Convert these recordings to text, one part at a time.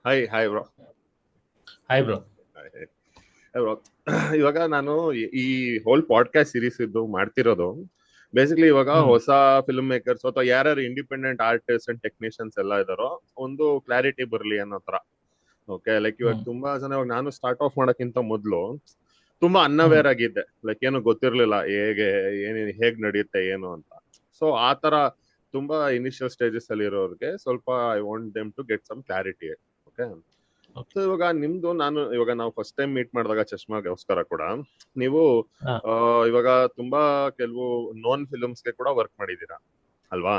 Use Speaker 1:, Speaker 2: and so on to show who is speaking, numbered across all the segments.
Speaker 1: Hi hi bro.
Speaker 2: Hi bro.
Speaker 1: Hi bro. ಇವಾಗ ನಾನು ಈ ಹೋಲ್ ಪಾಡ್ಕಾಸ್ಟ್ ಸೀರೀಸ್ ಇದ್ದು ಮಾಡ್ತಿರೋದು ಬೇಸಿಕ್ಲಿ ಇವಾಗ ಹೊಸ ಫಿಲ್ಮ್ ಮೇಕರ್ಸ್ ಅಥವಾ ಯಾರ್ಯಾರು ಇಂಡಿಪೆಂಡೆಂಟ್ ಆರ್ಟಿಸ್ಟ್ ಅಂಡ್ ಟೆಕ್ನಿಷಿಯನ್ಸ್ ಎಲ್ಲ ಇದಾರೋ ಒಂದು ಕ್ಲಾರಿಟಿ ಬರ್ಲಿ ಅನ್ನೋ ತರ. ಓಕೆ, ಲೈಕ್ ಇವಾಗ ತುಂಬಾ ಜನ ಇವಾಗ ನಾನು ಸ್ಟಾರ್ಟ್ ಆಫ್ ಮಾಡಕ್ಕಿಂತ ಮೊದ್ಲು ತುಂಬಾ ಅನ್ಅವೇರ್ ಆಗಿದ್ದೆ. ಲೈಕ್ ಏನು ಗೊತ್ತಿರ್ಲಿಲ್ಲ ಹೇಗ್ ನಡೆಯುತ್ತೆ ಏನು ಅಂತ. ಸೊ ಆ ತರ ತುಂಬಾ ಇನಿಷಿಯಲ್ ಸ್ಟೇಜಸ್ ಅಲ್ಲಿ ಇರೋರಿಗೆ ಸ್ವಲ್ಪ I want them to get some clarity. Okay, so ಇವಾಗ ನಿಮ್ದು ಇವಾಗ ನಾವು ಫಸ್ಟ್ ಟೈಮ್ ಮೀಟ್ ಮಾಡಿದಾಗ ಚಶ್ಮಾಗೋಸ್ಕರ ಕೂಡ ನೀವು ಇವಾಗ ತುಂಬಾ ಕೆಲವು ನೋನ್ ಫಿಲ್ಮ್ಸ್ಗೆ ಕೂಡ ವರ್ಕ್ ಮಾಡಿದೀರಾ ಅಲ್ವಾ?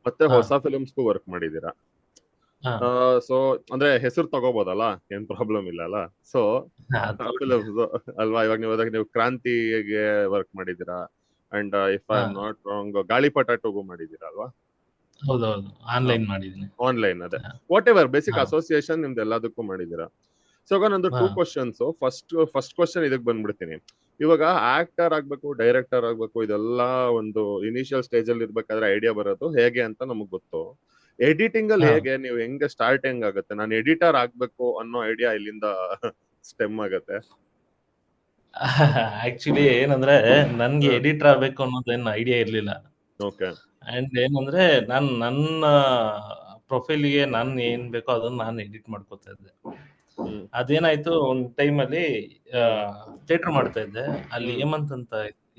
Speaker 1: ಮತ್ತೆ ಹೊಸ ಫಿಲ್ಮ್ಸ್ಗೂ ವರ್ಕ್ ಮಾಡಿದೀರಾ. ಸೊ ಅಂದ್ರೆ ಹೆಸರು ತಗೋಬೋದಲ್ಲ, ಏನ್ ಪ್ರಾಬ್ಲಮ್ ಇಲ್ಲ ಅಲ್ಲ. ಸೊ ಫಿಲ್ಮ್ಸ್ ಅಲ್ವಾ, ಇವಾಗ ನೀವು ಕ್ರಾಂತಿಗೆ ವರ್ಕ್ ಮಾಡಿದೀರಾ and if I am not wrong ಗಾಳಿಪಟ ಮಾಡಿದೀರಾ ಅಲ್ವಾ?
Speaker 2: ಹೌದೌದು, ಆನ್ಲೈನ್ ಮಾಡಿದೀನಿ.
Speaker 1: ಆನ್ಲೈನ್ ಅದೇ ವಾಟ್ ಎವರ್ ಬೇಸಿಕ್ ಅಸೋಸಿಯೇಷನ್ ನಿಮ್ದು ಎಲ್ಲದಕ್ಕೂ ಮಾಡಿದೀರಾ. ಸೊ ಇವಾಗ ನಂದು 2 ಕ್ವಶನ್ಸ್. ಫಸ್ಟ್ ಕ್ವಶನ್ ಇದಕ್ ಬಂದ್ಬಿಡ್ತೀನಿ. ಇವಾಗ ಆಕ್ಟರ್ ಆಗ್ಬೇಕು, ಡೈರೆಕ್ಟರ್ ಆಗ್ಬೇಕು, ಇದೆಲ್ಲ ಒಂದು ಇನಿಷಿಯಲ್ ಸ್ಟೇಜ್ ಅಲ್ಲಿ ಇರ್ಬೇಕಾದ್ರೆ ಐಡಿಯಾ ಬರೋದು ಹೇಗೆ ಅಂತ ನಮಗ್ ಗೊತ್ತು. ಎಡಿಟಿಂಗ್ ಅಲ್ಲಿ ಹೇಗೆ ನೀವು ಹೆಂಗೆ ಸ್ಟಾರ್ಟ್ ಹೆಂಗ್ ಆಗುತ್ತೆ? ನಾನು ಎಡಿಟರ್ ಆಗ್ಬೇಕು ಅನ್ನೋ ಐಡಿಯಾ ಇಲ್ಲಿಂದ ಸ್ಟೆಮ್ ಆಗತ್ತೆ.
Speaker 2: ಆಕ್ಚುಲಿ ಏನಂದ್ರೆ ನನ್ಗೆ ಎಡಿಟರ್ ಆಗ್ಬೇಕು ಅನ್ನೋದೇನು ಐಡಿಯಾ ಇರ್ಲಿಲ್ಲ.
Speaker 1: ಓಕೆ,
Speaker 2: ಅಂಡ್ ಏನಂದ್ರೆ ನನ್ನ ಪ್ರೊಫೈಲ್ಗೆ ನಾನು ಏನ್ ಬೇಕೋ ಅದನ್ನ ನಾನು ಎಡಿಟ್ ಮಾಡ್ಕೊತಾ ಇದ್ದೆ. ಅದೇನಾಯ್ತು, ಒಂದ್ ಟೈಮ್ ಅಲ್ಲಿ ಥಿಯೇಟರ್ ಮಾಡ್ತಾ ಇದ್ದೆ. ಅಲ್ಲಿ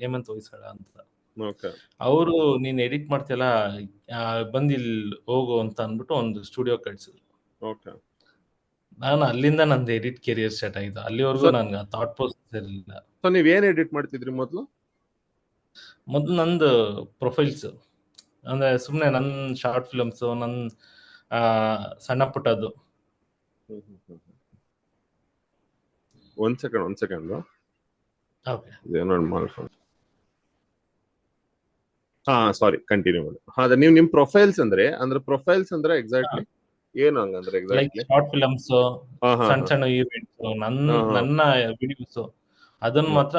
Speaker 2: ಹೇಮಂತ್ ಹೊಯ್ಸಳ ಅಂತ ಅವರು ನೀನ್ ಎಡಿಟ್ ಮಾಡ್ತಿಯಲ್ಲ, ಬಂದ್ ಇಲ್ಲಿ ಹೋಗು ಅಂತ ಅಂದ್ಬಿಟ್ಟು ಒಂದು ಸ್ಟುಡಿಯೋ ಕಳ್ಸಿದ್ರು. ನಾನು ಅಲ್ಲಿಂದ ನಂದು ಎಡಿಟ್ ಕೆರಿಯರ್ ಸ್ಟಾರ್ಟ್ ಆಯ್ತು. ಅಲ್ಲಿವರೆಗೂ ನನ್ಗೆ ಥಾಟ್ ಪ್ರೋಸೆಸ್ ಇರಲಿಲ್ಲ.
Speaker 1: ಸೊ ನೀವ್ ಏನ್ ಎಡಿಟ್ ಮಾಡ್ತಿದ್ರಿ ಮೊದ್ಲು
Speaker 2: ನಂದು ಪ್ರೊಫೈಲ್ಸ್ ಅಂದ್ರೆ ಸುಮ್ನೆ ನನ್ ಶಾರ್ಟ್ ಫಿಲ್ಮ್ಸ್, ನನ್ ಸಣ್ಣ ಪುಟ್ಟದ್ದು.
Speaker 1: ಒಂದ್ ಸೆಕೆಂಡ್ ಸಾರಿ, ಕಂಟಿನ್ಯೂ ಮಾಡಿ. ಅದೇ ನೀವು ನಿಮ್ ಪ್ರೊಫೈಲ್ಸ್ ಅಂದ್ರೆ ಎಕ್ಸಾಕ್ಟ್ಲಿ ಏನು ಹಂಗಂದ್ರೆ ಎಕ್ಸಾಕ್ಟ್ಲಿ
Speaker 2: ಶಾರ್ಟ್ ಫಿಲ್ಮ್ಸ್, ಸಣ್ಣ ಸಣ್ಣ ಈವೆಂಟ್ಸ್, ನನ್ನ ವಿಡಿಯೋಸ್ ಅದನ್ನ ಮಾತ್ರ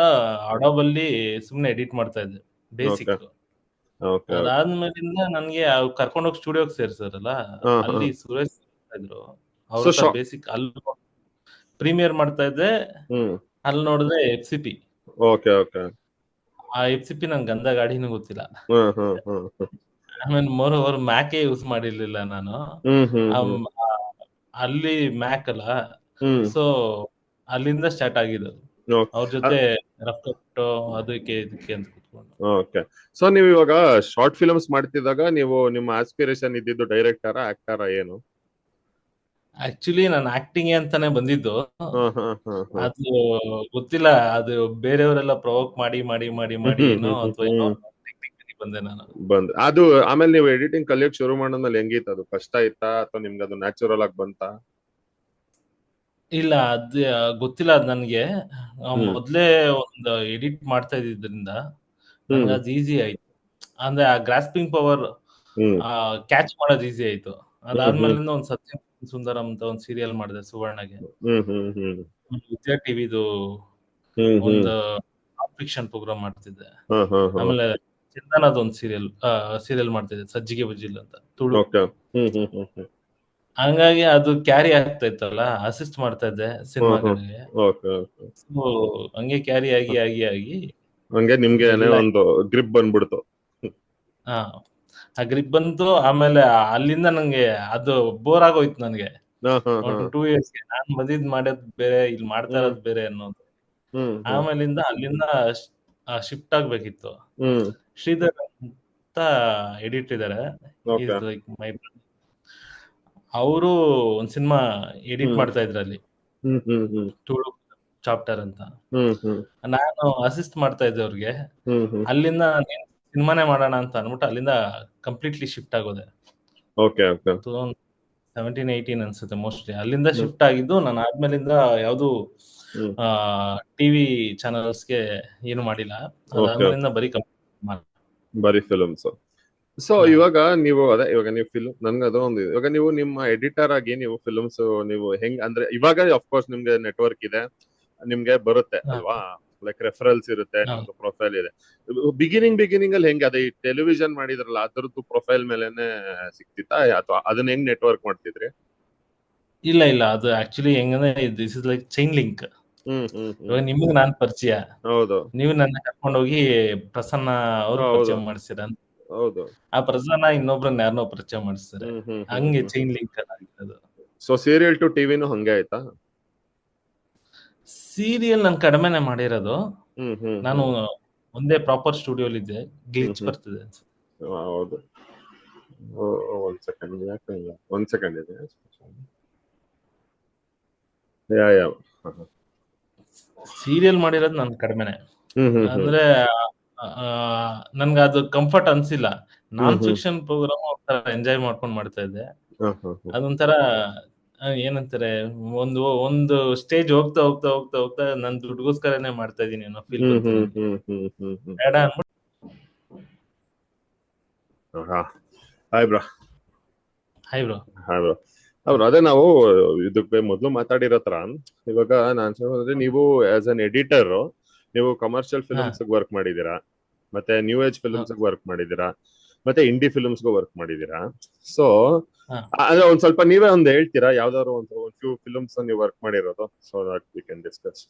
Speaker 2: ಅಡೋಬಲ್ಲಿ ಸುಮ್ನೆ ಎಡಿಟ್ ಮಾಡ್ತಾ ಇದ್ದೆ ಬೇಸಿಕ್. ಅದಾದ್ಮೇಲಿಂದ ನನ್ಗೆ ಕರ್ಕೊಂಡೋಗಿ ಸ್ಟುಡಿಯೋಗೆ ಸೇರ್ಸಾರಲ್ಲ, ಅಲ್ಲಿ ಸುರೇಶ್ ಇದ್ರು, ಅವ್ರ ಬೇಸಿಕ್ ಅಲ್ಲಿ ಪ್ರೀಮಿಯರ್ ಮಾಡ್ತಾ ಇದ್ದೆ. ಅಲ್ಲಿ ನೋಡಿದ್ರೆ FCP. ಆ FCP ನನ್ ಗಂಧ ಗಾಡಿನೂ ಗೊತ್ತಿಲ್ಲ. ಆಮೇಲೆ ಮೋರೋವರ್ ಮ್ಯಾಕೇ ಯೂಸ್ ಮಾಡಿರ್ಲಿಲ್ಲ ನಾನು. ಅಲ್ಲಿ ಮ್ಯಾಕ್ ಅಲ್ಲ, ಸೊ ಅಲ್ಲಿಂದ ಸ್ಟಾರ್ಟ್ ಆಗಿದ್ದು. ಅವ್ರ ಜೊತೆ ರಫ್ಟು ಅದಕ್ಕೆ ಇದಕ್ಕೆ ಅಂತ ಕೂತ್ಕೊಂಡು.
Speaker 1: ಓಕೆ, ಸೊ ನೀವು ಇವಾಗ ಶಾರ್ಟ್ ಫಿಲ್ಮ್ಸ್ ಮಾಡ್ತಿದ್ದಾಗ ನೀವು ನಿಮ್ಮ ಆಸ್ಪಿರೇಷನ್ ಇದ್ದಿದ್ದು ಡೈರೆಕ್ಟರ ಆಕ್ಟರ ಏನು?
Speaker 2: ಆಕ್ಚುಲಿ ನಾನು ಆಕ್ಟಿಂಗ್ ಅಂತಾನೆ ಬಂದಿದ್ದು. ಅದು ಗೊತ್ತಿಲ್ಲ, ಅದು ಬೇರೆಯವರೆಲ್ಲ ಪ್ರವೋಕ್ ಮಾಡಿ ಮಾಡಿ ಮಾಡಿ ಮಾಡಿ ಏನೋ ಅಥವಾ ಏನೋ ಬಂದೆ ನಾನು.
Speaker 1: ಅದು ಆಮೇಲೆ ನೀವು ಎಡಿಟಿಂಗ್ ಕಲಿಯಕ್ ಶುರು ಮಾಡೋದ್ಮೇಲೆ ಹೆಂಗಿತ್ತು? ಅದು ಕಷ್ಟ ಇತ್ತಾ ಅಥವಾ ನಿಮ್ಗೆ ಅದು ನ್ಯಾಚುರಲ್ ಆಗಿ ಬಂತಾ?
Speaker 2: ಇಲ್ಲ, ಅದ್ ಗೊತ್ತಿಲ್ಲ. ಅದ್ ನನ್ಗೆ ಮೊದ್ಲೇ ಒಂದು ಎಡಿಟ್ ಮಾಡ್ತಾ ಇದ್ದಿದ್ರಿಂದ ನನ್ಗೆ ಅದು ಈಸಿ ಆಯ್ತು. ಅಂದ್ರೆ ಆ ಗ್ರಾಸ್ಪಿಂಗ್ ಪವರ್ ಕ್ಯಾಚ್ ಮಾಡೋದು ಈಸಿ ಆಯ್ತು. ಅದಾದ್ಮೇಲಿಂದ ಒಂದ್ ಸತ್ಯ ಸುಂದರಂ ಅಂತ ಒಂದ್ ಸೀರಿಯಲ್ ಮಾಡಿದೆ ಸುವರ್ಣಗೆ. ವಿದ್ಯಾ ಟಿವಿದು ಒಂದು ಫಿಕ್ಷನ್ ಪ್ರೋಗ್ರಾಮ್ ಮಾಡ್ತಿದ್ದೆ. ಆಮೇಲೆ ಚಂದನದ ಒಂದು ಸೀರಿಯಲ್ ಮಾಡ್ತಿದ್ದೆ, ಸಜ್ಜಿಗೆ ಬಜ್ಜಿಲ್ ಅಂತ, ತುಳು. ಹಂಗಾಗಿ ಅದು ಕ್ಯಾರಿ ಆಗ್ತಾ ಇತ್ತಲ್ಲ, ಅಸಿಸ್ಟ್ ಮಾಡ್ತಾ ಇದ್ದೆ ಸಿನಿಮಾಗಳಿಗೆ. ಹಂಗೆ ಕ್ಯಾರಿ ಆಗಿ ಆಗಿ ಆಗಿ
Speaker 1: ಹಂಗೆ ನಿಮ್ಗೆ ಒಂದು ಗ್ರಿಪ್ ಬಂದ್ಬಿಡ್ತು.
Speaker 2: ಆ ಗ್ರಿಪ್ ಬಂತು. ಆಮೇಲೆ ಅಲ್ಲಿಂದ ನಂಗೆ ಅದು ಬೋರ್ ಆಗೋಯ್ತು ನನಗೆ. 2 years ನಾನ್ ಬಂದಿದ್ ಮಾಡೋದ್ ಬೇರೆ, ಇಲ್ಲಿ ಮಾಡ್ತಾ ಇರೋದ್ ಬೇರೆ ಅನ್ನೋದು. ಆಮೇಲಿಂದ ಅಲ್ಲಿಂದ ಶಿಫ್ಟ್ ಆಗ್ಬೇಕಿತ್ತು. ಶ್ರೀಧರ್ ಅಂತ ಎಡಿಟ್ ಇದಾರೆ, ಅವರು ಒಂದ್ ಸಿನಿಮಾ ಎಡಿಟ್ ಮಾಡ್ತಾ ಇದ್ರು ಅಲ್ಲಿ, ತುಳು ಚಾಪ್ಟರ್ ಅಂತ. ನಾನು ಅಸಿಸ್ಟ್ ಮಾಡ್ತಾ ಇದ್ದೆ ಅವ್ರಿಗೆ. ಅಲ್ಲಿಂದ ಸಿನಿಮಾನೇ ಮಾಡೋಣ ಅಂತ ಅನ್ಬಿಟ್ಟು ಅಲ್ಲಿಂದ ಕಂಪ್ಲೀಟ್ಲಿ ಶಿಫ್ಟ್ ಆಗೋದೆ. 17-18 ಅನ್ಸುತ್ತೆ ಮೋಸ್ಟ್ಲಿ. ಅಲ್ಲಿಂದ ಶಿಫ್ಟ್ ಆಗಿದ್ದು. ನಾನು ಆದ್ಮೇಲಿಂದ ಯಾವ್ದು ಟಿವಿ ಚಾನಲ್ಸ್ಗೆ ಏನು ಮಾಡಿಲ್ಲ. ಅದಾದ್ಮೇಲಿಂದ
Speaker 1: ಬರೀ ಫಿಲ್ಮ್ಸ್. ಸೊ ಇವಾಗ ನೀವು ಫಿಲ್ಮ್, ನನ್ಗೆ ಅದು ಒಂದು, ಇವಾಗ ನೀವು ನಿಮ್ಮ ಎಡಿಟರ್ ಆಗಿ ನೀವು ಫಿಲ್ಮ್ಸ್ ನೀವು ಹೆಂಗ್ ಅಂದ್ರೆ, ಇವಾಗ ಅಫ್ಕೋರ್ಸ್ ನಿಮ್ಗೆ ನೆಟ್ವರ್ಕ್ ಇದೆ, ನಿಮ್ಗೆ ಬರುತ್ತೆ ಅಲ್ವಾ, ಲೈಕ್ ರೆಫರಲ್ಸ್ ಇರುತ್ತೆ, ನಿಮ್ದು ಪ್ರೊಫೈಲ್ ಇದೆ. ಬಿಗಿನಿಂಗ್ ಅಲ್ಲಿ ಹೆಂಗೆ ಅದೇ ಟೆಲಿವಿಷನ್ ಮಾಡಿದ್ರಲ್ಲ ಅದ್ರದ್ದು ಪ್ರೊಫೈಲ್ ಮೇಲೆನೆ ಸಿಕ್ತಿತ್ತಾ ಅಥವಾ ಅದನ್ನ ಹೆಂಗ್ ನೆಟ್ವರ್ಕ್ ಮಾಡ್ತಿದ್ರಿ?
Speaker 2: ಇಲ್ಲ ಇಲ್ಲ, ಅದು ಆಕ್ಚುಲಿ ಹೆಂಗಂದ್ರೆ this is like chain link. ಇವಾಗ ನಿಮ್ಗೆ ನಾನ್ ಪರಿಚಯ,
Speaker 1: ಹೌದು
Speaker 2: ನೀವು ನನ್ನ ಕರ್ಕೊಂಡೋಗಿ ಪ್ರಸನ್ನ ಅವ್ರು
Speaker 1: ಹೌದು
Speaker 2: ಪರಿಚಯ ಮಾಡಿಸ್ತೀರ,
Speaker 1: ಹೌದು.
Speaker 2: ಆ ಪ್ರಸನ್ನ ಇನ್ನೊಬ್ರನ್ನ ಯಾರನ್ನೋ ಪರಿಚಯ ಮಾಡಿಸ್ತಾರೆ. ಹಂಗೆ ಚೈನ್ ಲಿಂಕ್ ಆಗಿರೋದು.
Speaker 1: ಸೊ ಸೀರಿಯಲ್ ಟು ಟಿವಿನೂ ಹಂಗೆ ಆಯ್ತಾ?
Speaker 2: ಸೀರಿಯಲ್ ನಾನು ಕಡಿಮೆನೆ ಮಾಡಿರೋದು. ನಾನು
Speaker 1: ಹ್ಮ್
Speaker 2: ಒಂದೇ ಪ್ರಾಪರ್ ಸ್ಟುಡಿಯೋಲಿ ಇದ್ದೆ, ಗ್ಲಿಚ್
Speaker 1: ಹ್ಮ್
Speaker 2: ಬರ್ತಿದೆ ಅನ್ಸುತ್ತೆ.
Speaker 1: ಹೌದು. ಒಂದ್ ಸೆಕೆಂಡ್, ಯಾಕೆ ಇಲ್ಲ, ಒಂದ್ ಸೆಕೆಂಡ್ ಇದೆ. ಯಾ ಯಾ
Speaker 2: ಸೀರಿಯಲ್ ಮಾಡಿರೋದು ನಾನು ಕಡಿಮೆನೆ. ಅಂದ್ರೆ ನನ್ಗೆ ಅದು ಕಂಫರ್ಟ್ ಅನ್ಸಿಲ್ಲ. ನಾನ್ ಫಿಕ್ಷನ್ ಪ್ರೋಗ್ರಾಮ್ ಒಂಥರ ಎಂಜಾಯ್ ಮಾಡ್ಕೊಂಡು ಮಾಡ್ತಾ ಇದ್ದೆ. ಅದೊಂಥರ ಏನಂತಾರೆ, ಒಂದು ಸ್ಟೇಜ್ ಹೋಗ್ತಾ ಹೋಗ್ತಾ ಹೋಗ್ತಾ ಹೋಗ್ತಾ ನನ್ ದುಡ್ಗೋಸ್ಕರನೇ ಮಾಡ್ತಾ ಇದೀನಿ ಅನ್ನೋ ಫೀಲ್ ಬಂತು ನನಗೆ. ಬೇಡ ಅನ್ಬಿಟ್ಟು.
Speaker 1: Hi bro.
Speaker 2: Hi bro.
Speaker 1: Hi bro. ಅವ್ರು ಅದೇ ನಾವು ಇದಕ್ಕೆ ಮೊದಲು ಮಾತಾಡಿರೋ ತರ ಇವಾಗ ನಾನ್ ಅಂದ್ರೆ ನೀವು ಆಸ್ ಅನ್ ಎಡಿಟರ್ ನೀವು ಕಮರ್ಷಿಯಲ್ ಫಿಲ್ಮ್ಸ್ ವರ್ಕ್ ಮಾಡಿದೀರಾ, ಮತ್ತೆ ನ್ಯೂ ಏಜ್ ಫಿಲ್ಮ್ಸ್ ವರ್ಕ್ ಮಾಡಿದೀರಾ, ಮತ್ತೆ ಇಂಡಿ ಫಿಲ್ಮ್ಸ್ಗೂ ವರ್ಕ್ ಮಾಡಿದೀರಾ. ಸೊ ಅಂದ್ರೆ ಒಂದ್ ಸ್ವಲ್ಪ ನೀವೇ ಒಂದು ಹೇಳ್ತೀರಾ ಯಾವ್ದಾದ್ರು ಒಂದು ಫ್ಯೂ ಫಿಲ್ಮ್ಸ್ ನೀವು ವರ್ಕ್ ಮಾಡಿರೋದು, so that we can discuss.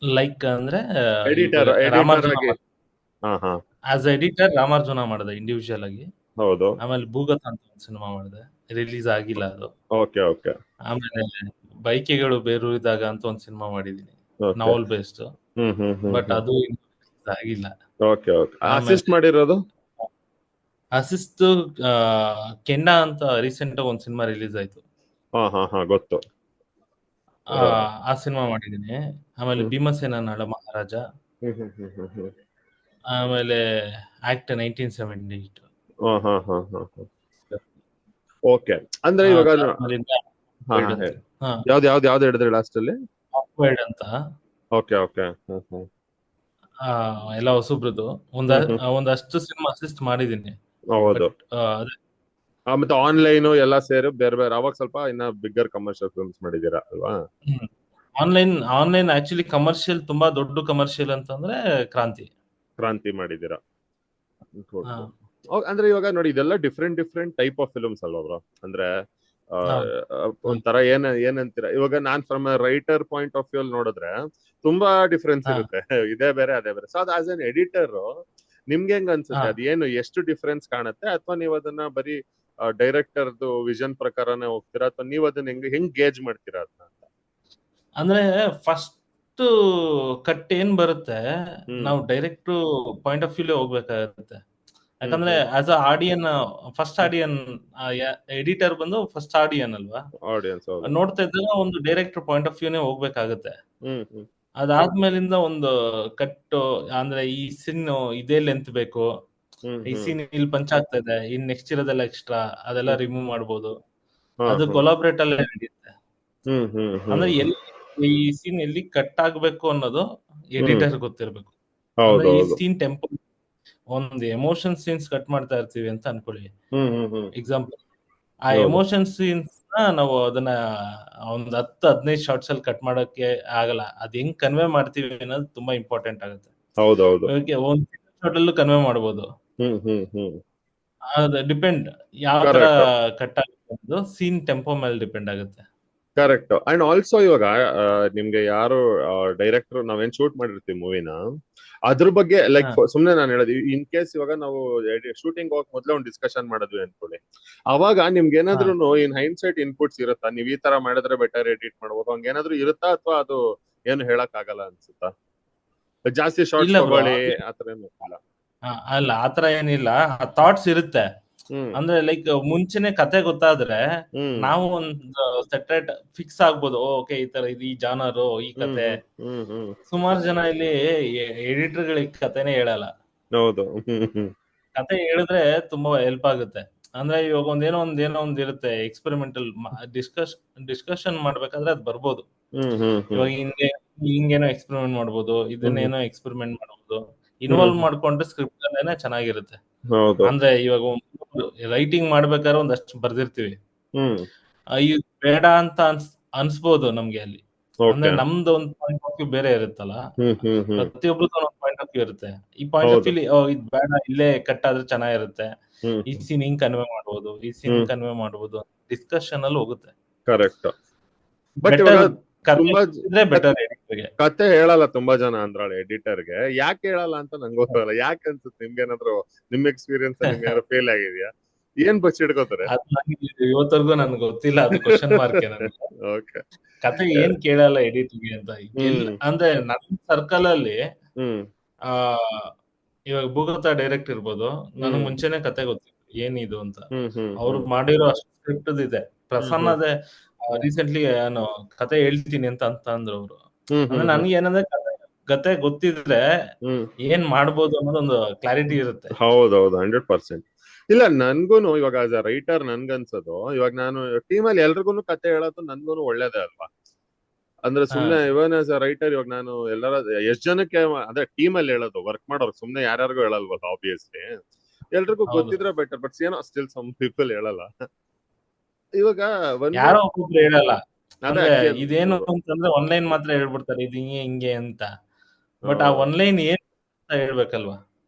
Speaker 2: Like ಅಂದ್ರೆ
Speaker 1: ಎಡಿಟರ್ ಆಗಿ.
Speaker 2: ಆಸ್ ಎಡಿಟರ್ ರಾಮಾರ್ಜುನ ಮಾಡಿದೆ ಇಂಡಿವಿಜುವಲ್ ಆಗಿ.
Speaker 1: ಹೌದು.
Speaker 2: ಆಮೇಲೆ ಭೂಗತ ಅಂತ ಒಂದು ಸಿನಿಮಾ ಮಾಡಿದೆ, ರಿಲೀಸ್ ಆಗಿಲ್ಲ ಅದು.
Speaker 1: Okay okay.
Speaker 2: ಆಮೇಲೆ ಬೈಕೆಗಳು ಬೇರೂರಿದಾಗ ಅಂತ ಒಂದು ಸಿನಿಮಾ ಮಾಡಿದೀನಿ, ನಾವಲ್ ಬೇಸ್ಡ್. ಬಟ್ ಅದು ಆಗಿಲ್ಲ.
Speaker 1: Okay okay. ಅಸಿಸ್ಟ್ ಮಾಡಿರೋದು
Speaker 2: ಅಸಿಸ್ಟ್ ಕೆಂಡ ಅಂತ ರೀಸೆಂಟ್ ಆಗಿ ಒಂದು ಸಿನಿಮಾ ರಿಲೀಸ್ ಆಯ್ತು.
Speaker 1: ಗೊತ್ತು.
Speaker 2: ಆ ಸಿನಿಮಾ ಮಾಡಿದೀನಿ. ಆಮೇಲೆ ಭೀಮಸೇನ ನಳ ಮಹಾರಾಜ, ಆಮೇಲೆ ಆಕ್ಟ್ 1978.
Speaker 1: ಓಕೆ. ಅಂದ್ರೆ ಇವಾಗ ಯಾವ್ದು ಹೇಳಿದ್ರೆ ಲಾಸ್ಟ್ ಅಲ್ಲಿ
Speaker 2: ಅಂತ.
Speaker 1: Okay okay.
Speaker 2: ಎಲ್ಲ ಹೊಸಬ್ರದ್ದು ಒಂದಷ್ಟು ಸಿನಿಮಾ ಅಸಿಸ್ಟ್ ಮಾಡಿದೀನಿ.
Speaker 1: ಹೌದು. ಮತ್ತೆ ಆನ್ಲೈನ್ ಎಲ್ಲ ಸೇರಿ ಬೇರೆ ಬೇರೆ ಅವಾಗ ಸ್ವಲ್ಪ ಇನ್ನ ಬಿಗ್ಗರ್ ಕಮರ್ಷಿಯಲ್ ಫಿಲ್ಮ್ಸ್ ಮಾಡಿದೀರಾ ಅಲ್ವಾ?
Speaker 2: ಆನ್ಲೈನ್ ಆಕ್ಚುಲಿ ಕಮರ್ಷಿಯಲ್, ತುಂಬಾ ದೊಡ್ಡ ಕಮರ್ಷಿಯಲ್ ಅಂತಂದ್ರೆ ಕ್ರಾಂತಿ
Speaker 1: ಮಾಡಿದೀರಾ. ಅಂದ್ರೆ ಇವಾಗ ನೋಡಿ ಇದೆಲ್ಲ ಡಿಫ್ರೆಂಟ್ ಟೈಪ್ ಆಫ್ ಫಿಲ್ಮ್ಸ್ ಅಲ್ವಾ ಬ್ರೋ? ಅಂದ್ರೆ ಒಂಥರ ಏನಂತೀರಾ, ಇವಾಗ ನಾನ್ from writer point of view ನೋಡಿದ್ರೆ ತುಂಬಾ ಡಿಫ್ರೆನ್ಸ್ ಇರುತ್ತೆ, ಇದೇ ಬೇರೆ ಅದೇ ಬೇರೆ. ಸೊ ಅದು ಆಸ್ ಅನ್ ಎಡಿಟರ್ ನಿಮ್ಗೆ ಹೆಂಗ್ ಅನ್ಸುತ್ತೆ, ಅದೇನು ಎಷ್ಟು ಡಿಫ್ರೆನ್ಸ್ ಕಾಣುತ್ತೆ? ಅಥವಾ ನೀವು ಅದನ್ನ ಬರೀ ಡೈರೆಕ್ಟರ್ದು ವಿಷನ್ ಪ್ರಕಾರನೇ ಹೋಗ್ತೀರಾ, ಅಥವಾ ನೀವು ಅದನ್ನ ಹೆಂಗ್ ಗೇಜ್ ಮಾಡ್ತೀರಾ ಅದನ್ನ?
Speaker 2: ಅಂದ್ರೆ ಫಸ್ಟ್ ಕಟ್ ಏನ್ ಬರುತ್ತೆ, ನಾವು ಡೈರೆಕ್ಟ್ ಪಾಯಿಂಟ್ ಆಫ್ ವ್ಯೂ ಹೋಗ್ಬೇಕಾಗುತ್ತೆ. ಯಾಕಂದ್ರೆ ಆಸ್ ಅ ಆಡಿಯನ್, ಫಸ್ಟ್ ಆಡಿಯನ್, ಎಡಿಟರ್ ಬಂದು ಫಸ್ಟ್ ಆಡಿಯನ್ ಅಲ್ವಾ, ನೋಡ್ತಾ ಇದ್ದಾಗ ಒಂದು ಡೈರೆಕ್ಟರ್ ಪಾಯಿಂಟ್ ಆಫ್ ವ್ಯೂನೇ ಹೋಗ್ಬೇಕಾಗುತ್ತೆ. ಅದಾದ್ಮೇಲಿಂದ ಒಂದು ಕಟ್ಟು ಅಂದ್ರೆ ಈ ಸೀನ್ ಇದೇ ಲೆಂತ್ ಬೇಕು, ಈ ಸೀನ್ ಇಲ್ಲಿ ಪಂಚ್ ಆಗ್ತಾ ಇದೆ, ಇನ್ ನೆಕ್ಸ್ಟ್ ಇರೋದೆಲ್ಲ ಎಕ್ಸ್ಟ್ರಾ, ಅದೆಲ್ಲ ರಿಮೂವ್ ಮಾಡ್ಬೋದು. ಅದು ಕೊಲಾಬ್ರೇಟ್ ಅಲ್ಲೇ ನಡೆಯುತ್ತೆ. ಅಂದ್ರೆ ಈ ಸೀನ್ ಎಲ್ಲಿ ಕಟ್ ಆಗ್ಬೇಕು ಅನ್ನೋದು ಎಡಿಟರ್ ಗೊತ್ತಿರ್ಬೇಕು. ಅಂದ್ರೆ ಈ ಸೀನ್ ಟೆಂಪೋ, ಒಂದು ಎಮೋಷನ್ ಸೀನ್ಸ್ ಕಟ್ ಮಾಡ್ತಾ ಇರ್ತೀವಿ ಅಂತ ಅನ್ಕೊಳ್ಳಿ, ಎಕ್ಸಾಂಪಲ್. ಆ ಎಮೋಷನ್ ಸೀನ್ಸ್ ನಾವು ಅದನ್ನ ಒಂದ್ 10-15 ಶಾರ್ಟ್ಸ್ ಅಲ್ಲಿ ಕಟ್ ಮಾಡಕ್ಕೆ ಆಗಲ್ಲ. ಅದ್ ಹೆಂಗ್ ಕನ್ವೆ ಮಾಡ್ತೀವಿ ಅನ್ನೋದು ತುಂಬಾ ಇಂಪಾರ್ಟೆಂಟ್ ಆಗುತ್ತೆ. ಒಂದ್ ಶಾರ್ಟ್ ಅಲ್ಲೂ ಕನ್ವೆ ಮಾಡ್ಬೋದು. ಅದು ಡಿಪೆಂಡ್ ಯಾವ ತರ ಕಟ್ ಆಗುತ್ತೆ, ಸೀನ್ ಟೆಂಪೋ ಮೇಲೆ ಡಿಪೆಂಡ್ ಆಗುತ್ತೆ.
Speaker 1: ಕರೆಕ್ಟ್. ಅಂಡ್ ಆಲ್ಸೋ ಇವಾಗ ನಿಮ್ಗೆ ಯಾರು ಡೈರೆಕ್ಟರ್ ನಾವೇನ್ ಶೂಟ್ ಮಾಡಿರ್ತೀವಿ ಮೂವಿನ, ಅದ್ರ ಬಗ್ಗೆ ಲೈಕ್ ಸುಮ್ನೆ ನಾನು ಹೇಳೋದು, ಇನ್ ಕೇಸ್ ಇವಾಗ ನಾವು ಶೂಟಿಂಗ್ ಹೋಗಕ್ ಮೊದ್ಲೇ ಒಂದು ಡಿಸ್ಕಷನ್ ಮಾಡಿದ್ವಿ ಅನ್ಕೊಳ್ಳಿ, ಅವಾಗ ನಿಮ್ಗೆ ಏನಾದ್ರು ಇನ್ ಹೈಂಡ್ಸೈಟ್ ಇನ್ಪುಟ್ಸ್ ಇರುತ್ತಾ? ನೀವ್ ಈ ತರ ಮಾಡಿದ್ರೆ ಬೆಟರ್ ಎಡಿಟ್ ಮಾಡ್ಬೋದು, ಹಂಗೇನಾದ್ರು ಇರುತ್ತಾ? ಅಥವಾ ಅದು ಏನು ಹೇಳಕ್ ಆಗಲ್ಲ ಅನ್ಸುತ್ತಾ? ಜಾಸ್ತಿ ಶಾರ್ಟ್ಸ್ ತಗೊಳ್ಳಿ ಆತರ ಏನು
Speaker 2: ಅಲ್ಲ, ಆತರ ಏನಿಲ್ಲ. ಥಾಟ್ಸ್ ಇರುತ್ತೆ. ಅಂದ್ರೆ ಲೈಕ್ ಮುಂಚೆನೆ ಕತೆ ಗೊತ್ತಾದ್ರೆ ನಾವು ಒಂದು ಸೆಟ್ರೇಟ್ ಫಿಕ್ಸ್ ಆಗ್ಬೋದು. ಓಕೆ, ಈ ತರ ಇದು ಈ ಜಾನರು, ಈ ಕತೆ. ಸುಮಾರು ಜನ ಇಲ್ಲಿ ಎಡಿಟರ್ಗಳಿಗೆ ಕತೆನೇ ಹೇಳಲ್ಲ.
Speaker 1: ಹೌದು.
Speaker 2: ಕತೆ ಹೇಳಿದ್ರೆ ತುಂಬಾ ಹೆಲ್ಪ್ ಆಗುತ್ತೆ. ಅಂದ್ರೆ ಇವಾಗ ಒಂದೇನೋ ಒಂದ್ ಇರುತ್ತೆ, ಎಕ್ಸ್ಪೆರಿಮೆಂಟಲ್ ಡಿಸ್ಕಷನ್ ಮಾಡ್ಬೇಕಾದ್ರೆ ಅದ್ ಬರ್ಬೋದು. ಇವಾಗ ಹಿಂಗೇನೋ ಎಕ್ಸ್ಪೆರಿಮೆಂಟ್ ಮಾಡ್ಬೋದು, ಇದನ್ನೇನೋ ಎಕ್ಸ್ಪೆರಿಮೆಂಟ್ ಮಾಡ್ಬೋದು. ಇನ್ವಾಲ್ವ್ ಮಾಡ್ಕೊಂಡ್ರೆ ಸ್ಕ್ರಿಪ್ಟ್ ಅಲ್ಲೇನೆ ಚೆನ್ನಾಗಿರುತ್ತೆ. ಅಂದ್ರೆ ಇವಾಗ ರೈಟಿಂಗ್ ಮಾಡ್ಬೇಕಾದ್ರೆ ಒಂದಷ್ಟು ಬರ್ದಿರ್ತೀವಿ, ಇದು ಬೇಡ ಅಂತ ಅನ್ಸ್ಬೋದು ನಮ್ಗೆ ಅಲ್ಲಿ. ಅಂದ್ರೆ ನಮ್ದು ಒಂದು ಪಾಯಿಂಟ್ ಆಫ್ ವ್ಯೂ ಬೇರೆ ಇರುತ್ತಲ್ಲ, ಪ್ರತಿಯೊಬ್ಬರದ್ದು ಒಂದು ಪಾಯಿಂಟ್ ಆಫ್ ವ್ಯೂ ಇರುತ್ತೆ. ಈ ಪಾಯಿಂಟ್ ಆಫ್ ವ್ಯೂ ಇದು ಬೇಡ, ಇಲ್ಲೇ ಕಟ್ ಆದ್ರೆ ಚೆನ್ನಾಗಿರುತ್ತೆ, ಈ ಸೀನ್ ಹಿಂಗ್ ಕನ್ವೆ ಮಾಡ್ಬೋದು, ಈ ಸೀನ್ ಕನ್ವೆ ಮಾಡ್ಬೋದು, ಡಿಸ್ಕಷನ್ ಅಲ್ಲಿ ಹೋಗುತ್ತೆ.
Speaker 1: ಕರೆಕ್ಟ್. ಬಟ್
Speaker 2: ಬೆಟರ್
Speaker 1: ಇವಾಗ
Speaker 2: ಕತೆ
Speaker 1: ತುಂಬಾ
Speaker 2: ಗೊತ್ತಿದ್ರೆ ಬೆಟರ್ ಎಡಿಟರ್ಗೆ.
Speaker 1: ಕತೆ ಹೇಳಲ್ಲ ತುಂಬಾ ಜನ ಅಂದ್ರಾಳೆ ಎಡಿಟರ್ಗೆ. ಯಾಕೆ ಹೇಳಲ್ಲ ಅಂತ ನಂಗೆ ಗೊತ್ತಾಗಲ್ಲ. ಯಾಕೆ ಅನ್ಸುತ್ತೆ ನಿಮ್ಗೆ? ಏನಾದ್ರು ನಿಮ್ ಎಕ್ಸ್ಪೀರಿಯನ್ಸ್ ನಿಮ್ಗೆ ಏನಾದ್ರು ಫೇಲ್ ಆಗಿದ್ಯಾ? ಏನ್ ಬಚ್ಚಿಡ್ಕೋತಾರೆ?
Speaker 2: ಅದು ನನಗೆ ಇವತ್ತರೆಗೂ ನನ್ಗೆ ಗೊತ್ತಿಲ್ಲ, ಅದು ಕ್ವಶನ್ ಮಾರ್ಕ್ ನನಗೆ.
Speaker 1: ಓಕೆ.
Speaker 2: ಕತೆ ಏನ್ ಕೇಳಲ್ಲ ಎಡಿಟಿಂಗ್ ಅಂತ ಅಂದ್ರೆ ನನ್ನ ಸರ್ಕಲ್ ಅಲ್ಲಿ
Speaker 1: ಹ್ಮ್
Speaker 2: ಆ ಇವಾಗ ಭೂಗತ ಡೈರೆಕ್ಟ್ ಇರ್ಬೋದು, ನನಗ್ ಮುಂಚೆನೆ ಕತೆ ಗೊತ್ತಿತ್ತು ಏನಿದು ಅಂತ. ಅವ್ರು ಮಾಡಿರೋ ಅಷ್ಟು ಸ್ಕ್ರಿಪ್ಟ್ ಇದೆ. ಪ್ರಸನ್ನದೇ ರೀಸೆಂಟ್ಲಿ ನಾನು ಕತೆ ಹೇಳ್ತೀನಿ ಅಂತ ಅಂದ್ರು ಅವರು. ಅಂದ್ರೆ ನನ್ಗೆ ಏನಂದ್ರೆ ಕತೆ ಗೊತ್ತಿದ್ರೆ ಏನ್ ಮಾಡ್ಬೋದು ಅನ್ನೋದು ಒಂದು ಕ್ಲಾರಿಟಿ ಇರುತ್ತೆ.
Speaker 1: ಹೌದೌದು, 100%. ಇಲ್ಲ, ನನ್ಗೂನು ಇವಾಗ ಆಸ್ ಅ ರೈಟರ್ ನನ್ಗನ್ಸೋದು, ಇವಾಗ ನಾನು ಟೀಮಲ್ಲಿ ಎಲ್ರಿಗೂ ಕತೆ ಹೇಳೋದು ನನ್ಗೂನು ಒಳ್ಳೇದೇ ಅಲ್ವಾ? ಅಂದ್ರೆ ಸುಮ್ನೆ ಇವನ್ ಆಸ್ ಅ ರೈಟರ್ ಇವಾಗ ನಾನು ಎಲ್ಲರ ಎಷ್ಟ್ ಜನಕ್ಕೆ ಅದೇ ಟೀಮಲ್ಲಿ ಹೇಳೋದು, ವರ್ಕ್ ಮಾಡೋರು, ಸುಮ್ನೆ ಯಾರ್ಯಾರಿಗೂ ಹೇಳಲ್ವಲ್ಲ ಆಬ್ವಿಯಸ್ಲಿ. ಎಲ್ರಿಗೂ ಗೊತ್ತಿದ್ರೆ ಬೆಟರ್. ಬಟ್ ಏನೋ ಸ್ಟಿಲ್ ಸಮ್ ಪೀಪಲ್ ಹೇಳಲ್ಲ. ಇವಾಗ
Speaker 2: ಯಾರೋ ಒಬ್ಬೊಬ್ರು ಹೇಳಲ್ಲ. ಅಂದ್ರೆ ಇದೇನು ಅಂತಂದ್ರೆ ಒನ್ಲೈನ್ ಮಾತ್ರ ಹೇಳ್ಬಿಡ್ತಾರೆ, ಇದು ಹಿಂಗೆ ಅಂತ. ಬಟ್ ಆ ಒನ್ಲೈನ್ ಏನ್ ಅಂತ ಹೇಳ್ಬೇಕಲ್ವಾ?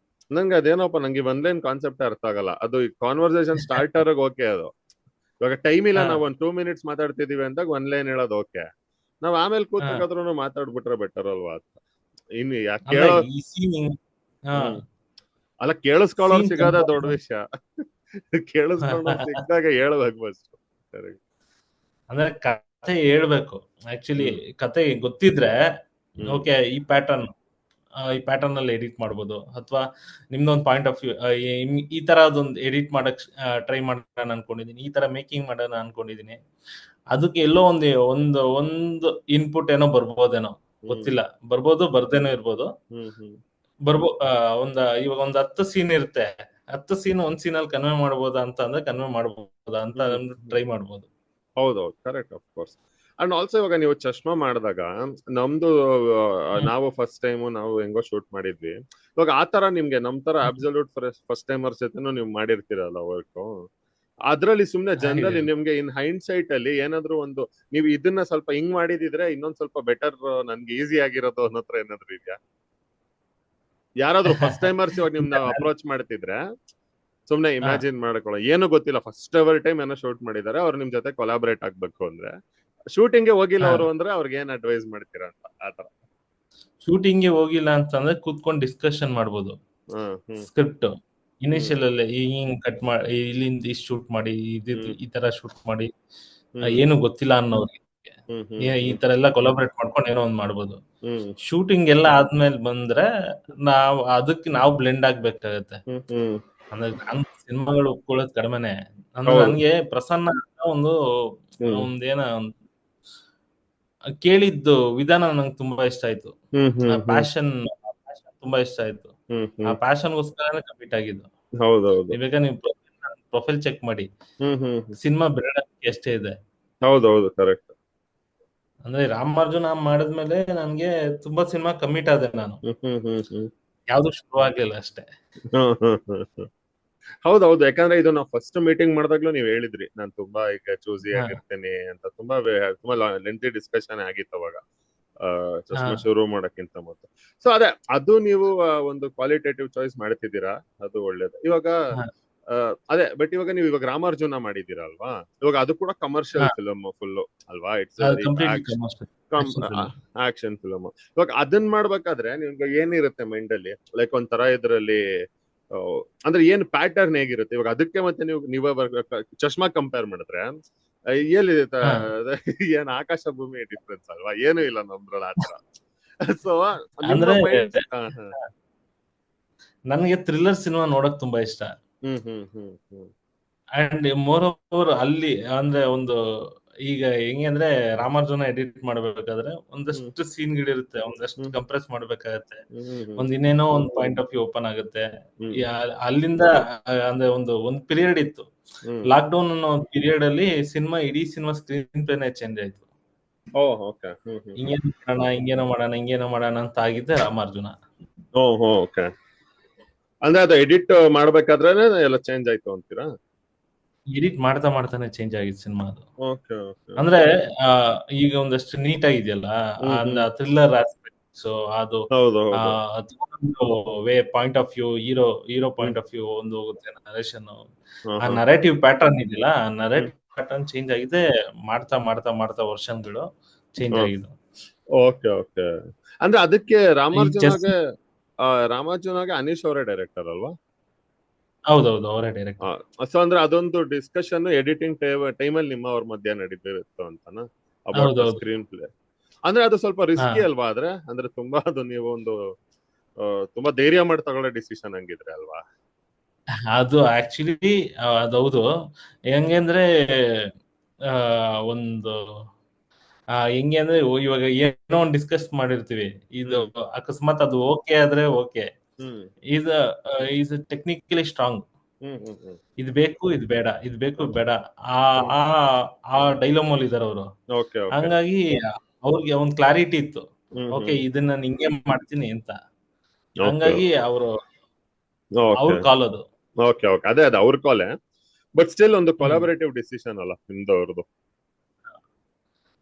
Speaker 1: ನಂಗೆ ಅದೇನೋಪ್ಪ, ನಂಗೆ ಒನ್ಲೈನ್ ಕಾನ್ಸೆಪ್ಟ್ ಅರ್ಥ ಆಗಲ್ಲ. ಅದು ಕಾನ್ವರ್ಸೇಷನ್ ಸ್ಟಾರ್ಟರ್ ಓಕೆ. ಅದು ಇವಾಗ ಟೈಮ್ ಇಲ್ಲ, ನಾವು 1-2 minutes ಮಾತಾಡ್ತಿದೀವಿ ಅಂದಾಗ ಒನ್ಲೈನ್ ಹೇಳೋದು ಓಕೆ. ನಾವ್ ಆಮೇಲೆ ಕೂತ್ಬೇಕಾದ್ರೂ ಮಾತಾಡ್ಬಿಟ್ರೆ ಬೆಟರ್ ಅಲ್ವಾ ಅಂತ. ಇನ್ನು ಯಾಕೆ ಅಲ್ಲ, ಕೇಳಿಸ್ಕೊಳ್ಳೋರು ಸಿಗೋದ ದೊಡ್ಡ ವಿಷಯ. ಕೇಳಿಸ್ಕೊಳ್ಳೋರು ಸಿಕ್ಕಾಗ ಹೇಳ್ಬೇಕು ಫಸ್ಟ್.
Speaker 2: ಅಂದ್ರೆ ಕತೆ ಹೇಳ್ಬೇಕು. ಆಕ್ಚುಲಿ ಕತೆ ಗೊತ್ತಿದ್ರೆ ಓಕೆ, ಈ ಪ್ಯಾಟರ್ನ್ ಅಲ್ಲಿ ಎಡಿಟ್ ಮಾಡ್ಬೋದು, ಅಥವಾ ನಿಮ್ದೊಂದು ಪಾಯಿಂಟ್ ಆಫ್ ವ್ಯೂ ಈ ತರದೊಂದು ಎಡಿಟ್ ಮಾಡಕ್ ಟ್ರೈ ಮಾಡೋಣ ಅನ್ಕೊಂಡಿದೀನಿ, ಈ ತರ ಮೇಕಿಂಗ್ ಮಾಡೋಣ ಅನ್ಕೊಂಡಿದೀನಿ. ಅದಕ್ಕೆ ಎಲ್ಲೋ ಒಂದು ಇನ್ಪುಟ್ ಏನೋ ಬರ್ಬೋದೇನೋ, ಗೊತ್ತಿಲ್ಲ. ಬರ್ಬೋದು, ಬರ್ದೇನೋ ಇರ್ಬೋದು. ಇವಾಗ ಒಂದು 10 ಸೀನ್ ಇರುತ್ತೆ. 10 ಸೀನ್ ಒಂದ್ ಸೀನ್ ಅಲ್ಲಿ ಕನ್ವೆ ಮಾಡ್ಬೋದಾ ಅಂತ ಅಂದ್ರೆ ಕನ್ವೆ ಮಾಡ್ಬೋದಾ ಅಂತ ಟ್ರೈ ಮಾಡ್ಬೋದು.
Speaker 1: ಹೌದೌದು, correct, of course. And also ಇವಾಗ ನೀವು ಚಶ್ಮಾ ಮಾಡಿದಾಗ ನಮ್ದು ನಾವು ಫಸ್ಟ್ ಟೈಮ್ ನಾವು ಹೆಂಗೋ ಶೂಟ್ ಮಾಡಿದ್ವಿ. ಇವಾಗ ಆತರ ನಿಮ್ಗೆ ನಮ್ ತರ ಅಬ್ಸಲ್ಯೂಟ್ ಫಸ್ಟ್ ಟೈಮರ್ಸ್ ಜೊತೆನೂ ನೀವು ಮಾಡಿರ್ತೀರಲ್ಲ ವರ್ಕ್, ಅದ್ರಲ್ಲಿ ಸುಮ್ನೆ ಜನರಲಿ ನಿಮ್ಗೆ ಇನ್ ಹೈಂಡ್ ಸೈಟ್ ಅಲ್ಲಿ ಏನಾದ್ರು ಒಂದು ನೀವು ಇದನ್ನ ಸ್ವಲ್ಪ ಹಿಂಗ್ ಮಾಡಿದಿದ್ರೆ ಇನ್ನೊಂದ್ ಸ್ವಲ್ಪ ಬೆಟರ್, ನನ್ಗೆ ಈಸಿ ಆಗಿರೋದು ಅನ್ನೋ ಹತ್ರ ಏನಾದ್ರು ಇದೆಯಾ? ಯಾರಾದ್ರೂ ಫಸ್ಟ್ ಟೈಮರ್ಸ್ ಇವಾಗ ನಿಮ್ನ ಅಪ್ರೋಚ್ ಮಾಡ್ತಿದ್ರೆ ಸುಮ್ನೆ ಇಮ್ಯಾಜಿನ್ ಮಾಡ್ಕೊಳ್ಳೋ, ಏನು ಗೊತ್ತಿಲ್ಲ, ಫಸ್ಟ್ ಎವರ್ ಟೈಮ್ ಏನೋ ಶೂಟ್ ಮಾಡಿದಾರೆ, ಅವ್ರು ನಿಮ್ ಜೊತೆ ಕೊಲಾಬ್ರೇಟ್ ಆಗ್ಬೇಕು ಅಂದ್ರೆ, ಶೂಟಿಂಗ್ ಗೆ ಹೋಗಿಲ್ಲ ಅವರು ಅಂದ್ರೆ ಅವ್ರಿಗೆ ಏನ್ ಅಡ್ವೈಸ್ ಮಾಡ್ತೀರಾ ಅಂತ? ಆತರ
Speaker 2: ಶೂಟಿಂಗ್ ಗೆ ಹೋಗಿಲ್ಲ ಅಂತಂದ್ರೆ ಕೂತ್ಕೊಂಡು ಡಿಸ್ಕಷನ್ ಮಾಡ್ಬೋದು. ಸ್ಕ್ರಿಪ್ಟ್ ಇನಿಷಿಯಲ್ ಅಲ್ಲಿ ಹಿಂಗ್ ಕಟ್ ಮಾಡಿ, ಇಲ್ಲಿಂದ ಇಷ್ಟು ಶೂಟ್ ಮಾಡಿ, ಈ ತರ ಶೂಟ್ ಮಾಡಿ, ಏನು ಗೊತ್ತಿಲ್ಲ ಅನ್ನೋರಿಗೆ ಈ ತರ ಎಲ್ಲ ಕೊಲಾಬ್ರೇಟ್ ಮಾಡ್ಕೊಂಡು ಏನೋ ಒಂದ್ ಮಾಡ್ಬೋದು. ಶೂಟಿಂಗ್ ಎಲ್ಲ ಆದ್ಮೇಲೆ ಬಂದ್ರೆ ನಾವು ಬ್ಲೆಂಡ್ ಆಗ್ಬೇಕಾಗತ್ತೆ. ಅಂದ್ರೆ ನಾನು ಸಿನಿಮಾಗಳು ಒಪ್ಕೊಳ್ಳೋದು ಕಡಿಮೆನೆ. ಅಂದ್ರೆ ನನ್ಗೆ ಪ್ರಸನ್ನ ಒಂದೇನ ಕೇಳಿದ್ದು ವಿಧಾನ ನಂಗೆ ತುಂಬಾ ಇಷ್ಟ ಆಯ್ತು. ಪ್ಯಾಷನ್ ತುಂಬಾ ಇಷ್ಟ ಆಯ್ತು. ಆ ಪ್ಯಾಷನ್ಗೋಸ್ಕರನೇ ಕಮಿಟ್ ಆಗಿದ್ದು. ಇವಾಗ ನೀವು ಪ್ರೊಫೈಲ್ ಚೆಕ್ ಮಾಡಿ, ಸಿನಿಮಾ ಬಿಡೋದಕ್ಕೆ ಎಷ್ಟೇ ಇದೆ.
Speaker 1: ಹೌದೌದು, ಕರೆಕ್ಟ್.
Speaker 2: ಅಂದ್ರೆ ರಾಮಾರ್ಜುನ ಮಾಡಿದ್ಮೇಲೆ ನನ್ಗೆ ತುಂಬಾ ಸಿನಿಮಾ ಕಮಿಟ್ ಆದೆ ನಾನು. ಯಾವ್ದು ಶುರು ಆಗ್ಲಿಲ್ಲ ಅಷ್ಟೇ.
Speaker 1: ಹೌದೌದು, ಯಾಕಂದ್ರೆ ಇದು ನಾವು ಫಸ್ಟ್ ಮೀಟಿಂಗ್ ಮಾಡಿದಾಗ್ಲೂ ನೀವ್ ಹೇಳಿದ್ರಿ ನಾನು ತುಂಬಾ ಈಗ ಚೂಸಿ ಆಗಿರ್ತೇನೆ ಅಂತ. ತುಂಬಾ ಲೆಂತಿ ಡಿಸ್ಕಷನ್ ಆಗಿತ್ತು ಅವಾಗ ಚಶ್ಮಾ ಶುರು ಮಾಡಕ್ಕಿಂತ ಮೊದಲು. ಸೊ ಅದು ನೀವು ಒಂದು ಕ್ವಾಲಿಟೇಟಿವ್ ಚಾಯ್ಸ್ ಮಾಡ್ತಿದ್ದೀರಾ, ಅದು ಒಳ್ಳೇದು. ಇವಾಗ ಅದೇ, ಬಟ್ ಇವಾಗ ನೀವು ಇವಾಗ ರಾಮಾರ್ಜುನ ಮಾಡಿದ್ದೀರಾ ಅಲ್ವಾ, ಇವಾಗ ಅದು ಕೂಡ ಕಮರ್ಷಿಯಲ್ ಫಿಲಮ್ ಫುಲ್ ಅಲ್ವಾ? It's action film. ಇವಾಗ ಅದನ್ನ ಮಾಡ್ಬೇಕಾದ್ರೆ ನಿಮ್ಗೆ ಏನಿರುತ್ತೆ ಮೈಂಡ್ ಅಲ್ಲಿ, ಲೈಕ್ ಒಂಥರ ಇದ್ರಲ್ಲಿ ಅಂದ್ರೆ ಏನ್ ಪ್ಯಾಟರ್ನ್ ಹೇಗಿರುತ್ತೆ? ಇವಾಗ ಅದಕ್ಕೆ ಮತ್ತೆ ನೀವೇ ಚಶ್ಮಾ ಕಂಪೇರ್ ಮಾಡಿದ್ರೆ ಏನ್ ಆಕಾಶ ಭೂಮಿ ಡಿಫ್ರೆನ್ಸ್ ಅಲ್ವಾ? ಏನೂ ಇಲ್ಲ ನಮ್ದ್ರಲ್ಲಿ ಆತರ. ಸೊ
Speaker 2: ನನಗೆ ಥ್ರಿಲ್ಲರ್ ಸಿನಿಮಾ ನೋಡಕ್ ತುಂಬಾ ಇಷ್ಟ. ಅಂಡ್ ಮೋರ್ ಓವರ್ ಅಲ್ಲಿ ಅಂದ್ರೆ ಈಗ ಹೆಂಗೆ ಅಂದ್ರೆ ರಾಮಾರ್ಜುನ ಎಡಿಟ್ ಮಾಡ್ಬೇಕಾದ್ರೆ ಒಂದಷ್ಟು ಸೀನ್ಗಳಿರುತ್ತೆ, ಒಂದಷ್ಟು ಕಂಪ್ರೆಸ್ ಮಾಡ್ಬೇಕಾಗತ್ತೆ, ಇನ್ನೇನೋ ಒಂದು ಪಾಯಿಂಟ್ ಆಫ್ ವ್ಯೂ ಓಪನ್ ಆಗುತ್ತೆ. ಅಲ್ಲಿಂದ ಅಂದ್ರೆ ಒಂದು ಪೀರಿಯಡ್ ಇತ್ತು, ಲಾಕ್ ಡೌನ್ ಅನ್ನೋ ಒಂದು ಪೀರಿಯಡ್ ಅಲ್ಲಿ ಇಡೀ ಸಿನಿಮಾ ಸ್ಕ್ರೀನ್ ಪ್ಲೇನೇ ಚೇಂಜ್ ಆಯ್ತು. ಹಿಂಗೇನೋ ಮಾಡೋಣ ಅಂತ ಆಗಿದ್ದೆ ರಾಮಾರ್ಜುನ.
Speaker 1: ಅಂದ್ರೆ ಅದು ಎಡಿಟ್ ಮಾಡ್ಬೇಕಾದ್ರೆ ಎಲ್ಲ ಚೇಂಜ್ ಆಯ್ತು ಅಂತೀರಾ?
Speaker 2: ಎಡಿಟ್ ಮಾಡ್ತಾನೆ ಚೇಂಜ್ ಆಗಿತ್ತು ಸಿನಿಮಾ ಅದು. ಅಂದ್ರೆ ಈಗ ಒಂದಷ್ಟು ನೀಟ್ ಆಗಿದೆಯಲ್ಲ, ಥ್ರಿಲ್ಲರ್ ಆಸ್ಪೆಕ್ಟ್ಸ್, ಅದು point of view, hero point of view ಹೋಗುತ್ತೆ, ನರೇಷನ್, ಆ ನರೇಟಿವ್ ಪ್ಯಾಟರ್ನ್ ಇದೆಯಲ್ಲ, ಆ ನರೇಟಿವ್ ಪ್ಯಾಟರ್ನ್ ಚೇಂಜ್ ಆಗಿದೆ, ಮಾಡ್ತಾ ಮಾಡ್ತಾ ಮಾಡ್ತಾ ವರ್ಷನ್ಗಳು ಚೇಂಜ್ ಆಗಿದೆ.
Speaker 1: Okay okay. ಅಂದ್ರೆ ಅದಕ್ಕೆ
Speaker 2: ಈ ಚೆಸ್
Speaker 1: ರಾಮಾರ್ಜುನಾಗೆ ಅನೀಶ್ ಅವರೇ ಡೈರೆಕ್ಟರ್ ಅಲ್ವಾ?
Speaker 2: ಹೌದೌದು, ಅವರೇ ಡೈರೆಕ್ಟರ್.
Speaker 1: ಸೊ ಅಂದ್ರೆ ಅದೊಂದು ಡಿಸ್ಕಷನ್ ಎಡಿಟಿಂಗ್ ಟೈಮಲ್ಲಿ ನಿಮ್ಮ ಅವ್ರ ಮಧ್ಯ ನಡೀತಿತ್ತು ಅಂತನ ಅಬೌಟ್ ದ
Speaker 2: ಹೌದೌದು.
Speaker 1: Screen play. ಅಂದ್ರೆ ಅದು ಸ್ವಲ್ಪ
Speaker 2: ಹಾ,
Speaker 1: ರಿಸ್ಕಿ ಅಲ್ವಾ? ಅಂದ್ರೆ ತುಂಬಾ ಅದು ನೀವು ಒಂದು ತುಂಬಾ ಧೈರ್ಯ ಮಾಡಿ ತಗೊಳ್ಳೋ ಡಿಸಿಷನ್ ಹಂಗಿದ್ರೆ ಅಲ್ವಾ?
Speaker 2: ಅದು ಆಕ್ಚುಲಿ ಅದೌದು. ಹೆಂಗಂದ್ರೆ ಆ, ಒಂದು ಹೆಂಗೆ ಅಂದ್ರೆ ಇವಾಗ ಏನೋ ಒಂದು ಡಿಸ್ಕಸ್ ಮಾಡಿರ್ತೀವಿ, ಇದು ಅಕಸ್ಮಾತ್ ಅದು ಓಕೆ ಆದ್ರೆ ಓಕೆ,
Speaker 1: ಹ್ಮ್
Speaker 2: ಇದು ಈಸ್ ಟೆಕ್ನಿಕಲಿ ಸ್ಟ್ರಾಂಗ್,
Speaker 1: ಹ್ಮ್ ಹ್ಮ್ ಹ್ಮ್
Speaker 2: ಇದು ಬೇಕು ಇದು ಬೇಡ, ಇದು ಬೇಕು ಇದು ಬೇಡ, ಆ
Speaker 1: ಹ್ಮ್.
Speaker 2: ಆ ಆ ಡೈಲಮಲ್ಲಿ ಇದಾರೆ ಅವರು.
Speaker 1: Okay okay.
Speaker 2: ಹಂಗಾಗಿ ಅವ್ರಿಗೆ ಒಂದು ಕ್ಲಾರಿಟಿ ಇತ್ತು,
Speaker 1: ಹ್ಮ್
Speaker 2: ಓಕೆ
Speaker 1: ಹ್ಮ್
Speaker 2: ಇದನ್ನ ನಾನು ಹಿಂಗೆ ಮಾಡ್ತೀನಿ ಅಂತ.
Speaker 1: ಓಕೆ
Speaker 2: ಹಂಗಾಗಿ ಅವ್ರ
Speaker 1: ಓಕೆ
Speaker 2: ಕಾಲ್ ಅದು.
Speaker 1: Okay okay. ಅದೇ ಅವ್ರ ಕಾಲೇ, ಬಟ್ ಸ್ಟಿಲ್ ಒಂದು
Speaker 2: ಹ್ಮ್.
Speaker 1: ಕೊಲಾಬರೇಟಿವ್ ಡಿಸಿಷನ್ ಅಲ್ಲ ನಿಮ್ದು ಅವ್ರದ್ದು.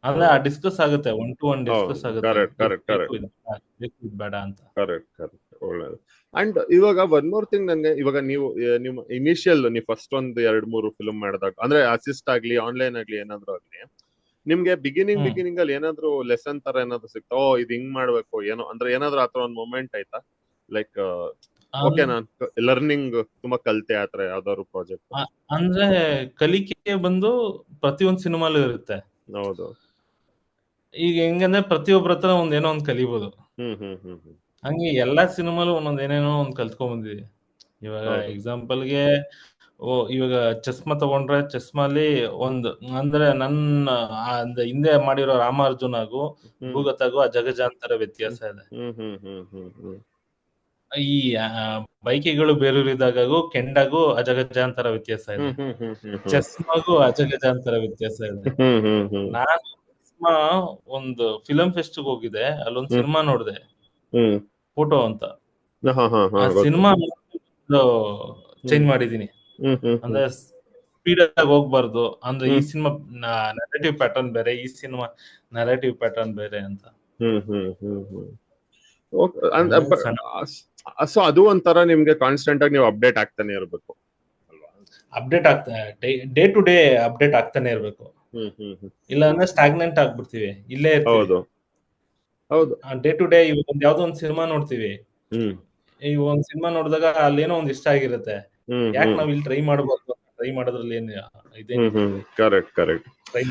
Speaker 2: ಅಂದ್ರೆ ಡಿಸ್ಕಸ್ ಆಗುತ್ತೆ, 1 to 1 ಡಿಸ್ಕಸ್ ಆಗುತ್ತೆ,
Speaker 1: ಕರೆಕ್ಟ್
Speaker 2: ಇದು
Speaker 1: ಕರೆಕ್ಟ್
Speaker 2: ಬೇಕು
Speaker 1: ಕರೆಕ್ಟ್
Speaker 2: ಇದು ಬೇಡ ಅಂತ.
Speaker 1: Correct correct. ಒಳ್ಳೇದು. ಅಂಡ್ ಇವಾಗ ಒನ್ ಮೋರ್ ಥಿಂಗ್, ನಂಗೆ ಇವಾಗ ನೀವು ನಿಮ್ಮ ಇನಿಷಿಯಲ್ ನೀವು ಫಸ್ಟ್ ಒಂದು 2-3 ಫಿಲ್ಮ್ ಮಾಡಿದಾಗ, ಅಂದ್ರೆ ಅಸಿಸ್ಟ್ ಆಗ್ಲಿ ಆನ್ಲೈನ್ ಆಗ್ಲಿ ಏನಾದ್ರು ಆಗ್ಲಿ, ನಿಮ್ಗೆ ಬಿಗಿನಿಂಗ್ ಅಲ್ಲಿ ಏನಾದ್ರು ಲೆಸನ್ ತರ ಏನಾದ್ರು ಸಿಕ್ತಾ? ಓ ಇದು ಹಿಂಗ್ ಮಾಡ್ಬೇಕು ಏನೋ, ಅಂದ್ರೆ ಏನಾದ್ರು ಆತರ ಒಂದು ಮೊಮೆಂಟ್ ಆಯ್ತಾ? ಲೈಕ್ ಓಕೆ ನಾನ್ ಲರ್ನಿಂಗ್ ತುಂಬಾ ಕಲ್ತೆ ಆತರ ಯಾವ್ದಾದ್ರು ಪ್ರಾಜೆಕ್ಟ್?
Speaker 2: ಅಂದ್ರೆ ಕಲಿಕೆ ಬಂದು ಪ್ರತಿಯೊಂದು ಸಿನಿಮಾಲು ಇರುತ್ತೆ.
Speaker 1: ಹೌದು.
Speaker 2: ಈಗ ಹೆಂಗಂದ್ರೆ ಪ್ರತಿಯೊಬ್ಬರ ಹತ್ರ ಏನೋ ಒಂದ್ ಕಲಿಬಹುದು.
Speaker 1: ಹ್ಮ್ ಹ್ಮ್ ಹ್ಮ್ ಹ್ಮ್
Speaker 2: ಹಂಗೆ ಎಲ್ಲಾ ಸಿನಿಮಾಲು ಒಂದೊಂದ್ ಏನೇನೋ ಒಂದ್ ಕಲ್ತ್ಕೊಂಡ್ ಬಂದಿದೆ. ಇವಾಗ
Speaker 1: ಹೌದು.
Speaker 2: ಎಕ್ಸಾಂಪಲ್ಗೆ ಇವಾಗ ಚಸ್ಮಾ ತಗೊಂಡ್ರೆ, ಚಸ್ಮಾಲಿ ಒಂದು ಅಂದ್ರೆ ನನ್ನ ಹಿಂದೆ ಮಾಡಿರೋ ರಾಮಾರ್ಜುನಾಗೂ
Speaker 1: ಹ್ಮ್
Speaker 2: ಭೂಗತಾಗೂ ಆ ಜಗಜಾಂತರ ವ್ಯತ್ಯಾಸ ಇದೆ.
Speaker 1: ಹ್ಮ್ ಹ್ಮ್ ಹ್ಮ್ ಹ್ಮ್ ಹ್ಮ್
Speaker 2: ಈ ಬೈಕಿಗಳು ಬೇರೂರಿದಾಗೂ ಕೆಂಡಾಗೂ ಅಜಗಜಾಂತರ ವ್ಯತ್ಯಾಸ ಇದೆ.
Speaker 1: ಹ್ಮ್ ಹ್ಮ್ ಹ್ಮ್ ಹ್ಮ್
Speaker 2: ಚಸ್ಮಾಗೂ ಅಜಗಜಾಂತರ ವ್ಯತ್ಯಾಸ ಇದೆ.
Speaker 1: ಹ್ಮ್ ಹ್ಮ್ ಹ್ಮ್
Speaker 2: ನಾನು ಚಸ್ಮಾ ಒಂದು ಫಿಲಂ ಫೆಸ್ಟ್ ಹೋಗಿದ್ದೆ, ಅಲ್ಲೊಂದ್
Speaker 1: ಹ್ಮ್
Speaker 2: ಸಿನಿಮಾ ನೋಡಿದೆ,
Speaker 1: ಹ್ಮ್
Speaker 2: ಫೋಟೋ ಅಂತ.
Speaker 1: ಹಾ ಹಾ ಹಾ
Speaker 2: ಆ
Speaker 1: ಗೊತ್ತು.
Speaker 2: ಸಿನಿಮಾ
Speaker 1: ಹ್ಮ್
Speaker 2: ಚೇಂಜ್ ಮಾಡಿದೀನಿ.
Speaker 1: ಹ್ಮ್ ಹ್ಮ್ ಹ್ಮ್
Speaker 2: ಅಂದ್ರೆ ಸ್ಪೀಡ್ ಆಗಿ ಹೋಗ್ಬಾರ್ದು ಅಂದ್ರೆ, ಈ
Speaker 1: ಹ್ಮ್
Speaker 2: ಸಿನಿಮಾ ನರೇಟಿವ್ ಪ್ಯಾಟರ್ನ್ ಬೇರೆ, ಈ ಸಿನಿಮಾ ನರೇಟಿವ್ ಪ್ಯಾಟರ್ನ್ ಬೇರೆ ಅಂತ.
Speaker 1: ಹ್ಮ್ ಹ್ಮ್ ಹ್ಮ್ ಹ್ಮ್
Speaker 2: ಹಂಗಂಗ್ ಸಣ್ಣ
Speaker 1: ಸೊ ಅದು ಒಂಥರ ನಿಮ್ಗೆ ಕಾನ್ಸ್ಟೆಂಟ್ ಆಗಿ ನೀವು ಅಪ್ಡೇಟ್ ಆಗ್ತಾನೆ ಇರ್ಬೇಕು ಅಲ್ವಾ?
Speaker 2: Update day to day update ಆಗ್ತಾನೆ ಇರ್ಬೇಕು.
Speaker 1: ಹ್ಮ್ ಹ್ಮ್ ಹ್ಮ್
Speaker 2: ಇಲ್ಲ ಅಂದ್ರೆ ಸ್ಟಾಗ್ನೆಂಟ್ ಆಗ್ಬಿಡ್ತೀವಿ, ಇಲ್ಲೇ ಇರ್ತೀವಿ.
Speaker 1: ಹೌದು ಹೌದು.
Speaker 2: ಡೇ ಟು ಡೇ ಇವಾಗ ಯಾವ್ದೋ ಒಂದ್ ಸಿನಿಮಾ ನೋಡ್ತೀವಿ,
Speaker 1: ಹ್ಮ್
Speaker 2: ಈಗ ಒಂದ್ ಸಿನಿಮಾ ನೋಡಿದಾಗ ಅಲ್ಲೇನೋ ಒಂದ್ ಇಷ್ಟ ಆಗಿರುತ್ತೆ,
Speaker 1: ಹ್ಮ್
Speaker 2: ಯಾಕೆ
Speaker 1: ಹ್ಮ್
Speaker 2: ನಾವ್ ಇಲ್ಲಿ ಟ್ರೈ ಮಾಡಬಾರ್ದು? ಟ್ರೈ ಮಾಡೋದ್ರಲ್ಲಿ ಇದೇನಿದೆ?
Speaker 1: Correct correct.
Speaker 2: ಟ್ರೈ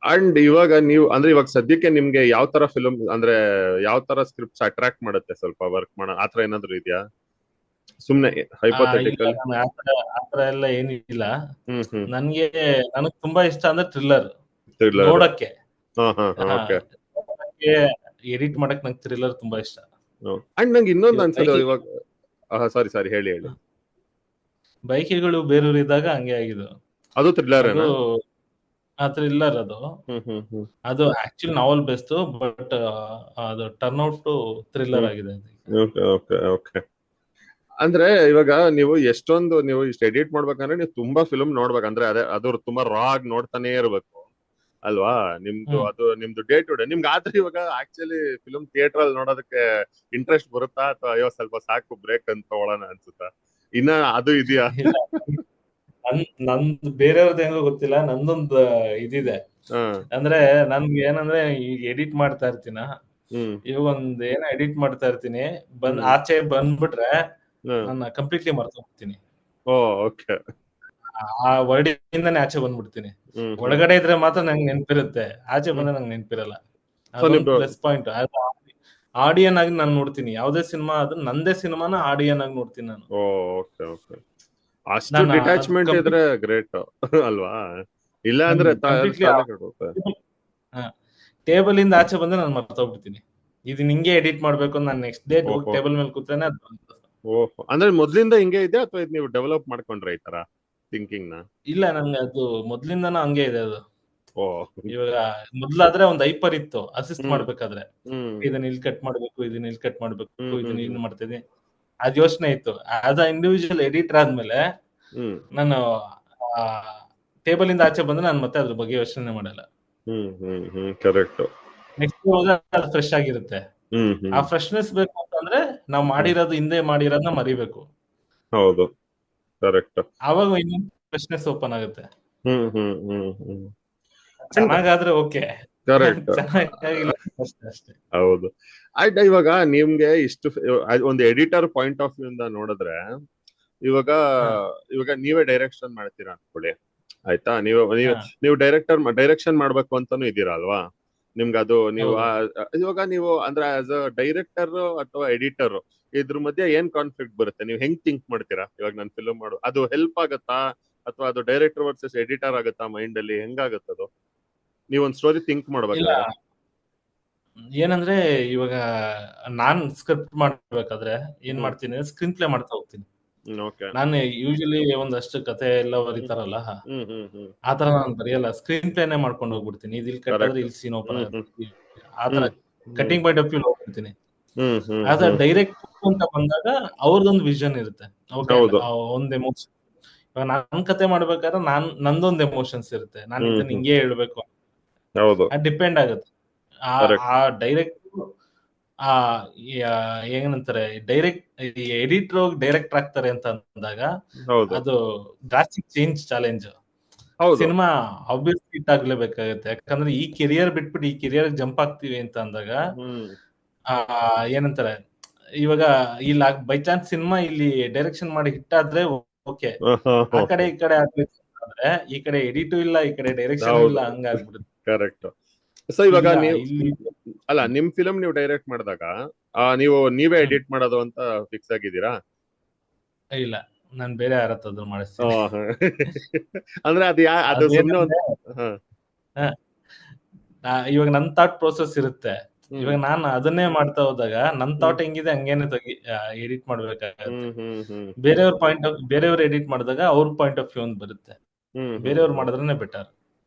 Speaker 1: ಅಂಡ್ ಇವಾಗ ನೀವು ಅಂದ್ರೆ ಇವಾಗ ಸದ್ಯಕ್ಕೆ ನಿಮ್ಗೆ ಯಾವ ತರ ಫಿಲ್ಮ್, ಅಂದ್ರೆ ಯಾವ ತರ ಸ್ಕ್ರಿಪ್ಟ್ಸ್ ಅಟ್ರಾಕ್ಟ್ ಮಾಡುತ್ತೆ ಸ್ವಲ್ಪ ವರ್ಕ್ ಮಾಡೋ ಆತರ ಏನಾದ್ರು ಇದೆಯಾ? ಸುಮ್ನೆ
Speaker 2: ಇಲ್ಲ,
Speaker 1: ಹೈಪೋಥೆಟಿಕಲ್.
Speaker 2: ನಾನು ಆತರ ಎಲ್ಲ ಏನಿಲ್ಲ.
Speaker 1: ಹ್ಮ್ ಹ್ಮ್
Speaker 2: ನನಗ್ ತುಂಬಾ ಇಷ್ಟ ಅಂದ್ರೆ ಥ್ರಿಲ್ಲರ್
Speaker 1: ಥ್ರಿಲ್ಲರ್.
Speaker 2: ನೋಡಕ್ಕೆ.
Speaker 1: ಹಾ ಹಾ ಹಾ ಓಕೆ.
Speaker 2: ಎಡಿಟ್ ಮಾಡಕ್ ನಂಗೆ ಥ್ರಿಲ್ಲರ್ ತುಂಬಾ ಇಷ್ಟ.
Speaker 1: ಅಂಡ್ ನಂಗೆ ಇನ್ನೊಂದು
Speaker 2: ಇವಾಗ
Speaker 1: ಅನ್ಸೋದು ಇವಾಗ ಸಾರಿ ಸಾರಿ ಹೇಳಿ ಹೇಳಿ.
Speaker 2: ಬೈಕಿಗಳು ಬೇರೂರಿದಾಗ ಹಂಗೆ ಆಗಿದ್ದು.
Speaker 1: ಅದು ಥ್ರಿಲ್ಲರ್
Speaker 2: ಅದು ಥ್ರಿಲ್ಲರ್ ಅದು.
Speaker 1: ಹ್ಮ್ ಹ್ಮ್ ಹ್ಮ್
Speaker 2: ಅದು ಆಕ್ಚುಲಿ ನಾವಲ್ ಬೇಸ್ಡ್, ಬಟ್ ಅದು ಟರ್ನ್ ಔಟ್ ಟು ಥ್ರಿಲ್ಲರ್ ಆಗಿದೆ.
Speaker 1: Okay okay okay. ಅಂದ್ರೆ ಇವಾಗ ನೀವು ಎಷ್ಟೊಂದು ನೀವು ಇಷ್ಟು ಎಡಿಟ್ ಮಾಡ್ಬೇಕಂದ್ರೆ ನೀವು ತುಂಬಾ ಫಿಲ್ಮ್ ನೋಡ್ಬೇಕಂದ್ರೆ ಅದ್ರ ತುಂಬಾ ರಾ ಆಗಿ ನೋಡ್ತಾನೆ ಇರ್ಬೇಕು ಅಲ್ವಾ? ನಿಮ್ದು ಡೇ ಟು ಡೇ ನಿಮ್ಗೆ ಆದ್ರೆ ಇವಾಗ ಆಕ್ಚುಲಿ ಫಿಲ್ಮ್ ಥಿಯೇಟರ್ ಅಲ್ಲಿ ನೋಡೋದಕ್ಕೆ ಇಂಟ್ರೆಸ್ಟ್ ಬರುತ್ತಾ, ಅಥವಾ ಅಯ್ಯೋ ಸ್ವಲ್ಪ ಸಾಕು ಬ್ರೇಕ್ ಅಂತ ತಗೊಳ್ಳೋಣ ಅನ್ಸುತ್ತಾ? ಇನ್ನ ಅದು ಇದೆಯಾ?
Speaker 2: ನಂದು ಬೇರೆಯವ್ರದ್ದು ಹೆಂಗೋ ಗೊತ್ತಿಲ್ಲ, ನಂದೊಂದು ಇದಿದೆ. ಅಂದ್ರೆ ನನ್ಗೆ ಏನಂದ್ರೆ ಈಗ ಎಡಿಟ್ ಮಾಡ್ತಾ ಇರ್ತೀನ, ಇವಾಗ ಒಂದ್ ಏನೋ ಎಡಿಟ್ ಮಾಡ್ತಾ ಇರ್ತೀನಿ, ಆಚೆ ಬಂದ್ಬಿಟ್ರೆ ನಾನು ಕಂಪ್ಲೀಟ್ಲಿ ಮರ್ತೋಗ್ತೀನಿ.
Speaker 1: ಓಕೆ.
Speaker 2: ಆ ವರ್ಡಿಂದಾನೆ ಆಚೆ ಬಂದ್ಬಿಡ್ತೀನಿ. ಒಳಗಡೆ ಇದ್ರೆ ಮಾತ್ರ ನಂಗೆ ನೆನ್ಪಿರುತ್ತೆ, ಆಚೆ ಬಂದ್ರೆ ನಂಗೆ ನೆನ್ಪಿರಲ್ಲ. ಅದೊಂದು ಪ್ಲಸ್ ಪಾಯಿಂಟ್. ಆಡಿಯನ್ ಆಗಿ ನಾನು ನೋಡ್ತೀನಿ ಯಾವ್ದೇ ಸಿನಿಮಾ, ಅದು ನಂದೇ ಸಿನಿಮಾನ ಆಡಿಯನ್ ಆಗಿ ನೋಡ್ತೀನಿ ನಾನು.
Speaker 1: Okay okay. ಅಷ್ಟು ಡಿಟ್ಯಾಚ್ಮೆಂಟ್ ಇದ್ರೆ ಗ್ರೇಟ್ ಅಲ್ವಾ? ಇಲ್ಲ ಅಂದ್ರೆ
Speaker 2: ಟೇಬಲ್ ಇಂದ ಆಚೆ ಬಂದ್ರೆ ನಾನು ಮರ್ತೋಗ್ಬಿಡ್ತೀನಿ, ಇದು ನಿಂಗೆ ಎಡಿಟ್ ಮಾಡ್ಬೇಕು ನಾನು ನೆಕ್ಸ್ಟ್ ಡೇ ಟೇಬಲ್ ಮೇಲೆ ಕೂತ್ರೇನೆ.
Speaker 1: ಓಹ್, ಅಂದ್ರೆ ಮೊದ್ಲಿಂದ ಹಿಂಗೆ ಇದೆ ಅಥವಾ ಇದು ನೀವು ಡೆವಲಪ್ ಮಾಡ್ಕೊಂಡ್ರೆ ಈ ತರ ಥಿಂಕಿಂಗ್ ನ?
Speaker 2: ಇಲ್ಲ, ನಂಗೆ ಅದು ಮೊದ್ಲಿಂದನೂ ಹಂಗೆ ಇದೆ ಅದು. ಇವಾಗ ಮೊದ್ಲಾದ್ರೆ ಒಂದ್ ಐಪರ್ ಇತ್ತು, ಅಸಿಸ್ಟ್ ಮಾಡ್ಬೇಕಾದ್ರೆ ಇದನ್ನ ಇಲ್ಲಿ ಕಟ್ ಮಾಡ್ಬೇಕು, ಇದನ್ನ ಇಲ್ಲಿ ಕಟ್ ಮಾಡ್ಬೇಕು, ಇದನ್ನ ಇಲ್ಲಿ ಮಾಡ್ತಿದ್ದೀನಿ, ಅದ್ ಯೋಚನೆ ಇತ್ತು. ಅದ ಇಂಡಿವಿಜುವಲ್ ಎಡಿಟರ್ ಆದ್ಮೇಲೆ ನಾನು ಟೇಬಲ್ ಇಂದ ಆಚೆ ಬಂದ್ರೆ ನಾನು ಮತ್ತೆ ಅದ್ರ ಬಗ್ಗೆ ಯೋಚನೆ ಮಾಡಲ್ಲ.
Speaker 1: ಕರೆಕ್ಟ್.
Speaker 2: ನೆಕ್ಸ್ಟ್ ಅದು ಫ್ರೆಶ್ ಆಗಿರುತ್ತೆ. ಆ ಫ್ರೆಶ್ನೆಸ್ ಬೇಕು ಅಂತಂದ್ರೆ ನಾವ್ ಮಾಡಿರೋದು, ಹಿಂದೆ ಮಾಡಿರೋದನ್ನ ಮರಿಬೇಕು.
Speaker 1: ಹೌದು, ಕರೆಕ್ಟ್.
Speaker 2: ಅವಾಗ ಇನ್ನೊಂದು ಫ್ರೆಶ್ನೆಸ್ ಓಪನ್ ಆಗುತ್ತೆ.
Speaker 1: ಅಂಡ್
Speaker 2: ಚೆನ್ನಾಗಾದ್ರೆ ಓಕೆ,
Speaker 1: ಕರೆಕ್ಟ್.
Speaker 2: ಚೆನ್ನಾಗಿಲ್ಲ ಅಷ್ಟೇ ಅಷ್ಟೇ.
Speaker 1: ಹೌದು. ಆಯ್ತಾ, ಇವಾಗ ನಿಮ್ಗೆ ಇಷ್ಟು ಒಂದು ಎಡಿಟರ್ ಪಾಯಿಂಟ್ ಆಫ್ ವ್ಯೂ ಇಂದ ನೋಡಿದ್ರೆ, ಇವಾಗ
Speaker 2: ಹಾ
Speaker 1: ಇವಾಗ ನೀವೇ ಡೈರೆಕ್ಷನ್ ಮಾಡ್ತೀರಾ ಅನ್ಕೊಳ್ಳಿ, ಆಯ್ತಾ, ನೀವು ನೀವು
Speaker 2: ಹಾ
Speaker 1: ನೀವು ಡೈರೆಕ್ಷನ್ ಮಾಡ್ಬೇಕು ಅಂತಾನು ಇದೀರಾ ಅಲ್ವಾ, ನಿಮ್ಗೆ ಅದು ನೀವು
Speaker 2: ಹೌದು.
Speaker 1: ಇವಾಗ ನೀವು ಅಂದ್ರೆ ಆಸ್ ಅ ಡೈರೆಕ್ಟರ್ ಅಥವಾ ಎಡಿಟರ್, ಇದ್ರ ಮಧ್ಯೆ ಏನ್ ಕಾನ್ಫ್ಲಿಕ್ಟ್ ಬರುತ್ತೆ, ನೀವು ಹೆಂಗ್ ಥಿಂಕ್ ಮಾಡ್ತೀರಾ? ಇವಾಗ ನಾನು ಫಿಲ್ಮ್ ಮಾಡು, ಅದು ಹೆಲ್ಪ್ ಆಗತ್ತಾ ಅಥವಾ ಅದು ಡೈರೆಕ್ಟರ್ ವರ್ಸಸ್ ಎಡಿಟರ್ ಆಗತ್ತಾ ಮೈಂಡ್ ಅಲ್ಲಿ, ಹೆಂಗಾಗತ್ತ ಅದು? ನೀವೊಂದ್ ಸ್ಟೋರಿ ಥಿಂಕ್
Speaker 2: ಇಲ್ಲ,
Speaker 1: ಮಾಡ್ಬೇಕಾದ್ರೆ.
Speaker 2: ಏನಂದ್ರೆ ಇವಾಗ ನಾನ್ ಸ್ಕ್ರಿಪ್ಟ್ ಮಾಡ್ಬೇಕಾದ್ರೆ ಏನ್
Speaker 1: ಹ್ಮ್
Speaker 2: ಮಾಡ್ತೀನಿ, ಸ್ಕ್ರೀನ್ ಪ್ಲೇ ಮಾಡ್ತಾ ಹೋಗ್ತೀನಿ.
Speaker 1: ಓಕೆ.
Speaker 2: ನಾನು ಯೂಶಲಿ ಒಂದಷ್ಟು ಕತೆ ಎಲ್ಲ
Speaker 1: ಹ್ಮ್
Speaker 2: ಬರೀತಾರಲ್ಲ,
Speaker 1: ಹ್ಮ್
Speaker 2: ಆತರ ನಾನು ಬರೆಯಲ್ಲ. ಸ್ಕ್ರೀನ್ ಪ್ಲೇನೇ ಮಾಡ್ಕೊಂಡು ಹೋಗ್ಬಿಡ್ತೀನಿ. ಇದು ಇಲ್ಲಿ ಕಟ್ ಆದ್ರೆ
Speaker 1: ಕರೆಕ್ಟ್.
Speaker 2: ಇಲ್ಲಿ ಸೀನ್ ಓಪನ್
Speaker 1: ಹ್ಮ್
Speaker 2: ಆಗುತ್ತೆ,
Speaker 1: ಹ್ಮ್
Speaker 2: ಆತರ
Speaker 1: ಹ್ಮ್ ಹ್ಮ್
Speaker 2: ಕಟಿಂಗ್ ಪಾಯಿಂಟ್ ಆಫ್ ವ್ಯೂ ಹೋಗ್ಬಿಡ್ತೀನಿ.
Speaker 1: ಹ್ಮ್ ಹ್ಮ್
Speaker 2: ಆಸ್ ಅ
Speaker 1: ಹ್ಮ್
Speaker 2: ಡೈರೆಕ್ಟ್ ಅಂತ ಬಂದಾಗ ಅವ್ರದೊಂದು ವಿಷನ್ ಇರುತ್ತೆ. ಓಕೆ,
Speaker 1: ಹೌದು.
Speaker 2: ಒಂದ್ ಎಮೋಷನ್. ಇವಾಗ ನಾನ್ ಕತೆ ಮಾಡ್ಬೇಕಾದ್ರೆ ನಂದೊಂದ್ ಎಮೋಷನ್ಸ್ ಇರುತ್ತೆ. ನಾನು ಇದನ್ನ
Speaker 1: ಹ್ಮ್
Speaker 2: ಹಿಂಗೆ ಹೇಳ್ಬೇಕು,
Speaker 1: ಹೌದು.
Speaker 2: ಅದು ಡಿಪೆಂಡ್ ಆಗುತ್ತೆ. ಆ
Speaker 1: ಕರೆಕ್ಟ್.
Speaker 2: ಆ ಡೈರೆಕ್ಟ್ ಆ ಏನಂತಾರೆ, ಡೈರೆಕ್ಟ್ ಎಡಿಟರ್ ಡೈರೆಕ್ಟರ್ ಆಗ್ತಾರೆ ಅಂತ ಅಂದಾಗ
Speaker 1: ಹೌದು.
Speaker 2: ಅದು ಡ್ರಾಸ್ಟಿಕ್ ಚೇಂಜ್ ಚಾಲೆಂಜ್.
Speaker 1: ಹೌದು.
Speaker 2: ಸಿನಿಮಾ ಆಬ್ವಿಯಸ್ಲಿ ಹಿಟ್ ಆಗ್ಲೇಬೇಕಾಗುತ್ತೆ. ಯಾಕಂದ್ರೆ ಈ ಕೆರಿಯರ್ ಬಿಟ್ಬಿಟ್ಟು ಈ ಕೆರಿಯರ್ ಜಂಪ್ ಆಗ್ತೀವಿ ಅಂತ ಅಂದಾಗ
Speaker 1: ಹ್ಮ್
Speaker 2: ಆ ಏನಂತಾರೆ, ಇವಾಗ ಇಲ್ಲ ಬೈ ಚಾನ್ಸ್ ಸಿನಿಮಾ ಇಲ್ಲಿ ಡೈರೆಕ್ಷನ್ ಮಾಡಿ ಹಿಟ್ ಆದ್ರೆ ಓಕೆ, ಆ ಕಡೆ ಈ ಕಡೆ ಆಗ್ಬೇಕು ಅಂದ್ರೆ ಈ ಕಡೆ ಎಡಿಟು ಇಲ್ಲ, ಈ ಕಡೆ ಡೈರೆಕ್ಷನ್ ಇಲ್ಲ,
Speaker 1: ಹೌದು.
Speaker 2: ಹಂಗಾಗ್ಬಿಡುತ್ತೆ.
Speaker 1: ಕರೆಕ್ಟ್. ಸೊ ಇವಾಗ
Speaker 2: ಇಲ್ಲ
Speaker 1: ನೀವು
Speaker 2: ಇಲ್ಲಿ
Speaker 1: ಅಲ್ಲ, ನಿಮ್ ಫಿಲಮ್ ನೀವು ಡೈರೆಕ್ಟ್ ಮಾಡಿದಾಗ ನೀವೇ
Speaker 2: ಹ್ಮ್
Speaker 1: ಎಡಿಟ್ ಮಾಡೋದು ಅಂತ ಫಿಕ್ಸ್ ಆಗಿದ್ದೀರಾ?
Speaker 2: ಇಲ್ಲ, ನಾನು ಬೇರೆ ಯಾರ ಹತ್ರ ಮಾಡಿಸ್ತೀನಿ.
Speaker 1: ಆ, ಹ. ಅಂದ್ರೆ ಅದು ಸುಮ್ನೆ
Speaker 2: ಅದೇನಂದ್ರೆ
Speaker 1: ಹ.
Speaker 2: ಇವಾಗ ನನ್ ಥಾಟ್ ಪ್ರೋಸೆಸ್ ಇರುತ್ತೆ.
Speaker 1: ಹ್ಮ್
Speaker 2: ಇವಾಗ ನಾನು ಅದನ್ನೇ ಮಾಡ್ತಾ ಹೋದಾಗ ನನ್
Speaker 1: ಹ್ಮ್
Speaker 2: ಥಾಟ್ ಹೆಂಗಿದೆ ಹಂಗೇನೆ ಎಡಿಟ್ ಮಾಡ್ಬೇಕಾಗತ್ತೆ.
Speaker 1: ಹ್ಮ್
Speaker 2: ಬೇರೆಯವ್ರು ಎಡಿಟ್ ಮಾಡಿದಾಗ ಅವ್ರ ಪಾಯಿಂಟ್ ಆಫ್ ವ್ಯೂ ಅಂತ ಬರುತ್ತೆ. ಬೇರೆಯವ್ರು
Speaker 1: ಹ್ಮ್
Speaker 2: ಮಾಡಿದ್ರೇನೆ ಬೆಟರ್.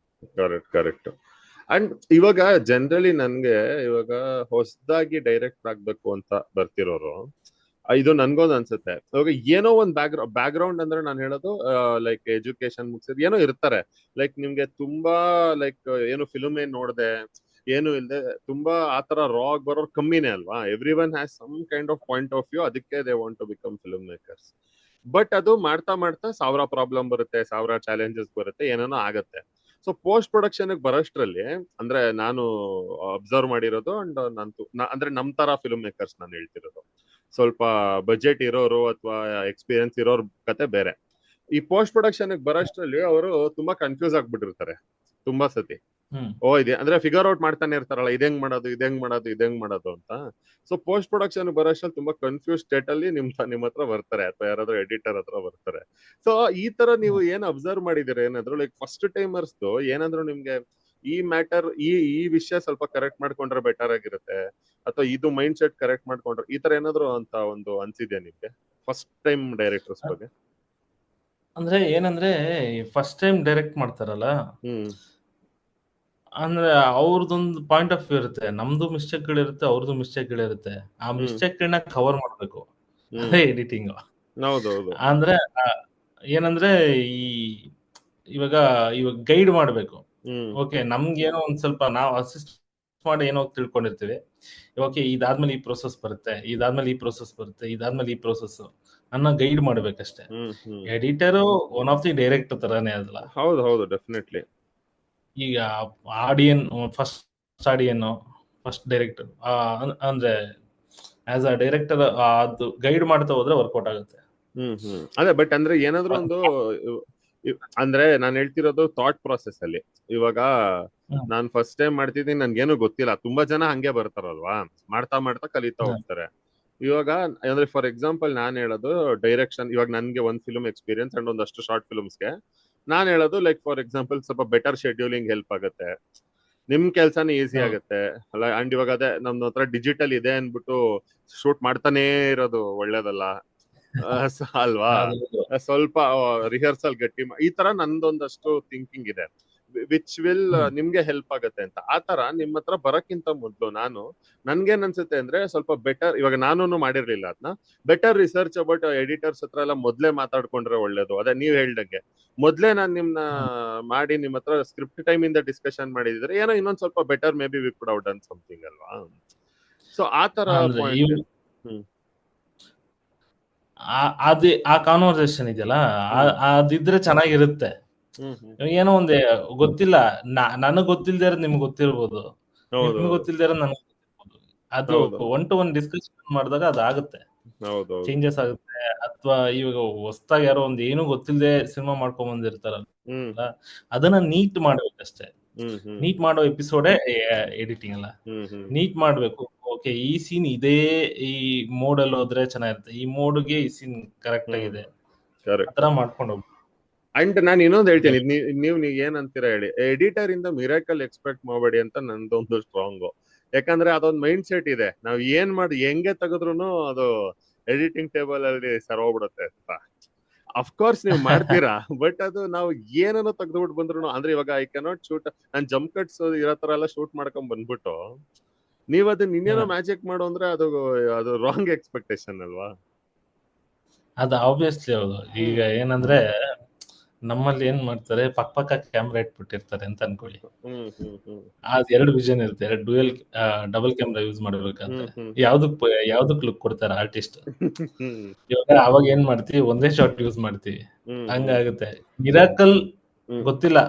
Speaker 1: Correct correct. ಅಂಡ್ ಇವಾಗ ಜನರಲಿ ನನ್ಗೆ ಇವಾಗ ಹೊಸದಾಗಿ ಡೈರೆಕ್ಟ್ ಆಗ್ಬೇಕು ಅಂತ ಬರ್ತಿರೋರು, ಇದು ನನ್ಗೊಂದು ಅನ್ಸುತ್ತೆ, ಇವಾಗ ಏನೋ ಒಂದು ಬ್ಯಾಕ್ ಗ್ರೌಂಡ್ ಅಂದ್ರೆ ನಾನು ಹೇಳೋದು ಲೈಕ್ ಎಜುಕೇಶನ್ ಮುಗಿಸಿದ್ ಏನೋ ಇರ್ತಾರೆ, ಲೈಕ್ ನಿಮ್ಗೆ ತುಂಬಾ ಲೈಕ್ ಏನು ಫಿಲ್ಮ್ ಏನ್ ನೋಡ್ದೆ ಏನು ಇಲ್ದೆ ತುಂಬಾ ಆತರ ರಾ ಆಗಿ ಬರೋರು ಕಮ್ಮಿನೇ ಅಲ್ವಾ. Every one has some kind of point of view, ಅದಕ್ಕೆ they want to become film makers. But ಅದು ಮಾಡ್ತಾ ಮಾಡ್ತಾ ಸಾವಿರ ಪ್ರಾಬ್ಲಮ್ ಬರುತ್ತೆ, ಸಾವಿರ ಚಾಲೆಂಜಸ್ ಬರುತ್ತೆ, ಏನೇನೋ ಆಗತ್ತೆ. ಸೊ ಪೋಸ್ಟ್ ಪ್ರೊಡಕ್ಷನ್ ಬರೋಷ್ಟ್ರಲ್ಲಿ ಅಂದ್ರೆ ನಾನು ಅಬ್ಸರ್ವ್ ಮಾಡಿರೋದು ಅಂಡ್ ಅಂದ್ರೆ ನಮ್ ತರ ಫಿಲ್ಮ್ ಮೇಕರ್ಸ್ ನಾನು ಹೇಳ್ತಿರೋದು, ಸ್ವಲ್ಪ ಬಜೆಟ್ ಇರೋರು ಅಥವಾ ಎಕ್ಸ್ಪೀರಿಯನ್ಸ್ ಇರೋರ್ ಕತೆ ಬೇರೆ. ಈ ಪೋಸ್ಟ್ ಪ್ರೊಡಕ್ಷನ್ ಬರೋಷ್ಟ್ರಲ್ಲಿ ಅವರು ತುಂಬಾ ಕನ್ಫ್ಯೂಸ್ ಆಗ್ಬಿಟ್ಟಿರ್ತಾರೆ ತುಂಬಾ ಸತಿ.
Speaker 2: ಹ್ಮ್
Speaker 1: ಇದೆ ಅಂದ್ರೆ ಫಿಗರ್ ಔಟ್ ಮಾಡ್ತಾನೆ ಇರ್ತಾರಲ್ಲ, ಇದೆಂಗ್ ಮಾಡೋದು ಇದೆಂಗ್ ಮಾಡೋದು ಇದೆಂಗ್ ಮಾಡೋದು ಅಂತ. ಸೊ ಪೋಸ್ಟ್ ಪ್ರೊಡಕ್ಷನ್ ಬರೋಷ್ಟ್ರಲ್ಲಿ ತುಂಬಾ ಕನ್ಫ್ಯೂಸ್ ಸ್ಟೇಟ್ ಅಲ್ಲಿ ನಿಮ್ ಹತ್ರ ಬರ್ತಾರೆ ಅಥವಾ ಯಾರಾದ್ರೂ ಎಡಿಟರ್ ಹತ್ರ ಬರ್ತಾರೆ. ಸೊ ಈ ತರ ನೀವು ಏನ್ ಅಬ್ಸರ್ವ್ ಮಾಡಿದಿರ ಏನಾದ್ರು, ಲೈಕ್ ಫಸ್ಟ್ ಟೈಮರ್ಸ್ ಏನಾದ್ರು ನಿಮ್ಗೆ ಈ ಮ್ಯಾಟರ್ ಈ ವಿಷಯ ಸ್ವಲ್ಪ ಕರೆಕ್ಟ್ ಮಾಡ್ಕೊಂಡ್ರೆ ಬೆಟರ್ ಆಗಿರುತ್ತೆ, ಅಥವಾ ಇದು ಮೈಂಡ್ ಸೆಟ್ ಕರೆಕ್ಟ್ ಮಾಡ್ಕೊಂಡ್ರೆ ಈ ತರ ಏನಾದ್ರು ಅಂತ ಒಂದು ಅನ್ಸಿದ್ಯಾ ನಿಮ್ಗೆ ಫಸ್ಟ್ ಟೈಮ್ ಡೈರೆಕ್ಟರ್ಸ್ ಬಗ್ಗೆ?
Speaker 2: ಅಂದ್ರೆ ಏನಂದ್ರೆ, ಫಸ್ಟ್ ಟೈಮ್ ಡೈರೆಕ್ಟ್ ಮಾಡ್ತಾರಲ್ಲ,
Speaker 1: ಹ್ಮ್
Speaker 2: ಅಂದ್ರೆ ಅವ್ರದೊಂದು ಪಾಯಿಂಟ್ ಆಫ್ ವ್ಯೂ ಇರುತ್ತೆ. ನಮ್ದು ಮಿಸ್ಟೇಕ್ಗಳಿರುತ್ತೆ, ಅವ್ರದ್ದು ಮಿಸ್ಟೇಕ್ಗಳಿರುತ್ತೆ. ಆ
Speaker 1: ಹ್ಮ್
Speaker 2: ಮಿಸ್ಟೇಕ್ಗಳನ್ನ ಕವರ್ ಮಾಡ್ಬೇಕು.
Speaker 1: ಹ್ಮ್
Speaker 2: ಅದೇ ಎಡಿಟಿಂಗ್.
Speaker 1: ಹೌದೌದು.
Speaker 2: ಅಂದ್ರೆ ಏನಂದ್ರೆ, ಈ ಇವಾಗ ಇವಾಗ ಗೈಡ್ ಮಾಡ್ಬೇಕು.
Speaker 1: ಹ್ಮ್
Speaker 2: ಓಕೆ, ನಮ್ಗೇನೋ ಒಂದ್ ಸ್ವಲ್ಪ ನಾವು ಅಸಿಸ್ಟ್ ಮಾಡಿ ಏನೋ ತಿಳ್ಕೊಂಡಿರ್ತೀವಿ. ಓಕೆ, ಇದಾದ್ಮೇಲೆ ಈ ಪ್ರೋಸೆಸ್ ಬರುತ್ತೆ, ಇದಾದ್ಮೇಲೆ ಈ ಪ್ರೋಸೆಸ್ ಬರುತ್ತೆ, ಇದಾದ್ಮೇಲೆ ಈ ಪ್ರೋಸೆಸ್ ಅನ್ನ ಗೈಡ್ ಮಾಡ್ಬೇಕಷ್ಟೇ.
Speaker 1: ಹ್ಮ್
Speaker 2: editor one of the director ತರಾನೇ ಅದಲ್ಲ.
Speaker 1: ಹೌದು ಹೌದು ಡೆಫಿನೆಟ್ಲಿ.
Speaker 2: ಈಗ audience first audience first director ಅಂದ್ರೆ ಆಸ್ ಅ ಡೈರೆಕ್ಟರ್ ಅದು ಗೈಡ್ ಮಾಡ್ತಾ ಹೋದ್ರೆ ವರ್ಕೌಟ್ ಆಗುತ್ತೆ.
Speaker 1: ಅದೇ, ಬಟ್ ಅಂದ್ರೆ ಏನಾದ್ರು ಒಂದು ಅಂದ್ರೆ ನಾನು ಹೇಳ್ತಿರೋದು ಥಾಟ್ ಪ್ರಾಸೆಸ್ ಅಲ್ಲಿ. ಇವಾಗ
Speaker 2: ಹ್ಮ್.
Speaker 1: ನಾನ್ ಫಸ್ಟ್ ಟೈಮ್ ಮಾಡ್ತಿದ್ದೀನಿ, ನನ್ಗೇನು ಗೊತ್ತಿಲ್ಲ, ತುಂಬಾ ಜನ ಹಂಗೆ ಬರ್ತಾರಲ್ವಾ, ಮಾಡ್ತಾ ಮಾಡ್ತಾ ಕಲಿತಾ
Speaker 2: ಹ್ಮ್.
Speaker 1: ಹೋಗ್ತಾರೆ. ಇವಾಗ ಅಂದ್ರೆ ಫಾರ್ ಎಕ್ಸಾಂಪಲ್ ನಾನ್ ಹೇಳೋದು ಡೈರೆಕ್ಷನ್, ಇವಾಗ ನನ್ಗೆ ಒಂದ್ ಫಿಲ್ಮ್ ಎಕ್ಸ್ಪೀರಿಯನ್ಸ್ ಅಂಡ್ ಒಂದಷ್ಟು ಶಾರ್ಟ್ ಫಿಲ್ಮ್ಸ್ಗೆ ನಾನ್ ಹೇಳೋದು ಲೈಕ್ ಫಾರ್ ಎಕ್ಸಾಂಪಲ್ ಸ್ವಲ್ಪ ಬೆಟರ್ ಶೆಡ್ಯೂಲಿಂಗ್ ಹೆಲ್ಪ್ ಆಗುತ್ತೆ, ನಿಮ್ ಕೆಲ್ಸನೇ ಈಸಿ
Speaker 2: ಹೌದು.
Speaker 1: ಆಗುತ್ತೆ ಅಲ್ಲ. ಅಂಡ್ ಇವಾಗ ಅದೇ ನಮ್ದು ಹತ್ರ ಡಿಜಿಟಲ್ ಇದೆ ಅನ್ಬಿಟ್ಟು ಶೂಟ್ ಮಾಡ್ತಾನೇ ಇರೋದು ಒಳ್ಳೇದಲ್ಲ ಅಲ್ವಾ.
Speaker 2: ಅದು
Speaker 1: ಸ್ವಲ್ಪ ರಿಹರ್ಸಲ್ ಗಟ್ಟಿ ಈ ತರ ನಂದೊಂದಷ್ಟು ಥಿಂಕಿಂಗ್ ಇದೆ, ವಿಚ್ ವಿಲ್
Speaker 2: ಹ್ಮ್.
Speaker 1: ನಿಮ್ಗೆ ಹೆಲ್ಪ್ ಆಗತ್ತೆ ಅಂತ. ಆ ತರ ನಿಮ್ ಹತ್ರ ಬರಕ್ಕಿಂತ ಮೊದ್ಲು ನನ್ಗೇನ್ ಅನ್ಸುತ್ತೆ ಅಂದ್ರೆ ಸ್ವಲ್ಪ ಬೆಟರ್, ಇವಾಗ ನಾನು ಮಾಡಿರ್ಲಿಲ್ಲ ಅದನ್ನ, ಬೆಟರ್ ರಿಸರ್ಚ್ ಅಬೌಟ್ ಎಡಿಟರ್ಸ್ ಹತ್ರ ಎಲ್ಲ ಮೊದ್ಲೇ ಮಾತಾಡ್ಕೊಂಡ್ರೆ ಒಳ್ಳೇದು. ಅದೇ ನೀವ್ ಹೇಳ್ದಂಗೆ ಮೊದ್ಲೇ ನಾನ್ ನಿಮ್ನ
Speaker 2: ಹ್ಮ್.
Speaker 1: ಮಾಡಿ ನಿಮ್ ಹತ್ರ ಸ್ಕ್ರಿಪ್ಟ್ ಟೈಮ್ ಇಂದ ಡಿಸ್ಕಷನ್ ಮಾಡಿದ್ರೆ ಏನೋ ಇನ್ನೊಂದ್ ಸ್ವಲ್ಪ better may be we could have done something ಅಲ್ವಾ. ಸೊ ಆ ತರ
Speaker 2: ಅಂದ್ರೆ
Speaker 1: ಪಾಯಿಂಟ್. ಹ್ಮ್
Speaker 2: ಅದೇ ಆ ಕಾನ್ವರ್ಸೇಷನ್ ಇದೆಯಲ್ಲ,
Speaker 1: ಹ್ಮ್
Speaker 2: ಅದಿದ್ರೆ ಚೆನ್ನಾಗಿರುತ್ತೆ. ಏನೋ ಒಂದೇ ಗೊತ್ತಿಲ್ಲ, ನನಗ್ ಗೊತ್ತಿಲ್ದೇ ಇರೋದು ನಿಮ್ಗೆ ಗೊತ್ತಿರ್ಬೋದು,
Speaker 1: ಹೌದು
Speaker 2: ನಿಮ್ಗೆ ಗೊತ್ತಿಲ್ದೇ ಇರೋದು ನನಗೆ ಗೊತ್ತಿರ್ಬೋದು. ಅದು
Speaker 1: ಹೌದು
Speaker 2: 1 to 1 ಡಿಸ್ಕಷನ್ ಮಾಡಿದಾಗ ಅದಾಗುತ್ತೆ,
Speaker 1: ಹೌದು
Speaker 2: ಚೇಂಜಸ್ ಆಗುತ್ತೆ. ಅಥವಾ ಇವಾಗ ಹೊಸದಾಗಿ ಯಾರೋ ಒಂದು ಏನೂ ಗೊತ್ತಿಲ್ಲದೆ ಸಿನಿಮಾ ಮಾಡ್ಕೊಂಡ್ ಬಂದಿರ್ತಾರಲ್ಲ,
Speaker 1: ಹ್ಮ್
Speaker 2: ಅದನ್ನ ನೀಟ್ ಮಾಡ್ಬೇಕಷ್ಟೇ.
Speaker 1: ಹ್ಮ್ ಹ್ಮ್
Speaker 2: ನೀಟ್ ಮಾಡೋ ಎಪಿಸೋಡೇ ಎಡಿಟಿಂಗ್ ಅಲ್ಲ.
Speaker 1: ಹ್ಮ್
Speaker 2: ನೀಟ್ ಮಾಡ್ಬೇಕು. ಓಕೆ, ಈ ಸೀನ್ ಇದೇ ಈ ಮೋಡಲ್ಲಿ ಹೋದ್ರೆ ಚೆನ್ನಾಗಿರುತ್ತೆ, ಈ ಮೋಡ್ಗೆ ಈ ಸೀನ್ ಕರೆಕ್ಟ್ ಆಗಿದೆ,
Speaker 1: ಕರೆಕ್ಟ್.
Speaker 2: ಆತರ ಮಾಡ್ಕೊಂಡು ಹೋಗ್ಬೇಕು.
Speaker 1: ಅಂಡ್ ನಾನು ಇನ್ನೊಂದು ಹೇಳ್ತೀನಿ, ನೀವು ಏನಂತೀರಾ ಹೇಳಿ, ಎಡಿಟರ್ ಇಂದ ಮಿರಾಕಲ್ ಎಕ್ಸ್ಪೆಕ್ಟ್ ಮಾಡಬೇಡಿ ಅಂತ ನಂದೊಂದು ಸ್ಟ್ರಾಂಗು. ಯಾಕಂದ್ರೆ ಅದೊಂದು ಮೈಂಡ್ ಸೆಟ್ ಇದೆ, ನಾವ್ ಏನ್ ಮಾಡಿ ಹೆಂಗೆ ತೆಗೆದ್ರು ಅದು ಎಡಿಟಿಂಗ್ ಟೇಬಲ್ ಅಲ್ಲಿ ಸರೋಗ್ಬಿಡುತ್ತೆ ಅಂತ. ಅಫ್ಕೋರ್ಸ್ ನೀವು ಮಾಡ್ತೀರಾ, ಬಟ್ ಅದು ನಾವು ಏನನ್ನೋ ತೆಗೆದ್ಬಿಟ್ಟು ಬಂದ್ರು, ಅಂದ್ರೆ ಇವಾಗ I cannot shoot, non jump cuts ಇರೋ ತರ ಎಲ್ಲ ಶೂಟ್ ಮಾಡ್ಕೊಂಡ್ ಬಂದ್ಬಿಟ್ಟು ನೀವ್ ಅದನ್ನ ಇನ್ನೇನೋ ಮ್ಯಾಜಿಕ್ ಮಾಡು ಅಂದ್ರೆ ಅದು ರಾಂಗ್ ಎಕ್ಸ್ಪೆಕ್ಟೇಷನ್ ಅಲ್ವಾ?
Speaker 2: ಅದು ಆಬ್ವಿಯಸ್ಲಿ ಹೌದು. ಈಗ ಏನಂದ್ರೆ ನಮ್ಮಲ್ಲಿ ಏನ್ ಮಾಡ್ತಾರೆ, ಪಕ್ಕ ಕ್ಯಾಮ್ರಾ ಇಟ್ಬಿಟ್ಟಿರ್ತಾರೆ ಅಂತ ಅನ್ಕೊಳ್ಳಿ. ಅದ್ 2 ವಿಷನ್ ಇರುತ್ತೆ, 2 ಡ್ಯೂಯಲ್ ಡಬಲ್ ಕ್ಯಾಮ್ರಾ ಯೂಸ್ ಮಾಡ್ಬೇಕಾದ್ರೆ ಯಾವ್ದಕ್ ಲುಕ್ ಕೊಡ್ತಾರೆ ಆರ್ಟಿಸ್ಟ್. ಇವಾಗ ಅವಾಗ ಏನ್ ಮಾಡ್ತೀವಿ, ಒಂದೇ ಶಾಟ್ ಯೂಸ್ ಮಾಡ್ತೀವಿ, ಹಂಗಾಗುತ್ತೆ. ಮಿರಾಕಲ್ ಗೊತ್ತಿಲ್ಲ,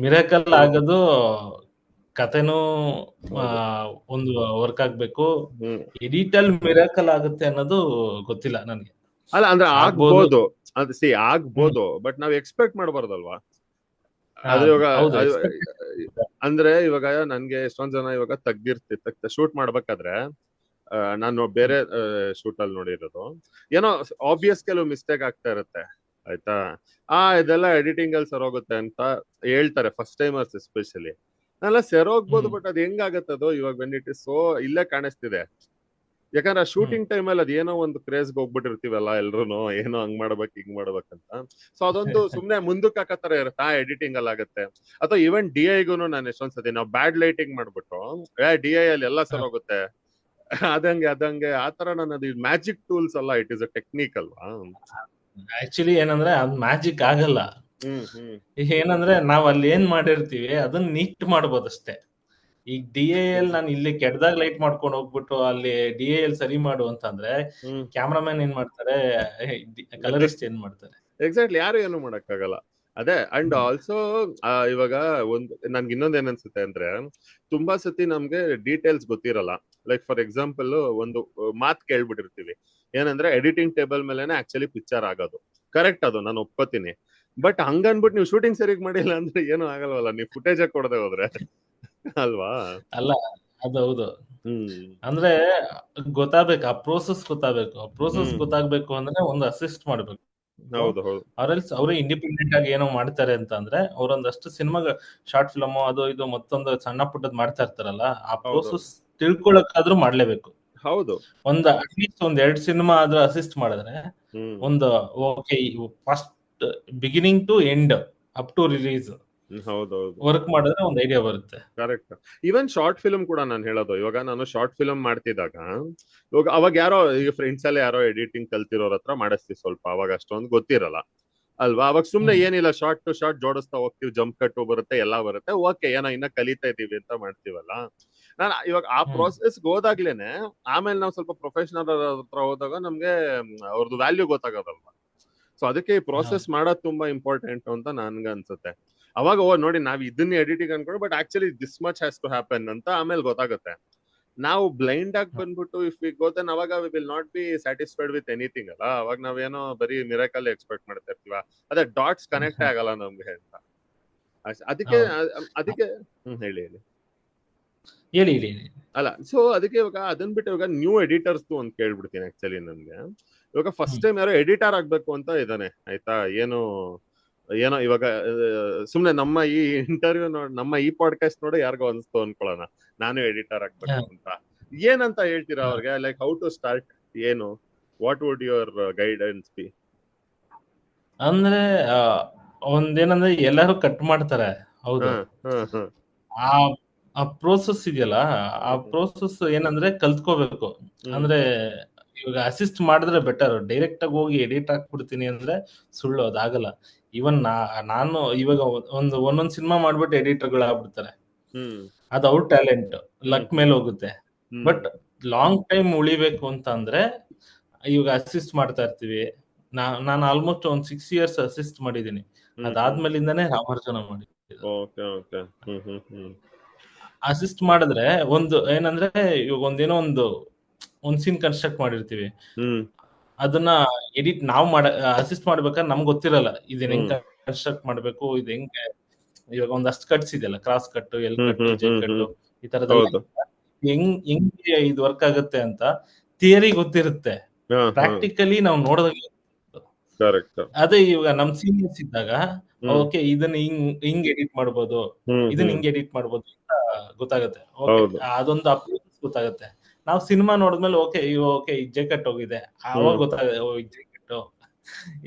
Speaker 2: ಮಿರಾಕಲ್ ಆಗೋದು ಕಥೆನೂ ಒಂದು ವರ್ಕ್ ಆಗ್ಬೇಕು, ಎಡಿಟಲ್ ಮಿರಾಕಲ್ ಆಗುತ್ತೆ ಅನ್ನೋದು ಗೊತ್ತಿಲ್ಲ ನನ್ಗೆ.
Speaker 1: ಅಲ್ಲ ಅಂದ್ರೆ ಆಗ್ಬೋದು, ಅದು ಆಗ್ಬೋದು, ಬಟ್ ನಾವ್ ಎಕ್ಸ್ಪೆಕ್ಟ್ ಮಾಡಬಾರ್ದಲ್ವಾ? ಅದು ಇವಾಗ ಅಂದ್ರೆ ಇವಾಗ ನನ್ಗೆ ಎಷ್ಟೊಂದ್ ಜನ ಇವಾಗ ಶೂಟ್ ಮಾಡ್ಬೇಕಾದ್ರೆ, ನಾನು ಬೇರೆ ಶೂಟ್ ಅಲ್ಲಿ ನೋಡಿರೋದು, ಏನೋ ಆಬ್ವಿಯಸ್ ಕೆಲವು ಮಿಸ್ಟೇಕ್ ಆಗ್ತಾ ಇರುತ್ತೆ, ಆಯ್ತಾ, ಇದೆಲ್ಲ ಎಡಿಟಿಂಗ್ ಅಲ್ಲಿ ಸರೋಗುತ್ತೆ ಅಂತ ಹೇಳ್ತಾರೆ ಫಸ್ಟ್ ಟೈಮರ್ಸ್ ಎಸ್ಪೆಷಲಿ. ನಾನೆಲ್ಲ ಸೆರೋಗ್ಬೋದು, ಬಟ್ ಅದ್ ಹೆಂಗಾಗತ್ತೆ ಅದು ಇವಾಗ ಬೆನ್ನಿಟ್ಟು ಇಲ್ಲೇ ಕಾಣಿಸ್ತಿದೆ. ಯಾಕಂದ್ರೆ ಶೂಟಿಂಗ್ ಟೈಮಲ್ಲಿ ಅದೇನೋ ಒಂದು ಕ್ರೇಜ್ಗೆ ಹೋಗ್ಬಿಟ್ಟಿರ್ತೀವಲ್ಲ ಎಲ್ರು, ಏನೋ ಹಂಗ್ ಮಾಡ್ಬೇಕು ಹಿಂಗ್ ಮಾಡ್ಬೇಕಂತ. ಸೊ ಅದೊಂದು ಸುಮ್ನೆ ಮುಂದಕ್ಕೆ ಹಾಕತ್ತರ ಇರುತ್ತೆ, ಎಡಿಟಿಂಗ್ ಅಲ್ಲಿ ಆಗುತ್ತೆ. ಅಥವಾ ಈವನ್ DI-ಗೂನು ನಾನು ಎಷ್ಟೊಂದ್ಸತಿ ನಾವು ಬ್ಯಾಡ್ ಲೈಟಿಂಗ್ ಮಾಡ್ಬಿಟ್ಟು DI ಅಲ್ಲಿ ಎಲ್ಲ ಸರ್ ಹೋಗುತ್ತೆ, ಅದಂಗೆ ಆತರ ಅದು ಮ್ಯಾಜಿಕ್ ಟೂಲ್ಸ್ ಅಲ್ಲ, ಇಟ್ ಇಸ್ ಅ ಟೆಕ್ನಿಕ್ ಅಲ್ವಾ?
Speaker 2: ಆಕ್ಚುಲಿ ಏನಂದ್ರೆ ಅದ್ ಮ್ಯಾಜಿಕ್ ಆಗಲ್ಲ. ಏನಂದ್ರೆ ನಾವ್ ಅಲ್ಲಿ ಏನ್ ಮಾಡಿರ್ತೀವಿ ಅದನ್ನ ನೀಟ್ ಮಾಡ್ಬೋದಷ್ಟೇ. ಈಗ DIL ನಾನು ಇಲ್ಲಿ ಕೆಟ್ಟದಾಗ ಲೈಟ್ ಮಾಡ್ಕೊಂಡು ಹೋಗ್ಬಿಟ್ಟು ಅಲ್ಲಿ DIL ಸರಿ ಮಾಡು ಅಂತಂದ್ರೆ ಕ್ಯಾಮ್ರಾಮನ್ ಏನ್ ಮಾಡ್ತಾರೆ, ಕಲರಿಸ್ಟ್ ಏನ್ ಮಾಡ್ತಾರೆ.
Speaker 1: ಎಕ್ಸಾಕ್ಟ್ಲಿ, ಯಾರು ಏನು ಮಾಡಕ್ಕಾಗಲ್ಲ. ಅದೇ. ಅಂಡ್ ಆಲ್ಸೋ ಇವಾಗ ನನ್ಗೆ ಇನ್ನೊಂದ್ ಏನ್ ಅನ್ಸುತ್ತೆ ಅಂದ್ರೆ, ತುಂಬಾ ಸತಿ ನಮ್ಗೆ ಡೀಟೇಲ್ಸ್ ಗೊತ್ತಿರಲ್ಲ. ಲೈಕ್ ಫಾರ್ ಎಕ್ಸಾಂಪಲ್ ಒಂದು ಮಾತ್ ಕೇಳ್ಬಿಟ್ಟಿರ್ತೀವಿ, ಏನಂದ್ರೆ ಎಡಿಟಿಂಗ್ ಟೇಬಲ್ ಮೇಲೆನೆ ಆಕ್ಚುಲಿ ಪಿಕ್ಚರ್ ಆಗೋದು. ಕರೆಕ್ಟ್, ಅದು ನಾನು ಒಪ್ಕೋತೀನಿ. ಬಟ್ ಹಂಗನ್ಬಿಟ್ಟು ನೀವು ಶೂಟಿಂಗ್ ಸರಿಯಾಗಿ ಮಾಡಿಲ್ಲ ಅಂದ್ರೆ ಏನು ಆಗಲ್ವಲ್ಲ, ನೀವು ಫುಟೇಜ್ ಕೊಡದೆ ಹೋದ್ರೆ ಅಲ್ವಾ?
Speaker 2: ಅಲ್ಲ, ಅದೌದು. ಅಂದ್ರೆ ಗೊತ್ತಾಗ್ಬೇಕು, ಆ ಪ್ರೋಸೆಸ್ ಗೊತ್ತಾಗ್ಬೇಕು. ಆ ಪ್ರೋಸೆಸ್ ಗೊತ್ತಾಗ್ಬೇಕು ಅಂದ್ರೆ ಒಂದು ಅಸಿಸ್ಟ್ ಮಾಡ್ಬೇಕು. ಅವರೆಲ್ಸ್ ಅವರೇ ಇಂಡಿಪೆಂಡೆಂಟ್ ಆಗಿ ಏನೋ ಮಾಡ್ತಾರೆ ಅಂತ ಅಂದ್ರೆ, ಅವರೊಂದಷ್ಟು ಸಿನಿಮಾ ಶಾರ್ಟ್ ಫಿಲ್ಮ್ ಅದು ಇದು ಮತ್ತೊಂದು ಸಣ್ಣ ಪುಟ್ಟದ್ ಮಾಡ್ತಾ ಇರ್ತಾರಲ್ಲ, ಆ ಪ್ರೋಸೆಸ್ ತಿಳ್ಕೊಳಕ್ಕಾದ್ರೂ ಮಾಡ್ಲೇಬೇಕು.
Speaker 1: ಹೌದು.
Speaker 2: ಅಟ್ಲೀಸ್ಟ್ 2 ಸಿನಿಮಾ ಆದ್ರೂ ಅಸಿಸ್ಟ್ ಮಾಡಿದ್ರೆ ಒಂದು okay, first beginning to end up to release work ಮಾಡಿದ್ರೆ ಒಂದು ಐಡಿಯಾ ಬರುತ್ತೆ.
Speaker 1: ಕರೆಕ್ಟ್. ಈವನ್ ಶಾರ್ಟ್ ಫಿಲ್ಮ್ ಕೂಡ ನಾನು ಹೇಳೋದು, ಇವಾಗ ನಾನು ಶಾರ್ಟ್ ಫಿಲ್ಮ್ ಮಾಡ್ತಿದ್ದಾಗ ಇವಾಗ ಅವಾಗ ಯಾರೋ ಈಗ ಫ್ರೆಂಡ್ಸ್ ಎಲ್ಲ ಯಾರೋ ಎಡಿಟಿಂಗ್ ಕಲ್ತಿರೋರ ಹತ್ರ ಮಾಡಿಸ್ತೀವಿ ಸ್ವಲ್ಪ, ಅವಾಗ ಅಷ್ಟೊಂದು ಗೊತ್ತಿರಲ್ಲ ಅಲ್ವಾ? ಅವಾಗ ಸುಮ್ನೆ ಏನಿಲ್ಲ, ಶಾರ್ಟ್ ಟು ಶಾರ್ಟ್ ಜೋಡಿಸ್ತಾ ಹೋಗ್ತೀವಿ, ಜಂಪ್ ಕಟ್ಟು ಬರುತ್ತೆ, ಎಲ್ಲ ಬರುತ್ತೆ, ಓಕೆ, ಏನೋ ಇನ್ನ ಕಲಿತಾ ಇದೀವಿ ಅಂತ ಮಾಡ್ತೀವಲ್ಲ. ನಾನು ಇವಾಗ ಆ ಪ್ರೋಸೆಸ್ ಹೋದಾಗ್ಲೇನೆ ಆಮೇಲೆ ನಾವು ಸ್ವಲ್ಪ ಪ್ರೊಫೆಷನಲ್ ಹತ್ರ ಹೋದಾಗ ನಮ್ಗೆ ಅವ್ರದ್ದು ವ್ಯಾಲ್ಯೂ ಗೊತ್ತಾಗೋದಲ್ವಾ? ಸೊ ಅದಕ್ಕೆ ಈ ಪ್ರೋಸೆಸ್ ಮಾಡೋದು ತುಂಬಾ ಇಂಪಾರ್ಟೆಂಟ್ ಅಂತ ನನ್ಗೆ ಅನ್ಸುತ್ತೆ. ಅವಾಗ ನೋಡಿ, ನಾವ್ ಇದನ್ನ ಎಡಿಟಿಂಗ್ ಅನ್ಕೊಂಡು, but actually this much has to happen ಅಂತ ಆಮೇಲೆ ಗೊತ್ತಾಗುತ್ತೆ. ನಾವು ಬ್ಲೈಂಡ್ ಆಗಿ ಬಂದ್ಬಿಟ್ಟು ಇಫ್ ವಿ ಗೊತ್ತೇನ್, ಅವಾಗ we will not be satisfied with anything ಅಲ್ಲ. ಅವಾಗ ನಾವೇನೋ ಬರೀ ಮಿರಾಕಲ್ ಎಕ್ಸ್ಪೆಕ್ಟ್ ಮಾಡ್ತಾ ಇರ್ತೀವ, ಅದೇ ಡಾಟ್ಸ್ ಕನೆಕ್ಟ್ ಆಗಲ್ಲ ನಮ್ಗೆ ಅಂತ. ಅದಕ್ಕೆ ಹೇಳಿ ಅಲ್ಲ. ಸೊ ಅದಕ್ಕೆ ಇವಾಗ ಅದನ್ ಬಿಟ್ಟು ಇವಾಗ ನ್ಯೂ ಎಡಿಟರ್ಸ್ ಅಂತ ಕೇಳ್ಬಿಡ್ತೀನಿ ಆಕ್ಚುಲಿ ನನ್ಗೆ. ಇವಾಗ ಫಸ್ಟ್ ಟೈಮ್ ಯಾರೋ ಎಡಿಟರ್ ಆಗ್ಬೇಕು ಅಂತ ಇದ್ದಾನೆ, ಆಯ್ತಾ, ಏನೋ ಇವಾಗ ಸುಮ್ನೆ ನಮ್ಮ ಈ ಇಂಟರ್ವ್ಯೂ ನಮ್ಮ ಈ ಪಾಡ್ಕಾಸ್ಟ್ ನೋಡಿ ಯಾರಿಗೋ ಅನ್ಸ್ತು ಅನ್ಕೊಳ್ಳೋಣ, ನಾನು ಎಡಿಟರ್ ಆಗ್ಬೇಕು ಅಂತ. ಏನಂತ ಹೇಳ್ತೀರಾ ಅವ್ರಿಗೆ? ಲೈಕ್ ಹೌ ಟು ಸ್ಟಾರ್ಟ್, ಏನು, what would your guidance B?
Speaker 2: ಅಂದ್ರೆ ಒಂದೇನಂದ್ರೆ ಎಲ್ಲಾರು ಕಟ್ ಮಾಡ್ತಾರೆ, ಹೌದು. ಆ ಪ್ರೋಸೆಸ್ ಇದೆಯಲ್ಲ, ಆ ಪ್ರೋಸೆಸ್ ಏನಂದ್ರೆ ಕಲ್ತ್ಕೋಬೇಕು. ಅಂದ್ರೆ ಇವಾಗ ಅಸಿಸ್ಟ್ ಮಾಡಿದ್ರೆ ಬೆಟರ್, ಡೈರೆಕ್ಟ್ ಆಗಿ ಹೋಗಿ ಎಡಿಟ್ ಹಾಕ್ಬಿಡ್ತೀನಿ ಅಂದ್ರೆ ಸುಳ್ಳು, ಅದಾಗಲ್ಲ. ಇವನ್ ನಾನು ಇವಾಗ ಒಂದೊಂದ್ ಸಿನಿಮಾ ಮಾಡ್ಬಿಟ್ಟು ಎಡಿಟರ್ಗಳು ಆಗ್ಬಿಡ್ತಾರೆ, ಅದು ಅವ್ರ ಟ್ಯಾಲೆಂಟ್, ಲಕ್ ಮೇಲೆ ಹೋಗುತ್ತೆ. ಬಟ್ ಲಾಂಗ್ ಟೈಮ್ ಉಳಿಬೇಕು ಅಂತ ಅಂದ್ರೆ ಇವಾಗ ಅಸಿಸ್ಟ್ ಮಾಡ್ತಾ ಇರ್ತೀವಿ, ನಾನು ಆಲ್ಮೋಸ್ಟ್ ಒಂದ್ 6 ಇಯರ್ಸ್ ಅಸಿಸ್ಟ್ ಮಾಡಿದ್ದೀನಿ. ಅದಾದ್ಮೇಲಿಂದಾನೇ ರಾಮಾರ್ಜನ ಮಾಡಿದ್ದು.
Speaker 1: Okay okay.
Speaker 2: ಅಸಿಸ್ಟ್ ಮಾಡಿದ್ರೆ ಒಂದು ಏನಂದ್ರೆ ಇವಾಗ ಒಂದೇನೋ ಒಂದ್ ಸೀನ್ ಕನ್ಸ್ಟ್ರಕ್ಟ್ ಮಾಡಿರ್ತೀವಿ, ಅದನ್ನ ಎಡಿಟ್ ನಾವು ಅಸಿಸ್ಟ್ ಮಾಡ್ಬೇಕಾದ್ರೆ ನಮ್ಗೆ ಗೊತ್ತಿರಲ್ಲ ಇದನ್ನ ಹೆಂಗ್ ಕನ್ಸ್ಟ್ರಕ್ಟ್ ಮಾಡ್ಬೇಕು, ಇದು ಹೆಂಗೆ ಇವಾಗ ಒಂದಷ್ಟು ಕಟ್ಸ್ ಇದೆಯಲ್ಲ, cross cut, L cut, J cut, ಈ ತರದೆಲ್ಲ ಹೆಂಗೆ ಇದು ವರ್ಕ್ ಆಗುತ್ತೆ ಅಂತ ಥಿಯರಿ ಗೊತ್ತಿರುತ್ತೆ, ಪ್ರಾಕ್ಟಿಕಲಿ ನಾವು ನೋಡಿದಾಗ ಅದೇ ಇವಾಗ ನಮ್ ಸೀನಿಯರ್ಸ್ ಇದ್ದಾಗ ಓಕೆ ಇದನ್ನ ಹಿಂಗ್ ಎಡಿಟ್ ಮಾಡ್ಬೋದು, ಇದನ್ನ ಹಿಂಗ್ ಎಡಿಟ್ ಮಾಡ್ಬೋದು ಅಂತ ಗೊತ್ತಾಗುತ್ತೆ. ಅದೊಂದು ಅಪ್ರೋಚ್ ಗೊತ್ತಾಗುತ್ತೆ. ನಾವು ಸಿನಿಮಾ ನೋಡಿದ್ಮೇಲೆ ಓಕೆ ಓಕೆ ಜೆ ಕಟ್ ಹೋಗಿದೆ, ಅವಾಗ ಗೊತ್ತಾಗುತ್ತೆ ಜೆ ಕಟ್,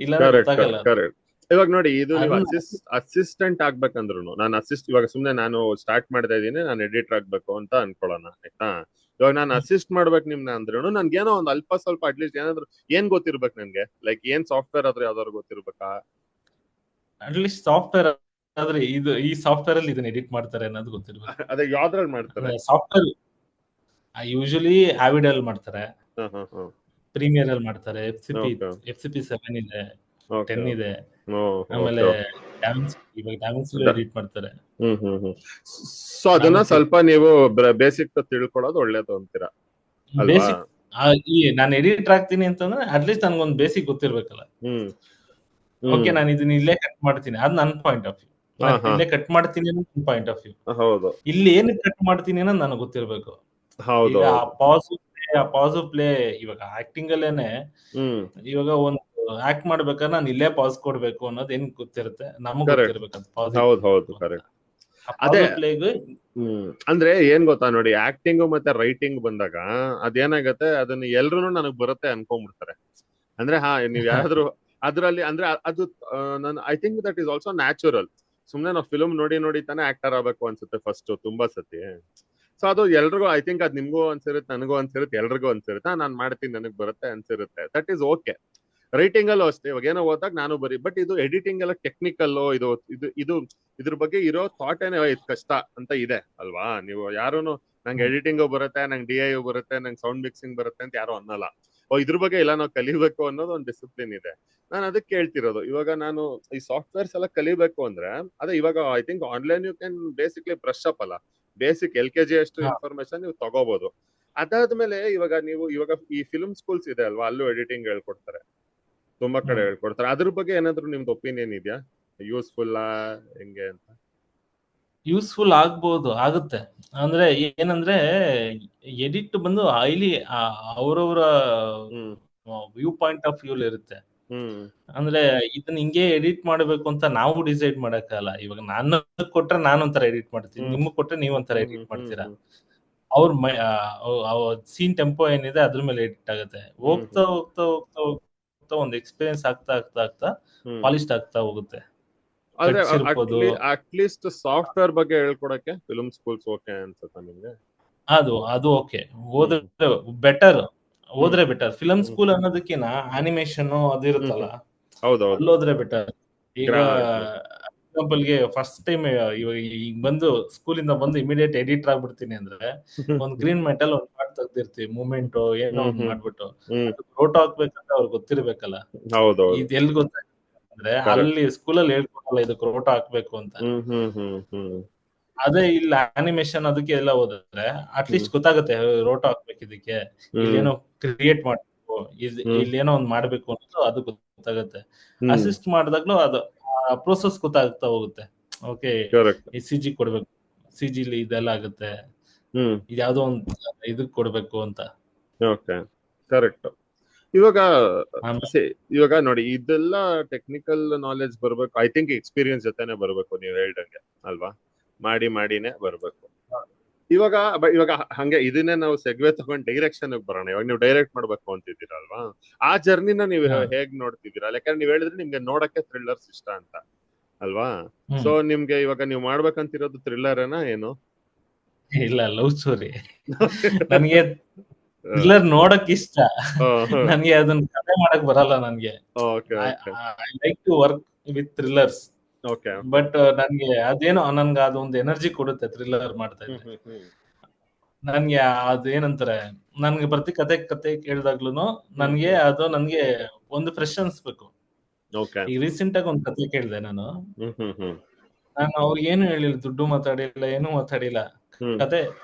Speaker 2: ಇಲ್ಲ ಗೊತ್ತಾಗಲ್ಲ.
Speaker 1: ಇವಾಗ ನೋಡಿ, ಇದು ನೀವು ಅಸಿಸ್ಟೆಂಟ್ ಆಗ್ಬೇಕಂದ್ರು ನಾನು ಇವಾಗ ಸುಮ್ನೆ ನಾನು ಸ್ಟಾರ್ಟ್ ಮಾಡ್ತಾ ಇದೀನಿ, ನಾನು ಎಡಿಟರ್ ಆಗ್ಬೇಕು ಅಂತ ಅನ್ಕೊಳ್ಳೋಣ, ಆಯ್ತಾ? ಇವಾಗ ನಾನು ಅಸಿಸ್ಟ್ ಮಾಡ್ಬೇಕು ನಿಮ್ನ ಅಂದ್ರೂ ನನ್ಗೇನೋ ಒಂದ್ ಅಲ್ಪ ಸ್ವಲ್ಪ ಅಟ್ಲೀಸ್ಟ್ ಏನಾದ್ರು ಏನ್ ಗೊತ್ತಿರ್ಬೇಕು ನನ್ಗೆ, ಲೈಕ್ ಏನ್ ಸಾಫ್ಟ್ವೇರ್ ಆದ್ರೆ ಯಾವ್ದಾದ್ರು ಗೊತ್ತಿರ್ಬೇಕಾ?
Speaker 2: ಅಟ್ಲೀಸ್ಟ್ ಸಾಫ್ಟ್ವೇರ್ ಆದ್ರೆ ಈ ಸಾಫ್ಟ್ವೇರ್ ಅಲ್ಲಿ ಇದನ್ನ ಎಡಿಟ್ ಮಾಡ್ತಾರೆ ಅನ್ನೋದು ಗೊತ್ತಿರ್ಬೇಕು.
Speaker 1: ಅದೇ ಯಾವ್ದ್ರಲ್ಲಿ ಮಾಡ್ತಾರೆ?
Speaker 2: ಸಾಫ್ಟ್ವೇರ್ ಯೂಶಲಿ ಆವಿಡ್ ಅಲ್ಲಿ ಮಾಡ್ತಾರೆ, ಪ್ರೀಮಿಯರ್ ಅಲ್ಲಿ ಮಾಡ್ತಾರೆ, FCP 7 ಇದೆ, 10 ಇದೆ, ಆಮೇಲೆ ಎಡಿಟ್ ಮಾಡ್ತಾರೆ.
Speaker 1: ಸೊ ಅದನ್ನ ಸ್ವಲ್ಪ ನೀವು ಬೇಸಿಕ್ ತಿಳ್ಕೊಳ್ಳೋದು ಒಳ್ಳೇದು ಅಂತೀರಾ?
Speaker 2: ಬೇಸಿಕ್ ನಾನು ಎಡಿಟರ್ ಆಗ್ತೀನಿ ಅಂತಂದ್ರೆ ಅಟ್ಲೀಸ್ಟ್ ನನ್ಗೊಂದು ಬೇಸಿಕ್ ಗೊತ್ತಿರ್ಬೇಕಲ್ಲ. ಓಕೆ ನಾನು ಇದನ್ನ ಇಲ್ಲೇ ಕಟ್ ಮಾಡ್ತೀನಿ, ಅದು ನನ್ನ ಪಾಯಿಂಟ್ ಆಫ್ ವ್ಯೂ. ಇಲ್ಲೇ ಕಟ್ ಮಾಡ್ತೀನಿ ಅನ್ನೋ ನನ್ನ ಪಾಯಿಂಟ್ ಆಫ್ ವ್ಯೂ.
Speaker 1: ಹೌದು,
Speaker 2: ಇಲ್ಲಿ ಏನು ಕಟ್ ಮಾಡ್ತೀನಿ ಅನ್ನೋದು ನನಗೆ ಗೊತ್ತಿರ್ಬೇಕು. ಪಾಸಿವ್ ಪ್ಲೇ ಇವಾಗ ಆಕ್ಟಿಂಗ್ ಅಲ್ಲೇನೆ, ಇವಾಗ ಒಂದು ಆಕ್ಟ್ ಮಾಡ್ಬೇಕಾದ್ರೆ ನಾನು ಇಲ್ಲೇ ಪಾಸ್ ಕೊಡ್ಬೇಕು ಅನ್ನೋದು ಏನ್ ಗೊತ್ತಿರುತ್ತೆ, ನಮಗ್ ಗೊತ್ತಿರ್ಬೇಕು.
Speaker 1: ಅದೇ ಅಂದ್ರೆ ಏನ್ ಗೊತ್ತಾ ನೋಡಿ, ಆಕ್ಟಿಂಗ್ ಮತ್ತೆ ರೈಟಿಂಗ್ ಬಂದಾಗ ಅದೇನಾಗತ್ತೆ, ಅದನ್ನ ಎಲ್ರು ನನಗ್ ಬರುತ್ತೆ ಅನ್ಕೊಂಡ್ಬಿಡ್ತಾರೆ. ಅಂದ್ರೆ ನೀವ್ ಯಾರಾದ್ರೂ ಅದ್ರಲ್ಲಿ ಅಂದ್ರೆ ಅದು I think that is also natural. ಸುಮ್ನೆ ನಾವು ಫಿಲ್ಮ್ ನೋಡಿ ತಾನೇ ಆಕ್ಟರ್ ಆಗ್ಬೇಕು ಅನ್ಸುತ್ತೆ ಫಸ್ಟ್ ತುಂಬಾ ಸತಿ. ಸೊ ಅದು ಎಲ್ರಿಗೂ ಐ ಥಿಂಕ್ ಅದ್ ನಿಮ್ಗೂ ಅನ್ಸಿರುತ್ತೆ, ನನಗೂ ಅನ್ಸಿರುತ್ತೆ, ಎಲ್ರಿಗೂ ಅನ್ಸಿರುತ್ತೆ, ನಾನ್ ಮಾಡ್ತೀನಿ ನನಗ್ ಬರುತ್ತೆ ಅನ್ಸಿರುತ್ತೆ, ದಟ್ ಈಸ್ ಓಕೆ. ರೈಟಿಂಗ್ ಅಲ್ಲೂ ಅಷ್ಟೇ, ಇವಾಗ ಏನೋ ಓದಾಗ ನಾನು ಬರೀ, ಬಟ್ ಇದು ಎಡಿಟಿಂಗ್ ಎಲ್ಲ ಟೆಕ್ನಿಕಲ್, ಇದ್ರ ಬಗ್ಗೆ ಇರೋ ಥಾಟ್ ಏನೇ ಕಷ್ಟ ಅಂತ ಇದೆ ಅಲ್ವಾ? ನೀವು ಯಾರುನು ನಂಗೆ ಎಡಿಟಿಂಗ್ ಬರುತ್ತೆ, ನಂಗೆ DI ಬರುತ್ತೆ, ನಂಗೆ ಸೌಂಡ್ ಮಿಕ್ಸಿಂಗ್ ಬರುತ್ತೆ ಅಂತ ಯಾರು ಅನ್ನಲ್ಲ. ಇದ್ರ ಬಗ್ಗೆ ಎಲ್ಲ ನಾವು ಕಲಿಬೇಕು ಅನ್ನೋದು ಒಂದು ಡಿಸಿಪ್ಲಿನ್ ಇದೆ. ನಾನು ಅದಕ್ಕೆ ಕೇಳ್ತಿರೋದು, ಇವಾಗ ನಾನು ಈ ಸಾಫ್ಟ್ವೇರ್ಸ್ ಎಲ್ಲ ಕಲಿಬೇಕು ಅಂದ್ರೆ ಅದೇ ಇವಾಗ I think online you can basically brush up ಅಲ್ಲ, ಬೇಸಿಕ್ LKG ಅಷ್ಟು ಇನ್ಫಾರ್ಮೇಶನ್ ನೀವು ತಗೋಬಹುದು. ಅದಾದ್ಮೇಲೆ ಇವಾಗ ಈ ಫಿಲ್ಮ್ ಸ್ಕೂಲ್ಸ್ ಇದೆ ಅಲ್ವಾ, ಅಲ್ಲೂ ಎಡಿಟಿಂಗ್ ಹೇಳ್ಕೊಡ್ತಾರೆ, ತುಂಬಾ ಕಡೆ ಹೇಳ್ಕೊಡ್ತಾರೆ. ಅದ್ರ ಬಗ್ಗೆ ಏನಾದ್ರು ನಿಮ್ದು ಒಪಿನಿಯನ್ ಇದೆಯಾ? ಯೂಸ್ಫುಲ್ ಹೆಂಗೆ ಅಂತ?
Speaker 2: ಯೂಸ್ಫುಲ್ ಆಗುತ್ತೆ. ಅಂದ್ರೆ ಏನಂದ್ರೆ ಎಡಿಟ್ ಬಂದು ಹೈಲಿ ಅವರವರ ವ್ಯೂ ಪಾಯಿಂಟ್ ಆಫ್ ವ್ಯೂ ಇರುತ್ತೆ. ಅಂದ್ರೆ ಇದನ್ನ ಹಿಂಗೆ ಎಡಿಟ್ ಮಾಡ್ಬೇಕು ಅಂತ ನಾವು ಡಿಸೈಡ್ ಮಾಡಕ್ಕಲ್ಲ. ಇವಾಗ ನಾನು ಕೊಟ್ರೆ ನಾನೊಂಥರ ಎಡಿಟ್ ಮಾಡ್ತೀನಿ, ನಿಮ್ಗೆ ಕೊಟ್ರೆ ನೀವೊಂಥರ ಎಡಿಟ್ ಮಾಡ್ತೀರಾ. ಅವ್ರ ಸೀನ್ ಟೆಂಪೋ ಏನಿದೆ ಅದ್ರ ಮೇಲೆ ಎಡಿಟ್ ಆಗುತ್ತೆ. ಹೋಗ್ತಾ ಹೋಗ್ತಾ ಹೋಗ್ತಾ ಹೋಗ್ತಾ ಒಂದು ಎಕ್ಸ್ಪೀರಿಯನ್ಸ್ ಆಗ್ತಾ ಆಗ್ತಾ ಆಗ್ತಾ ಪಾಲಿಶ್ಡ್ ಆಗ್ತಾ ಹೋಗುತ್ತೆ.
Speaker 1: ಅಟ್ಲೀಸ್ಟ್ ಸಾಫ್ಟ್ವೇರ್ ಬಗ್ಗೆ ಹೇಳ್ಕೊಡಕ್ಕೆ ಫಿಲ್ಮ್ ಸ್ಕೂಲ್ಸ್ ಓಕೆ ಅನ್ಸುತ್ತಾ ನಿಮ್ಗೆ?
Speaker 2: ಅದು ಓಕೆ, ಹೋದ್ರೆ ಬೆಟರ್. ಫಿಲಂ ಸ್ಕೂಲ್ ಅನ್ನೋದಕ್ಕಿಂತ ಅನಿಮೇಷನ್ ಅದು ಇರುತ್ತಲ್ಲ, ಅಲ್ಲೋದ್ರೆ ಬೆಟರ್. ಈಗ ಎಕ್ಸಾಂಪಲ್ಗೆ ಫಸ್ಟ್ ಟೈಮ್ ಇವಾಗ ಈಗ ಬಂದು ಸ್ಕೂಲಿಂದ ಬಂದು ಇಮಿಡಿಯೇಟ್ ಎಡಿಟರ್ ಆಗ್ಬಿಡ್ತೀನಿ ಅಂದ್ರೆ ಒಂದ್ ಗ್ರೀನ್ ಮೆಟಲ್ ಒಂದ್ ಪಾರ್ಟ್ ತೆಗ್ದಿರ್ತೀವಿ, ಮೂವ್ಮೆಂಟ್ ಏನೋ ಒಂದ್ ಮಾಡ್ಬಿಟ್ಟು ಫೋಟೋ ಹಾಕ್ಬೇಕಂತ ಅವ್ರಿಗೆ ಗೊತ್ತಿರ್ಬೇಕಲ್ಲ. ಇದು ಎಲ್ಲಿ ಗೊತ್ತಾಗ್ತದೆ ಅಂದ್ರೆ ಅಲ್ಲಿ ಸ್ಕೂಲಲ್ಲಿ ಹೇಳ್ಕೊಡಲ್ಲ ಇದಕ್ಕೆ ರೋಟೋ ಹಾಕ್ಬೇಕು ಅಂತ. ಅದೇ ಇಲ್ಲ ಅನಿಮೇಷನ್ ಅದಕ್ಕೆ ಎಲ್ಲ ಹೋದ್ರೆ ಅಟ್ಲೀಸ್ಟ್ ಗೊತ್ತಾಗುತ್ತೆ ರೋಟೋ ಹಾಕ್ಬೇಕು, ಇದಕ್ಕೆ ಇಲ್ಲೇನೋ ಕ್ರಿಯೇಟ್ ಮಾಡ್ಬೇಕು, ಇಲ್ಲೇನೋ ಒಂದ್ ಮಾಡ್ಬೇಕು ಅನ್ನೋದು ಅದು ಗೊತ್ತಾಗುತ್ತೆ. ಅಸಿಸ್ಟ್ ಮಾಡಿದಾಗ್ಲೂ ಅದು ಪ್ರೋಸೆಸ್ ಗೊತ್ತಾಗ್ತಾ ಹೋಗುತ್ತೆ. ಓಕೆ ಈ CG ಕೊಡ್ಬೇಕು, CG ಇದೆಲ್ಲ ಆಗುತ್ತೆ, ಇದ್ಯಾವ್ದೋ ಒಂದು ಇದಕ್ ಕೊಡ್ಬೇಕು ಅಂತ.
Speaker 1: Okay, correct. ಇವಾಗ ನೋಡಿ, ಇದೆಲ್ಲ ಟೆಕ್ನಿಕಲ್ ನಾಲೆಜ್ ಬರ್ಬೇಕು, ಐ ಥಿಂಕ್ ಎಕ್ಸ್ಪೀರಿಯನ್ಸ್ ಜೊತೆನೆ ಬರ್ಬೇಕು, ನೀವ್ ಹೇಳ್ದಂಗೆ ಅಲ್ವಾ? ಮಾಡಿನೇ ಬರ್ಬೇಕು. ಇವಾಗ ಹಂಗೆ ಇದನ್ನೇ ನಾವು ಸೆಗ್ವೆ ತಗೊಂಡ್ ಡೈರೆಕ್ಷನ್ ಬರೋಣ. ಇವಾಗ ನೀವು ಡೈರೆಕ್ಟ್ ಮಾಡ್ಬೇಕು ಅಂತಿದ್ದೀರಾ ಅಲ್ವಾ? ಆ ಜರ್ನಿನ ನೀವು ಹೇಗ್ ನೋಡ್ತಿದ್ದೀರಾ? ಯಾಕಂದ್ರೆ ನೀವ್ ಹೇಳಿದ್ರೆ ನಿಮ್ಗೆ ನೋಡಕ್ಕೆ ಥ್ರಿಲ್ಲರ್ಸ್ ಇಷ್ಟ ಅಂತ ಅಲ್ವಾ? ಸೊ ನಿಮ್ಗೆ ಇವಾಗ ನೀವು ಮಾಡ್ಬೇಕಂತಿರೋದು ಥ್ರಿಲ್ಲರ್ ಏನು?
Speaker 2: ಇಲ್ಲ, ಲವ್ ಸ್ಟೋರಿ. ನನ್ಗೆ ಥ್ರಿಲ್ಲರ್ ನೋಡಕ್ ಇಷ್ಟ, ನನ್ಗೆ ಅದನ್ನ ಕಥೆ ಮಾಡಕ್ ಬರಲ್ಲ. ನನ್ಗೆ I like to work with thrillers, but ನನ್ಗೆ ಅದೇನೋ ನನ್ಗೆ ಅದೊಂದು ಎನರ್ಜಿ ಕೊಡುತ್ತೆ ಥ್ರಿಲ್ಲರ್ ಮಾಡ್ತಾ ಇದ್ರೆ. ನನ್ಗೆ ಅದೇನಂತಾರೆ, ನನ್ಗೆ ಪ್ರತಿ ಕತೆ ಕೇಳಿದಾಗ್ಲೂ ನನ್ಗೆ ಒಂದು ಫ್ರೆಶ್ ಅನ್ಸ್ಬೇಕು.
Speaker 1: ಓಕೆ.
Speaker 2: ಈಗ ರೀಸೆಂಟ್ ಆಗಿ ಒಂದು ಕತೆ ಕೇಳಿದೆ ನಾನು.
Speaker 1: ಹ್ಮ್.
Speaker 2: ನಾನು ಅವ್ರಿಗೆ ಏನು ಹೇಳಿಲ್ಲ, ದುಡ್ಡು ಮಾತಾಡಿಲ್ಲ, ಏನು ಮಾತಾಡಿಲ್ಲ.
Speaker 1: ಹ್ಮ್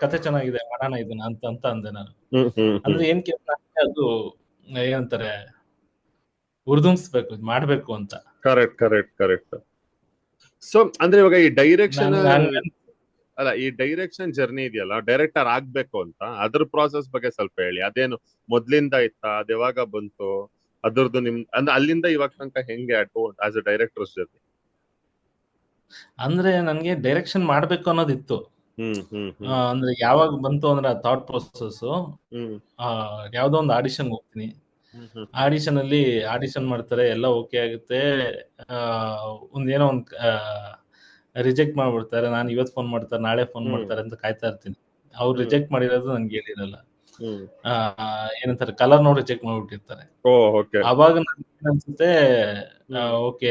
Speaker 2: ಕತೆ ಚೆನ್ನಾಗಿದೆ, ಮಾಡೋಣ ಇದನ್ನ ಅಂತ ಅಂದೆ ನಾನು.
Speaker 1: ಹ್ಮ್
Speaker 2: ಅಂದ್ರೆ ಏನ್ ಕೆಲ್ಸ ಅಂದ್ರೆ ಅದು ಏನಂತಾರೆ, ಹುರಿದುಂಬಿಸ್ಬೇಕು, ಮಾಡ್ಬೇಕು ಅಂತ.
Speaker 1: ಕರೆಕ್ಟ್. ಸೊ ಅಂದ್ರೆ ಇವಾಗ ಈ ಡೈರೆಕ್ಷನ್
Speaker 2: ನನ್ಗೆ ಹಂಗ
Speaker 1: ಅಲ್ಲ, ಈ ಡೈರೆಕ್ಷನ್ ಜರ್ನಿ ಇದೆಯಲ್ಲ, ಡೈರೆಕ್ಟರ್ ಆಗ್ಬೇಕು ಅಂತ, ಅದ್ರ ಪ್ರಾಸೆಸ್ ಬಗ್ಗೆ ಸ್ವಲ್ಪ ಹೇಳಿ. ಅದೇನು ಮೊದ್ಲಿಂದ ಇತ್ತಾ, ಅದ್ ಯಾವಾಗ ಬಂತು, ಅದ್ರದ್ದು ನಿಮ್ ಅಂದ್ರೆ ಅಲ್ಲಿಂದ ಇವಾಗ ತನಕ ಹೆಂಗೆ ಆಸ್ ಅ ಡೈರೆಕ್ಟರ್ಸ್ ಜರ್ನಿ?
Speaker 2: ಅಂದ್ರೆ ನನ್ಗೆ ಡೈರೆಕ್ಷನ್ ಮಾಡ್ಬೇಕು ಅನ್ನೋದಿತ್ತು.
Speaker 1: ಹ್ಮ್
Speaker 2: ಅಂದ್ರೆ ಯಾವಾಗ ಬಂತು ಅಂದ್ರೆ ಥಾಟ್ ಪ್ರೊಸೆಸ್,
Speaker 1: ಹ್ಮ್
Speaker 2: ಯಾವ್ದೋ ಒಂದು ಆಡಿಷನ್ ಹೋಗ್ತೀನಿ.
Speaker 1: ಹ್ಮ್
Speaker 2: ಆಡಿಷನ್ ಮಾಡ್ತಾರೆ, ಎಲ್ಲ ಓಕೆ ಆಗುತ್ತೆ. ಒಂದೇನೋ ಒಂದು ರಿಜೆಕ್ಟ್ ಮಾಡ್ಬಿಡ್ತಾರೆ. ನಾನು ಇವತ್ತು ಫೋನ್ ಮಾಡ್ತಾರೆ, ನಾಳೆ ಫೋನ್ ಮಾಡ್ತಾರೆ ಅಂತ ಕಾಯ್ತಾ ಇರ್ತೀನಿ. ಅವ್ರು ರಿಜೆಕ್ಟ್ ಮಾಡಿರೋದು ನನ್ಗೆ ಹೇಳಿರಲ್ಲ. ಏನಂತಾರೆ, ಕಲರ್ ನೋಡಿ ರಿಜೆಕ್ಟ್ ಮಾಡ್ಬಿಟ್ಟಿರ್ತಾರೆ.
Speaker 1: ಓಕೆ.
Speaker 2: ಅವಾಗ ನನ್ಗೆ ಅನ್ಸುತ್ತೆ, ಓಕೆ,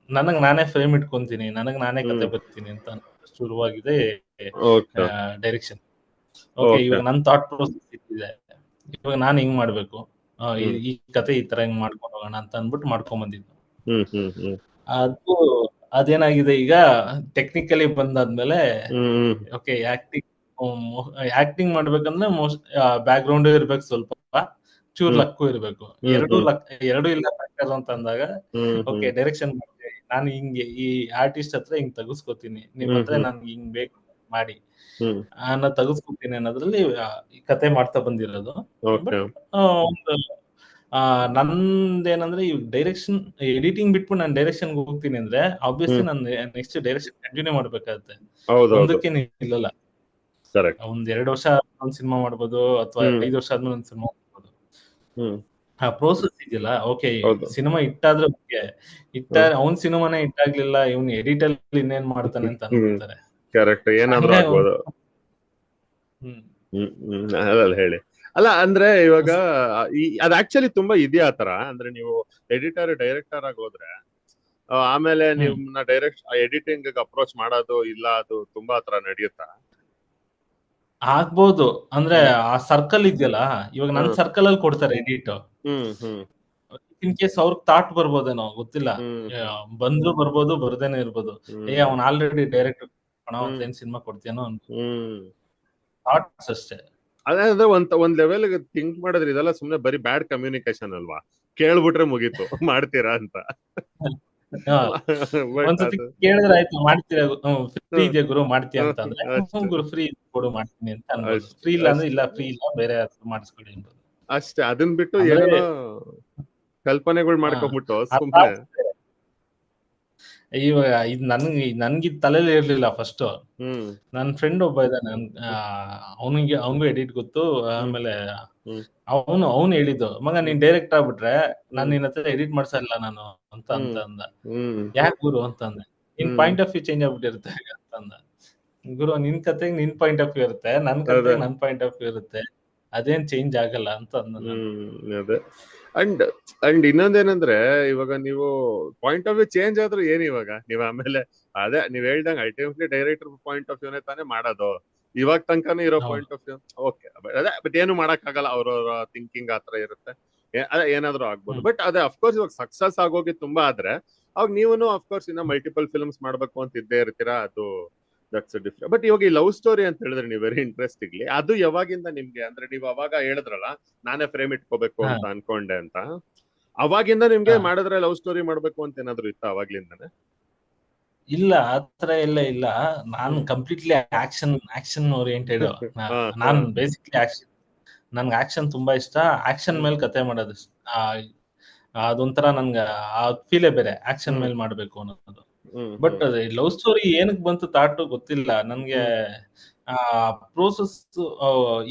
Speaker 2: ನನಗ್ ನಾನೇ ಫ್ರೇಮ್ ಇಟ್ಕೊಂತೀನಿ, ನನಗ್ ನಾನೇ ಕತೆ ಬರ್ತೀನಿ ಅಂತ ಶುರುವಾಗಿದೆ ಡೈರೆಕ್ಷನ್. ಓಕೆ, ಇವಾಗ ನನ್ ಥಾಟ್ ಪ್ರೊಸೆಸ್ ಇಟ್ಟಿದೆ, ಇವಾಗ ನಾನು ಹಿಂಗ್ ಮಾಡ್ಬೇಕು, ಈ ಕತೆ ಈ ತರ ಹಿಂಗ್ ಮಾಡ್ಕೊಂಡು ಹೋಗೋಣ ಅಂತ ಅಂದ್ಬಿಟ್ಟು ಮಾಡ್ಕೊಂಡ್ ಬಂದಿದ್ದು. ಅದೇನಾಗಿದೆ ಈಗ ಟೆಕ್ನಿಕಲಿ ಬಂದಾದ್ಮೇಲೆ, ಓಕೆ, ಆಕ್ಟಿಂಗ್ ಮಾಡ್ಬೇಕಂದ್ರೆ ಬ್ಯಾಕ್ ಗ್ರೌಂಡ್ ಇರ್ಬೇಕು, ಸ್ವಲ್ಪ ಚೂರ್ ಲಕ್ಕು ಇರ್ಬೇಕು. ಎರಡು ಇಲ್ಲ ಫ್ಯಾಕ್ಟರ್ ಅಂತ ಅಂದಾಗ, ಓಕೆ, ಡೈರೆಕ್ಷನ್ ಮಾಡ್ತೀನಿ ನಾನು, ಹಿಂಗೆ ಈ ಆರ್ಟಿಸ್ಟ್ ಹತ್ರ ಹಿಂಗ್ ತಗಸ್ಕೊತೀನಿ, ನಿಮ್ ಹತ್ರ ನನ್ಗೆ ಹಿಂಗ್ ಬೇಕು ಮಾಡಿ ಅನ್ನೋ ತಗಸ್ಕೊತೀನಿ ಅನ್ನೋದ್ರಲ್ಲಿ ಈ ಕತೆ ಮಾಡ್ತಾ ಬಂದಿರೋದು. ಒಂದು ನಂದೇನಂದ್ರೆ, ಈ ಡೈರೆಕ್ಷನ್ ಎಡಿಟಿಂಗ್ ಬಿಟ್ಬಿಟ್ಟು ನಾನು ಡೈರೆಕ್ಷನ್ ಹೋಗ್ತೀನಿ ಅಂದ್ರೆ ಆಬ್ವಿಯಸ್ಲಿ ನಾನು ನೆಕ್ಸ್ಟ್ ಡೈರೆಕ್ಷನ್ ಕಂಟಿನ್ಯೂ ಮಾಡ್ಬೇಕಾಗುತ್ತೆ. ಒಂದಕ್ಕೆ ನಿಲ್ಲಲ್ಲ. ಒಂದ್ 2 ವರ್ಷ ಒಂದ್ ಸಿನಿಮಾ ಮಾಡ್ಬೋದು, ಅಥವಾ 5 ವರ್ಷ ಆದ್ಮೇಲೆ ಒಂದ್ ಸಿನಿಮಾ ಮಾಡ್ಬೋದು. ಆ ಪ್ರೋಸೆಸ್ ಇದೆಯಲ್ಲ, ಓಕೆ, ಸಿನಿಮಾ ಇಟ್ಟಾದ್ರೆ ಓಕೆ, ಅವ್ನ್ ಸಿನಿಮಾನೇ ಇಟ್ಟಾಗ್ಲಿಲ್ಲ, ಇವ್ನು ಎಡಿಟ್ ಅಲ್ಲಿ ಇನ್ನೇನ್ ಮಾಡ್ತಾನೆ ಅಂತ ಅನ್ಕೊತಾರೆ.
Speaker 1: ಕರೆಕ್ಟ್, ಏನಾದ್ರೂ ಆಗ್ಬೋದು. ಹೇಳಿ. ಅಲ್ಲ ಅಂದ್ರೆ ಇವಾಗ ಅದ್ ಆಕ್ಚುಲಿ ತುಂಬಾ ಇದೆಯಾ ಆತರ, ಅಂದ್ರೆ ನೀವು ಎಡಿಟರ್ ಡೈರೆಕ್ಟರ್ ಆಗಿ ಹೋದ್ರೆ ಆಮೇಲೆ ನಿಮ್ನ ಡೈರೆಕ್ಟ್ ಎಡಿಟಿಂಗ್ ಅಪ್ರೋಚ್ ಮಾಡೋದು ಇಲ್ಲ, ಅದು ತುಂಬಾ ಆತರ ನಡೆಯುತ್ತಾ?
Speaker 2: ಆಗ್ಬೋದು. ಅಂದ್ರೆ ಆ ಸರ್ಕಲ್ ಇದೆಯಲ್ಲ, ಇವಾಗ ನನ್ ಸರ್ಕಲ್ ಅಲ್ಲಿ ಕೊಡ್ತಾರೆ ಎಡಿಟ್. ಇನ್ ಕೇಸ್ ಅವ್ರಿಗೆ ಥಾಟ್ ಬರ್ಬೋದೇನೋ ಗೊತ್ತಿಲ್ಲ, ಬಂದ್ರು ಬರ್ಬೋದು, ಬರ್ದೇನೆ ಇರ್ಬೋದು. ಅವ್ನ್ ಆಲ್ರೆಡಿ ಡೈರೆಕ್ಟರ್ ಏನ್ ಸಿನಿಮಾ ಕೊಡ್ತೀನೋ ಥಾಟ್ಸ್ ಅಷ್ಟೇ.
Speaker 1: ಅದೇ ಒಂದ್ ಲೆವೆಲ್ ಥಿಂಕ್ ಮಾಡಿದ್ರೆ ಇದೆಲ್ಲ ಸುಮ್ನೆ ಬರೀ ಬ್ಯಾಡ್ ಕಮ್ಯುನಿಕೇಶನ್ ಅಲ್ವಾ? ಕೇಳ್ಬಿಟ್ರೆ ಮುಗೀತು ಮಾಡ್ತೀರಾ ಅಂತ.
Speaker 2: ಒಂದ್ಸತಿ ಕೇಳಿದ್ರೆ ಆಯ್ತು, ಮಾಡ್ತೀರಾ, ಫ್ರೀ ಇದೆಯಾ ಗುರು, ಮಾಡ್ತೀಯ ಅಂತ ಅಂದ್ರೆ, ಗುರು ಫ್ರೀ ಕೊಡು ಮಾಡ್ತೀನಿ ಅಂತ ಅನ್ಬೋದು. ಫ್ರೀ ಇಲ್ಲ ಅಂದ್ರೆ ಇಲ್ಲ, ಫ್ರೀ ಇಲ್ಲ, ಬೇರೆ ಮಾಡಿಸ್ಕೊಡಿ ಅನ್ಬೋದು
Speaker 1: ಅಷ್ಟೇ. ಅದನ್ ಬಿಟ್ಟು ಏನೋ ಕಲ್ಪನೆಗಳು ಮಾಡ್ಕೊಂಡ್ಬಿಟ್ಟು ಸುಮ್ನೆ.
Speaker 2: ಇವಾಗ ಇದು ನನ್ಗೆ ತಲೆಯಲ್ಲಿ ಇರ್ಲಿಲ್ಲ ಫಸ್ಟ್. ನನ್ ಫ್ರೆಂಡ್ ಒಬ್ಬ ಇದ್ದಾನೆ, ಅವನಿಗೂ ಎಡಿಟ್ ಗೊತ್ತು. ಆಮೇಲೆ ಅವನು ಹೇಳಿದ್ದು, ಮಗ ನೀನ್ ಡೈರೆಕ್ಟ್ ಆಗ್ಬಿಟ್ರೆ ನಾನು ನಿನ್ನ ಹತ್ರ ಎಡಿಟ್ ಮಾಡ್ಸಲ್ಲ ನಾನು ಅಂತ ಅಂದ. ಯಾಕೆ ಗುರು ಅಂತ ಅಂದೆ. ನಿನ್ ಪಾಯಿಂಟ್ ಆಫ್ ವ್ಯೂ ಚೇಂಜ್ ಆಗ್ಬಿಟ್ಟಿರುತ್ತೆ ಅಂತ ಅಂದ. ಗುರು, ನಿನ್ ಕತೆಗೆ ನಿನ್ ಪಾಯಿಂಟ್ ಆಫ್ ವ್ಯೂ ಇರುತ್ತೆ, ನನ್ ಕತೆಗೆ ನನ್ ಪಾಯಿಂಟ್ ಆಫ್ ವ್ಯೂ ಇರುತ್ತೆ, ಅದೇನ್ ಚೇಂಜ್ ಆಗಲ್ಲ ಅಂತ ಅಂದ.
Speaker 1: ಅದೇ. ಅಂಡ್ ಇನ್ನೊಂದೇನಂದ್ರೆ, ಇವಾಗ ನೀವು ಪಾಯಿಂಟ್ ಆಫ್ ವ್ಯೂ ಚೇಂಜ್ ಆದ್ರೂ ಏನ್ ಇವಾಗ ನೀವ್ ಆಮೇಲೆ ಅದೇ ನೀವ್ ಹೇಳ್ದಂಗ ಅಲ್ಟಿಮೇಟ್ಲಿ ಡೈರೆಕ್ಟರ್ ಪಾಯಿಂಟ್ ಆಫ್ ವ್ಯೂನೇ ತಾನೇ ಮಾಡೋದು. ಇವಾಗ ತನಕನೂ ಇರೋ ಪಾಯಿಂಟ್ ಆಫ್ ವ್ಯೂ ಓಕೆ, ಅದೇ. ಬಟ್ ಏನು ಮಾಡಕ್ ಆಗಲ್ಲ, ಅವ್ರವ್ರ ಥಿಂಕಿಂಗ್ ಆತರ ಇರುತ್ತೆ. ಅದೇ ಏನಾದ್ರು ಆಗ್ಬೋದು. ಬಟ್ ಅದೇ ಅಫ್ಕೋರ್ಸ್ ಇವಾಗ ಸಕ್ಸಸ್ ಆಗೋಗಿ ತುಂಬಾ ಆದ್ರೆ ಅವಾಗ ನೀವೂನು ಅಫ್ಕೋರ್ಸ್ ಇನ್ನ ಮಲ್ಟಿಪಲ್ ಫಿಲ್ಮ್ಸ್ ಮಾಡ್ಬೇಕು ಅಂತ ಇದ್ದೇ ಇರ್ತೀರಾ, ಅದು ದಟ್ಸ್ ಡಿಫ್ರೆಂಟ್. ಬಟ್ ಇವಾಗ ಈ ಲವ್ ಸ್ಟೋರಿ ಅಂತ ಹೇಳಿದ್ರೆ ನೀವು ವೆರಿ ಇಂಟ್ರೆಸ್ಟಿಂಗ್ಲಿ, ಅದು ಯಾವಾಗಿಂದ ನಿಮ್ಗೆ, ಅಂದ್ರೆ ನೀವು ಅವಾಗ ಹೇಳಿದ್ರಲ್ಲ ನಾನೇ ಫ್ರೇಮ್ ಇಟ್ಕೋಬೇಕು ಅಂತ ಅನ್ಕೊಂಡೆ ಅಂತ, ಅವಾಗಿಂದ ನಿಮ್ಗೆ ಮಾಡಿದ್ರೆ ಲವ್ ಸ್ಟೋರಿ ಮಾಡ್ಬೇಕು ಅಂತ ಏನಾದ್ರು ಇತ್ತ ಅವಾಗ್ಲಿಂದಾನೆ?
Speaker 2: ಇಲ್ಲ, ಆತರ ಎಲ್ಲ ಇಲ್ಲ. ನಾನು ಕಂಪ್ಲೀಟ್ಲಿ ಆಕ್ಷನ್ ಓರಿಯೆಂಟೆಡ್. ನಾನು ಬೇಸಿಕ್ಲಿ ನನ್ಗೆ ಆಕ್ಷನ್ ತುಂಬಾ ಇಷ್ಟ. ಆಕ್ಷನ್ ಮೇಲೆ ಕತೆ ಮಾಡೋದು, ಅದೊಂಥರ ನನ್ಗೆ ಆ ಫೀಲೇ ಬೇರೆ, ಆಕ್ಷನ್ ಮೇಲೆ ಮಾಡ್ಬೇಕು ಅನ್ನೋದು. ಬಟ್ ಲವ್ ಸ್ಟೋರಿ ಏನಕ್ ಬಂತು ಥಾಟ್ ಗೊತ್ತಿಲ್ಲ ನನ್ಗೆ. ಪ್ರೋಸೆಸ್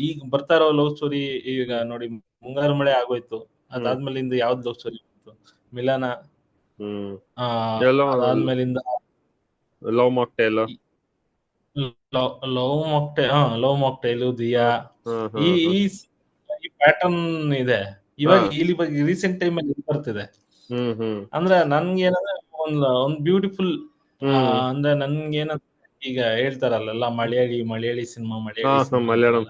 Speaker 2: ಈಗ ಬರ್ತಾ ಇರೋ ಲವ್ ಸ್ಟೋರಿ, ಈಗ ನೋಡಿ ಮುಂಗಾರು ಮಳೆ ಆಗೋಯ್ತು, ಅದಾದ್ಮೇಲಿಂದ ಯಾವ್ದು ಲವ್ ಸ್ಟೋರಿ ಬಂತು? ಮಿಲನ. ಅದಾದ್ಮೇಲಿಂದ
Speaker 1: ಲವ್ ಮಾಕ್ಟೇಲ್,
Speaker 2: ಲವ್ ಮಾಕ್ಟೇಲು, ದಿಯಾ, ಈ ಪ್ಯಾಟರ್ನ್ ಇದೆ. ಇವಾಗ ರೀಸೆಂಟ್ ಟೈಮ್ ಅಲ್ಲಿ ಬರ್ತಿದೆ. ಅಂದ್ರೆ ನನ್ಗೆ ಏನಂದ್ರೆ ಒಂದ್ ಬ್ಯೂಟಿಫುಲ್, ಅಂದ್ರೆ ನನ್ಗೇನಂದ್ರೆ ಈಗ ಹೇಳ್ತಾರಲ್ಲ ಮಲಯಾಳಿ ಸಿನಿಮಾ, ಮಲಯಾಳಿ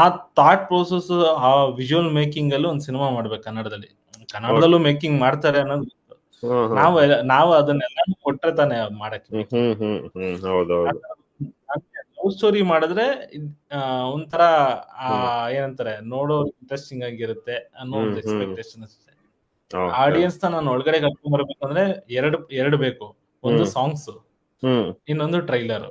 Speaker 2: ಆ ಥಾಟ್ ಪ್ರೋಸೆಸ್, ಆ ವಿಜುವಲ್ ಮೇಕಿಂಗ್ ಅಲ್ಲೂ ಒಂದ್ ಸಿನಿಮಾ ಮಾಡ್ಬೇಕು ಕನ್ನಡದಲ್ಲೂ ಮೇಕಿಂಗ್ ಮಾಡ್ತಾರೆ ಅನ್ನೋದು ನಾವು ಅದನ್ನೆಲ್ಲ ಕೊಟ್ರೆ ತಾನೇ ಮಾಡಕ್ಕೆ.
Speaker 1: ಹೌದೌದು.
Speaker 2: ಲವ್ ಸ್ಟೋರಿ ಮಾಡಿದ್ರೆ ಒಂಥರ ಏನಂತಾರೆ, ನೋಡೋ ಇಂಟ್ರೆಸ್ಟಿಂಗ್ ಆಗಿರುತ್ತೆ ಅನ್ನೋ ಒಂದು ಎಕ್ಸ್ಪೆಕ್ಟೇಷನ್ ಅಷ್ಟೇ. ಆಡಿಯನ್ಸ್ ನ ನಾನು ಒಳಗಡೆ ಕರ್ಕೊಂಡ್ ಬರ್ಬೇಕಂದ್ರೆ ಎರಡು ಬೇಕು. ಒಂದು ಸಾಂಗ್ಸ್, ಇನ್ನೊಂದು ಟ್ರೈಲರ್.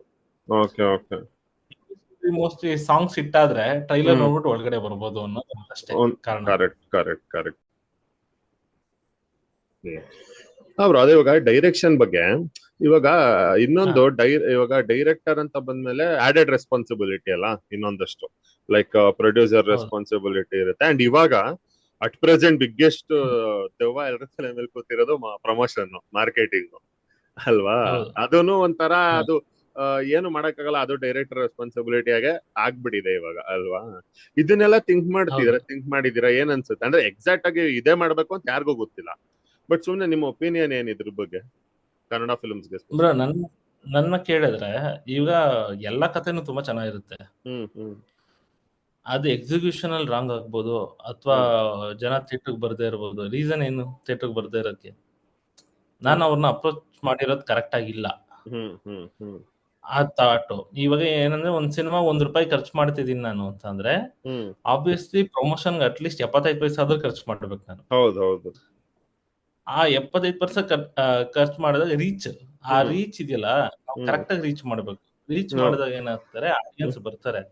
Speaker 2: ಮೋಸ್ಟ್ಲಿ ಸಾಂಗ್ಸ್ ಇಟ್ಟಾದ್ರೆ ಟ್ರೈಲರ್ ನೋಡ್ಬಿಟ್ಟು ಒಳಗಡೆ ಬರ್ಬೋದು ಅನ್ನೋದು ಅಷ್ಟೇ ಕಾರಣ.
Speaker 1: ಕರೆಕ್ಟ್. ಅದೇ ಇವಾಗ ಡೈರೆಕ್ಷನ್ ಬಗ್ಗೆ ಇವಾಗ ಇನ್ನೊಂದು ಇವಾಗ ಡೈರೆಕ್ಟರ್ ಅಂತ ಬಂದ್ಮೇಲೆ ಆಡೆಡ್ ರೆಸ್ಪಾನ್ಸಿಬಿಲಿಟಿ ಅಲ್ಲ ಇನ್ನೊಂದಷ್ಟು, ಲೈಕ್ ಪ್ರೊಡ್ಯೂಸರ್ ರೆಸ್ಪಾನ್ಸಿಬಿಲಿಟಿ ಇರುತ್ತೆ. ಅಂಡ್ ಇವಾಗ ಅಟ್ ಪ್ರೆಸೆಂಟ್ ಬಿಗ್ಗೆಸ್ಟ್ ದೆವ್ವ ಎಲ್ಲರ ತಲೆ ಮೇಲೆ ಕೂತಿರೋದು ಪ್ರಮೋಷನ್, ಮಾರ್ಕೆಟಿಂಗ್ ಅಲ್ವಾ? ಅದನ್ನು ಒಂಥರ ಅದು ಏನು ಮಾಡಕ್ಕಾಗಲ್ಲ, ಅದು ಡೈರೆಕ್ಟರ್ ರೆಸ್ಪಾನ್ಸಿಬಿಲಿಟಿ ಆಗಿ ಆಗ್ಬಿಟ್ಟಿದೆ ಇವಾಗ ಅಲ್ವಾ? ಇದನ್ನೆಲ್ಲ ಥಿಂಕ್ ಮಾಡಿದೀರಾ? ಏನ್ ಅನ್ಸುತ್ತೆ? ಅಂದ್ರೆ ಎಕ್ಸಾಕ್ಟ್ ಆಗಿ ಇದೇ ಮಾಡ್ಬೇಕು ಅಂತ ಯಾರಿಗೂ ಗೊತ್ತಿಲ್ಲ, ಬಟ್ ಸುಮ್ನೆ ನಿಮ್ಮ ಒಪಿನಿಯನ್ ಏನ್ ಇದ್ರ ಬಗ್ಗೆ ಕನ್ನಡ ಫಿಲ್ಮ್ಸ್ಗೆ?
Speaker 2: ನನ್ನ ಕೇಳಿದ್ರೆ ಈಗ ಎಲ್ಲಾ ಕಥೆನೂ ತುಂಬಾ ಚೆನ್ನಾಗಿರುತ್ತೆ. ಅದು ಎಕ್ಸಿಕ್ಯೂಷನ್ ಅಲ್ಲಿ ರಾಂಗ್ ಆಗ್ಬೋದು, ಅಥವಾ ಜನ ಥಿಯೇಟರ್ಗೆ ಬರ್ದೇ ಇರ್ಬೋದು. ರೀಸನ್ ಏನು ಥಿಯೇಟರ್ಗೆ ಬರ್ದೇ ಇರೋಕ್ಕೆ? ನಾನು ಅವ್ರನ್ನ ಅಪ್ರೋಚ್ ಮಾಡಿರೋದು ಕರೆಕ್ಟ್ ಆಗಿಲ್ಲ. ಆ ಥಾಟ್ ಇವಾಗ ಏನಂದ್ರೆ, ಒಂದ್ ಸಿನಿಮಾ ₹1 ಖರ್ಚು ಮಾಡ್ತಿದ್ದೀನಿ ನಾನು ಅಂತಂದ್ರೆ ಆಬ್ವಿಯಸ್ಲಿ ಪ್ರಮೋಷನ್ ಅಟ್ಲೀಸ್ಟ್ 75 ಪೈಸೆ ಆದ್ರೂ ಖರ್ಚು ಮಾಡ್ಬೇಕು ನಾನು.
Speaker 1: ಹೌದು.
Speaker 2: ಆ 75% ಖರ್ಚು ಮಾಡಿದಾಗ ಆ ರೀಚ್ ಇದೆಯಲ್ಲ, ನಾವು ಕರೆಕ್ಟ್ ಆಗಿ ರೀಚ್ ಮಾಡ್ಬೇಕು. ರೀಚ್ ಮಾಡಿದಾಗ ಏನಾಗ್ತಾರೆ, ಆಡಿಯನ್ಸ್ ಬರ್ತಾರೆ.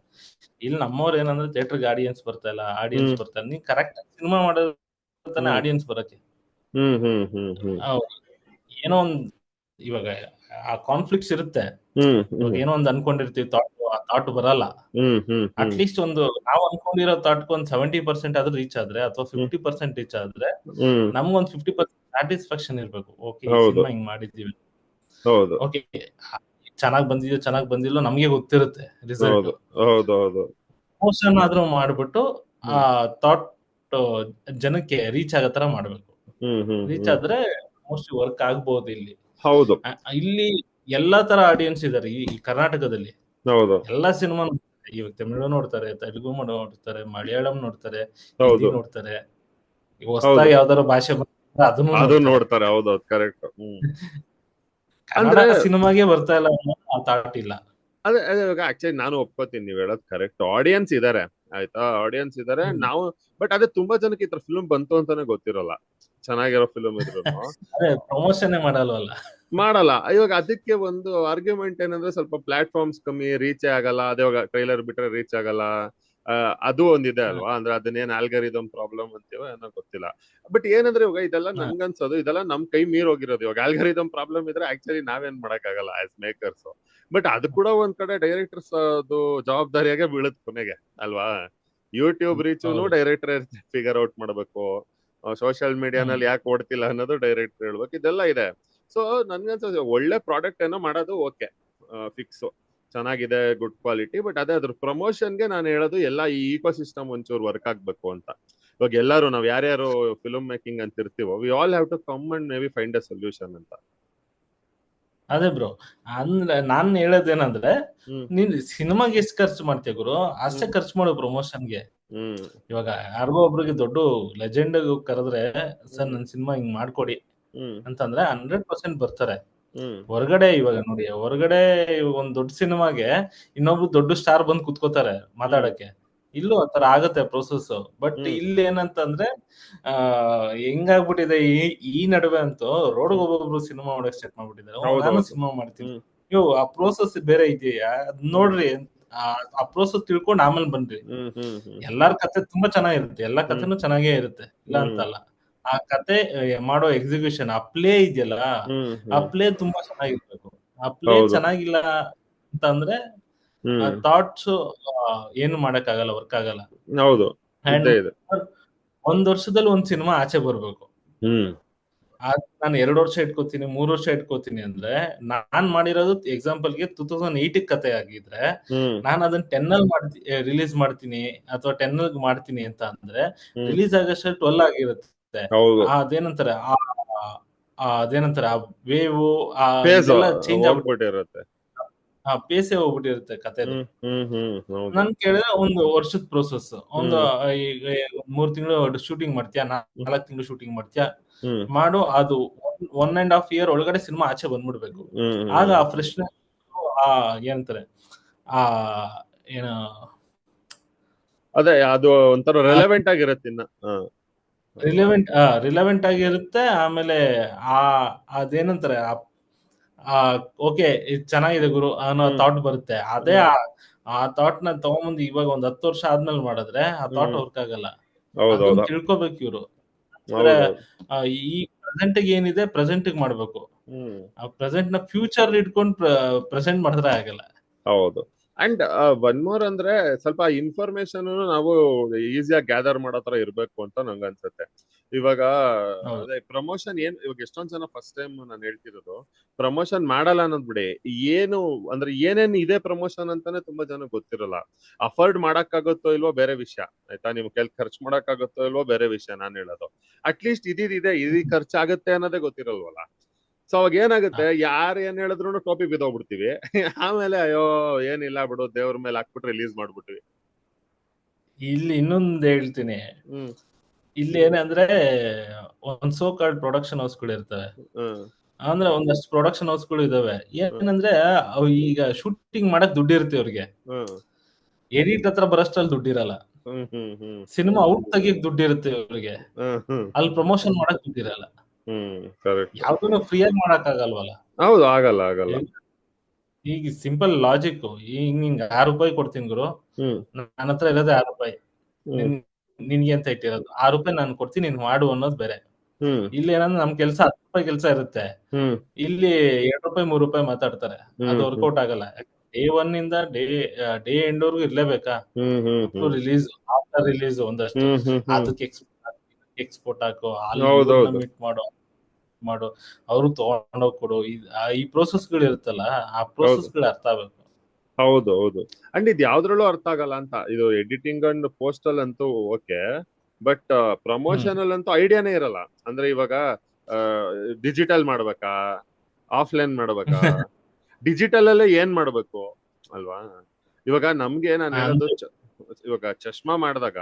Speaker 2: ಇಲ್ಲಿ ನಮ್ಮವ್ರು ಏನಂದ್ರೆ ಥಿಯೇಟರ್ಗೆ ಆಡಿಯನ್ಸ್ ಬರ್ತಾ ಇಲ್ಲ, ಆಡಿಯನ್ಸ್ ಬರ್ತಾರೆ. ನೀನ್ ಕರೆಕ್ಟ್ ಸಿನಿಮಾ ಮಾಡೋತಾನೆ ಆಡಿಯನ್ಸ್ ಬರಕ್ಕೆ. ಏನೋ ಒಂದ್ ಇವಾಗ ಆ ಕಾನ್ಫ್ಲಿಕ್ಟ್ಸ್ ಇರುತ್ತೆ. ಇವಾಗ ಏನೋ ಒಂದ್ ಅನ್ಕೊಂಡಿರ್ತೀವಿ, ಥಾಟ್ ಬರಲ್ಲ. ಅಟ್ಲೀಸ್ಟ್ ನಾವು ಅನ್ಕೊಂಡಿರೋ ಥಾಟ್ಗೆ 70% ಆದ್ರೂ ರೀಚ್ ಆದ್ರೆ, ಅಥವಾ 50% ರೀಚ್ ಆದ್ರೆ ನಮ್ಗೊಂದ್ 50% ಸ್ಯಾಟಿಸ್ಫ್ಯಾಕ್ಷನ್ ಇರ್ಬೇಕು. ಓಕೆ, ಸಿನಿಮಾ ಹಿಂಗ್ ಮಾಡಿದೀವಿ, ಓಕೆ ಚೆನ್ನಾಗ್ ಬಂದಿಲ್ಲ ನಮ್ಗೆ ಗೊತ್ತಿರುತ್ತೆ ರಿಸಲ್ಟ್. ಪ್ರಮೋಷನ್ ಆದ್ರೂ ಮಾಡ್ಬಿಟ್ಟು ಆ ಥಾಟ್ ಜನಕ್ಕೆ ರೀಚ್ ಆಗೋ ತರ ಮಾಡ್ಬೇಕು. ರೀಚ್ ಆದ್ರೆ ಮೋಸ್ಟ್ಲಿ ವರ್ಕ್ ಆಗ್ಬಹುದು. ಇಲ್ಲಿ ಎಲ್ಲಾ ತರ ಆಡಿಯನ್ಸ್ ಇದಾರೆ ಈ ಕರ್ನಾಟಕದಲ್ಲಿ. ಎಲ್ಲಾ ಸಿನಿಮಾ ಇವಾಗ ತಮಿಳು ನೋಡ್ತಾರೆ, ತೆಲುಗು ನೋಡ್ತಾರೆ, ಮಲಯಾಳಂ ನೋಡ್ತಾರೆ, ಹಿಂದಿ ನೋಡ್ತಾರೆ, ಹೊಸದಾಗಿ ಯಾವ್ದಾರ ಭಾಷೆ ಅದನ್ನು
Speaker 1: ನೋಡ್ತಾರೆ. ಹೌದೌದು, ಕರೆಕ್ಟ್.
Speaker 2: ಅಂದ್ರೆ ಸಿನಿಮಾಗೆ ಬರ್ತಾ ಇಲ್ಲ ಆ ಥಾಟ್ ಇಲ್ಲ.
Speaker 1: ಅದೇ ಆಕ್ಚುಲಿ ನಾನು ಒಪ್ಕೋತೀನಿ, ನೀವ್ ಹೇಳೋದು ಕರೆಕ್ಟ್. ಆಡಿಯನ್ಸ್ ಇದಾರೆ, ಆಯ್ತಾ, ಆಡಿಯನ್ಸ್ ಇದಾರೆ. ನಾವು ಬಟ್ ಅದೇ ತುಂಬಾ ಜನಕ್ಕೆ ಈ ತರ ಫಿಲ್ಮ್ ಬಂತು ಅಂತಾನೆ ಗೊತ್ತಿರೋಲ್ಲ. ಚೆನ್ನಾಗಿರೋ ಫಿಲ್ಮ್ ಇದ್ರು
Speaker 2: ಪ್ರಮೋಷನ್
Speaker 1: ಮಾಡಲ್ಲ. ಇವಾಗ ಅದಕ್ಕೆ ಒಂದು ಆರ್ಗ್ಯುಮೆಂಟ್ ಏನಂದ್ರೆ, ಸ್ವಲ್ಪ ಪ್ಲಾಟ್ಫಾರ್ಮ್ಸ್ ಕಮ್ಮಿ, ರೀಚ್ ಆಗಲ್ಲ. ಅದೇ ಟ್ರೈಲರ್ ಬಿಟ್ರೆ ರೀಚ್ ಆಗಲ್ಲ. ಅದು ಒಂದಿದೆ ಅಲ್ವಾ? ಅಂದ್ರೆ ಅದನ್ನೇನ್ ಆಲ್ಗರಿದಮ್ ಪ್ರಾಬ್ಲಮ್ ಅಂತೀವೋ ಏನೋ ಗೊತ್ತಿಲ್ಲ. ಬಟ್ ಏನಂದ್ರೆ ಇವಾಗ ಇದೆಲ್ಲ ನನ್ಗನ್ಸೋದು, ಇದೆಲ್ಲ ನಮ್ ಕೈ ಮೀರೋಗಿರೋದು. ಇವಾಗ ಆಲ್ಗರಿದಮ್ ಪ್ರಾಬ್ಲಮ್ ಇದ್ರೆ ಆಕ್ಚುಲಿ ನಾವೇನ್ ಮಾಡಕ್ಕಾಗಲ್ಲ ಆಸ್ ಮೇಕರ್ಸ್. ಬಟ್ ಅದು ಕೂಡ ಒಂದ್ ಕಡೆ ಡೈರೆಕ್ಟರ್ಸ್ ಅದು ಜವಾಬ್ದಾರಿಯಾಗೆ ಬೀಳುತ್ತೆ ಕೊನೆಗೆ ಅಲ್ವಾ? ಯೂಟ್ಯೂಬ್ ರೀಚುನು ಡೈರೆಕ್ಟರ್ ಫಿಗರ್ ಔಟ್ ಮಾಡ್ಬೇಕು. ಸೋಷಿಯಲ್ ಮೀಡಿಯಾನಲ್ಲಿ ಯಾಕೆ ಓಡ್ತಿಲ್ಲ ಅನ್ನೋದು ಡೈರೆಕ್ಟರ್ ಹೇಳ್ಬೇಕು. ಇದೆಲ್ಲ ಇದೆ. ಸೊ ನನ್ಗನ್ಸೋದು ಒಳ್ಳೆ ಪ್ರಾಡಕ್ಟ್ ಏನೋ ಮಾಡೋದು ಓಕೆ, ಫಿಕ್ಸ್, ಚೆನ್ನಾಗಿದೆ, ಗುಡ್ ಕ್ವಾಲಿಟಿ. ಬಟ್ ಅದ್ರ ಪ್ರಮೋಷನ್ಗೆ ನಾನು ಹೇಳೋದು ಎಲ್ಲ ಈ ಈಕೋ ಸಿಸ್ಟಮ್ ಒಂಚೂರು ವರ್ಕ್ ಆಗ್ಬೇಕು ಅಂತ. ಇವಾಗ ಎಲ್ಲರೂ ನಾವ್ ಯಾರ್ಯಾರು ಫಿಲ್ಮ್ ಮೇಕಿಂಗ್ ಅಂತ ಇರ್ತೀವೋ, we all have to come and maybe find a solution ಅಂತ.
Speaker 2: ಅದೇ ಬ್ರೋ, ಅಂದ್ರೆ ನಾನ್ ಹೇಳೋದೇನಂದ್ರೆ, ನೀನ್ ಸಿನಿಮಾಗೆ ಎಷ್ಟು ಖರ್ಚು ಮಾಡ್ತೀಯ ಗುರು, ಅಷ್ಟೇ ಖರ್ಚು ಮಾಡು ಪ್ರಮೋಷನ್ಗೆ. ಇವಾಗ ಯಾರಿಗೋ ಒಬ್ರಿಗೆ ದೊಡ್ಡ ಲೆಜೆಂಡ್ ಕರೆದ್ರೆ, ಸರ್ ನನ್ ಸಿನಿಮಾ ಹಿಂಗ್ ಮಾಡ್ಕೊಡಿ ಅಂತಂದ್ರೆ 100% ಬರ್ತಾರೆ. ಹೊರಗಡೆ ಇವಾಗ ನೋಡಿ, ಹೊರಗಡೆ ಒಂದ್ ದೊಡ್ಡ ಸಿನಿಮಾಗೆ ಇನ್ನೊಬ್ರು ದೊಡ್ಡ ಸ್ಟಾರ್ ಬಂದ್ ಕುತ್ಕೋತಾರೆ ಮಾತಾಡಕ್ಕೆ. ಇಲ್ಲೂ ಆತರ ಆಗತ್ತೆ ಪ್ರೊಸೆಸ್. ಬಟ್ ಇಲ್ಲಿ ಏನಂತಂದ್ರೆ, ಹೆಂಗಾಗ್ಬಿಟ್ಟಿದೆ ಈ ನಡುವೆ ಅಂತೂ ರೋಡ್ಗೆ ಒಬ್ಬೊಬ್ರು ಸಿನಿಮಾ ಮಾಡಕ್ ಸ್ಟಾರ್ಟ್ ಮಾಡ್ಬಿಟ್ಟಿದ್ದಾರೆ. ನಾನು ಸಿನಿಮಾ ಮಾಡ್ತೀನಿ, ಆ ಪ್ರೋಸೆಸ್ ಬೇರೆ ಇದೆಯಾ ನೋಡ್ರಿ, ಆ ಪ್ರೋಸೆಸ್ ತಿಳ್ಕೊಂಡು ಆಮೇಲೆ ಬನ್ರಿ. ಎಲ್ಲಾರ ಕತೆ ತುಂಬಾ ಚೆನ್ನಾಗಿರುತ್ತೆ, ಎಲ್ಲಾ ಕಥೆನೂ ಚೆನ್ನಾಗೇ ಇರುತ್ತೆ, ಇಲ್ಲ ಅಂತಲ್ಲ. ಆ ಕತೆ ಮಾಡೋ ಎಕ್ಸಿಕ್ಯೂಷನ್, ಆ ಪ್ಲೇ ಇದೆಯಲ್ಲ, ಆ ಪ್ಲೇ ತುಂಬಾ ಚೆನ್ನಾಗಿರ್ಬೇಕು. ಆ ಪ್ಲೇ ಚೆನ್ನಾಗಿಲ್ಲ ಅಂತ ಅಂದ್ರೆ ಥಾಟ್ಸ್ ಏನು ಮಾಡಕ್ ಆಗಲ್ಲ, ವರ್ಕ್ ಆಗಲ್ಲ. ಒಂದ್ ವರ್ಷದಲ್ಲಿ ಒಂದ್ ಸಿನಿಮಾ ಆಚೆ ಬರ್ಬೇಕು. ನಾನು 2 ವರ್ಷ ಇಟ್ಕೋತೀನಿ, 3 ವರ್ಷ ಇಟ್ಕೋತೀನಿ ಅಂದ್ರೆ, ನಾನ್ ಮಾಡಿರೋದು ಎಕ್ಸಾಂಪಲ್ಗೆ 2008 ಕತೆ ಆಗಿದ್ರೆ, ನಾನು ಅದನ್ನ 10 ಅಲ್ಲಿ ರಿಲೀಸ್ ಮಾಡ್ತೀನಿ ಅಥವಾ 10 ಮಾಡ್ತೀನಿ ಅಂತ ಅಂದ್ರೆ, ರಿಲೀಸ್ ಆಗಷ್ಟೇ 12 ಆಗಿರುತ್ತೆ. ಅದೇನಂತಾರೆ ಆ ವೇವ್ ಚೇಂಜ್ ಆಗ್ಬಿಟ್ಟಿರುತ್ತೆ. ಪೇಸೆ ಹೋಗ್ಬಿಟ್ಟಿರುತ್ತೆ ಕತೆದು.
Speaker 1: ಹೌದು.
Speaker 2: ನನ್ ಕೇಳಿದ್ರೆ ಒಂದು ವರ್ಷದ ಪ್ರೋಸೆಸ್. ಒಂದು
Speaker 1: ಹ್ಮ್
Speaker 2: ಈಗ 3 ತಿಂಗಳು ಶೂಟಿಂಗ್ ಮಾಡ್ತೀಯಾ, 4 ತಿಂಗಳು ಶೂಟಿಂಗ್ ಮಾಡ್ತೀಯಾ,
Speaker 1: ಹ್ಮ್
Speaker 2: ಮಾಡು. ಅದು 1.5 ಇಯರ್ ಒಳಗಡೆ ಸಿನಿಮಾ ಆಚೆ ಬಂದ್ಬಿಡ್ಬೇಕು. ಆಗ ಆ ಫ್ರೆಶ್ನೆಸ್, ಆ ಏನಂತಾರೆ, ಆ ಏನ
Speaker 1: ಅದೇ ಅದು ಒಂಥರ ರೆಲೆವೆಂಟ್ ಆಗಿರತ್ತೆ ಇನ್ನ.
Speaker 2: ರಿಲೆವೆಂಟ್ ಆಗಿರುತ್ತೆ. ಆಮೇಲೆ ಆ ಅದೇನಂತಾರೆ, ಓಕೆ ಇದು ಚೆನ್ನಾಗಿದೆ ಗುರು ಅನ್ನೋ ಥಾಟ್ ಬರುತ್ತೆ. ಅದೇ ಆ ಥಾಟ್ ನ ತಗೊಂಬಂದು ಇವಾಗ ಒಂದ್ 10 ವರ್ಷ ಆದ್ಮೇಲೆ ಮಾಡಿದ್ರೆ ಆ ಥಾಟ್ ವರ್ಕ್ ಆಗಲ್ಲ. ಅದನ್ನ ತಿಳ್ಕೊಬೇಕು ಇವ್ರು. ಅಂದ್ರೆ ಈ ಪ್ರೆಸೆಂಟ್ ಏನಿದೆ ಪ್ರೆಸೆಂಟ್ ಮಾಡ್ಬೇಕು. ಆ ಪ್ರೆಸೆಂಟ್ ನ ಫ್ಯೂಚರ್ ಇಟ್ಕೊಂಡು ಪ್ರೆಸೆಂಟ್ ಮಾಡಿದ್ರೆ ಆಗಲ್ಲ.
Speaker 1: ಹೌದು. ಅಂಡ್ ಒನ್ ಮೋರ್ ಅಂದ್ರೆ ಸ್ವಲ್ಪ ಇನ್ಫಾರ್ಮೇಶನ್ ನಾವು ಈಸಿಯಾಗಿ ಗ್ಯಾದರ್ ಮಾಡೋ ತರ ಇರ್ಬೇಕು ಅಂತ ನಂಗೆ ಅನ್ಸುತ್ತೆ. ಇವಾಗ ಅದೇ ಪ್ರಮೋಷನ್ ಇವಾಗ ಎಷ್ಟೊಂದ್ ಜನ ಫಸ್ಟ್ ಟೈಮ್ ನಾನು ಹೇಳ್ತಿರೋದು ಪ್ರಮೋಷನ್ ಮಾಡಲ್ಲ ಅನ್ನೋದ್ ಬಿಡಿ, ಏನು ಅಂದ್ರೆ ಏನೇನ್ ಇದೆ ಪ್ರಮೋಷನ್ ಅಂತಾನೆ ತುಂಬಾ ಜನ ಗೊತ್ತಿರಲ್ಲ. ಅಫೋರ್ಡ್ ಮಾಡಕ್ಕಾಗುತ್ತೋ ಇಲ್ವೋ ಬೇರೆ ವಿಷಯ, ಆಯ್ತಾ, ನಿಮ್ ಖರ್ಚು ಮಾಡಕ್ಕಾಗುತ್ತೋ ಇಲ್ವೋ ಬೇರೆ ವಿಷಯ. ನಾನು ಹೇಳೋದು ಅಟ್ಲೀಸ್ಟ್ ಇದೀದಿದೆ ಖರ್ಚಾಗತ್ತೆ ಅನ್ನೋದೇ ಗೊತ್ತಿರಲ್ವಲ್ಲ. ಸೊ ಅವಾಗ ಏನಾಗುತ್ತೆ, ಯಾರು ಏನ್ ಹೇಳಿದ್ರು ಟೋಪಿ ಬಿದ್ದೋಗ್ಬಿಡ್ತೀವಿ. ಆಮೇಲೆ ಅಯ್ಯೋ ಏನಿಲ್ಲ ಬಿಡು, ದೇವ್ರ ಮೇಲೆ ಹಾಕ್ಬಿಟ್ಟು ರಿಲೀಸ್ ಮಾಡ್ಬಿಟ್ವಿ.
Speaker 2: ಇಲ್ಲಿ ಇನ್ನೊಂದ್ ಹೇಳ್ತೀನಿ. ಇಲ್ಲಿ ಏನಂದ್ರೆ ಒಂದ್ ಸೋ ಕಾರ್ಡ್ ಪ್ರೊಡಕ್ಷನ್ ಹೌಸ್ಗಳು ಇರ್ತವೆ. ಅಂದ್ರೆ ಒಂದಷ್ಟು ಪ್ರೊಡಕ್ಷನ್ ಹೌಸ್ಗಳು ಇದಾವೆ. ಏನಂದ್ರೆ ಈಗ ಶೂಟಿಂಗ್ ಮಾಡಕ್ ದುಡ್ಡು ಇರುತ್ತೆ ಅವ್ರಿಗೆ, ಎಡಿಟ್ ಹತ್ರ ಬರಷ್ಟಲ್ಲಿ ದುಡ್ಡಿರಲ್ಲ. ಸಿನಿಮಾ ಔಟ್ ತೆಗಿಯಕ್ ದುಡ್ಡು ಇರುತ್ತೆ ಅವ್ರಿಗೆ, ಅಲ್ಲಿ ಪ್ರಮೋಷನ್ ಮಾಡಕ್ ದುಡ್ಡಿರಲ್ಲ. ಯಾವ್ದನ್ನು ಫ್ರೀಯಾಗಿ ಮಾಡಕ್ ಆಗಲ್ವಲ್ಲ.
Speaker 1: ಹೌದು, ಆಗಲ್ಲ ಆಗಲ್ಲ.
Speaker 2: ಈಗ ಸಿಂಪಲ್ ಲಾಜಿಕ್, ಈಗ ನಿಂಗೆ ₹6 ಕೊಡ್ತೀನಿ ಗುರು, ನನ್ನ ಹತ್ರ ಇರೋದೇ ₹6, ನಿನ್ಗೆ ಅಂತ ಇಟ್ಟಿರೋದು ₹6 ನಾನು ಕೊಡ್ತೀನಿ, ನೀನ್ ಮಾಡು ಅನ್ನೋದು ಬೇರೆ. ಇಲ್ಲಿ ಏನಂದ್ರೆ ನಮ್ ಕೆಲ್ಸ ₹10 ಕೆಲ್ಸ ಇರುತ್ತೆ, ಇಲ್ಲಿ ₹2 ₹3 ಮಾತಾಡ್ತಾರೆ. ಅದು ವರ್ಕೌಟ್ ಆಗಲ್ಲ. ಡೇ 1 ಇಂದ ಡೇ ಎಂಡ್ ವರ್ಗು ಇರ್ಲೇಬೇಕಾ? ರಿಲೀಸ್, ಆಫ್ಟರ್ ರಿಲೀಸ್ ಒಂದಷ್ಟು ಅದಕ್ಕೆ ಎಕ್ಸ್ಪೋರ್ಟ್ ಹಾಕೋ, ಅಲ್ಲಿ ಮೀಟ್ ಮಾಡು, ಅವ್ರು ತಗೊಂಡೋಗ್ ಕೊಡು. ಈ ಪ್ರೋಸೆಸ್ ಗಳು ಇರುತ್ತಲ್ಲ, ಆ ಪ್ರೋಸೆಸ್ ಗಳು ಅರ್ಥ ಆಗ್ಬೇಕು.
Speaker 1: ಹೌದು ಹೌದು. ಅಂಡ್ ಇದು ಯಾವ್ದ್ರಲ್ಲೂ ಅರ್ಥ ಆಗಲ್ಲ ಅಂತ. ಇದು ಎಡಿಟಿಂಗ್ ಅಂಡ್ ಪೋಸ್ಟಲ್ ಅಂತೂ ಓಕೆ, ಬಟ್ ಪ್ರಮೋಷನ್ ಅಂತೂ ಐಡಿಯಾನೇ ಇರಲ್ಲ. ಅಂದ್ರೆ ಇವಾಗ ಡಿಜಿಟಲ್ ಮಾಡ್ಬೇಕಾ, ಆಫ್ಲೈನ್ ಮಾಡ್ಬೇಕಾ, ಡಿಜಿಟಲ್ ಅಲ್ಲೇ ಏನ್ ಮಾಡ್ಬೇಕು ಅಲ್ವಾ? ಇವಾಗ ನಮ್ಗೆ ನಾನು ಹೇಳೋದು, ಇವಾಗ ಚಶ್ಮಾ ಮಾಡಿದಾಗ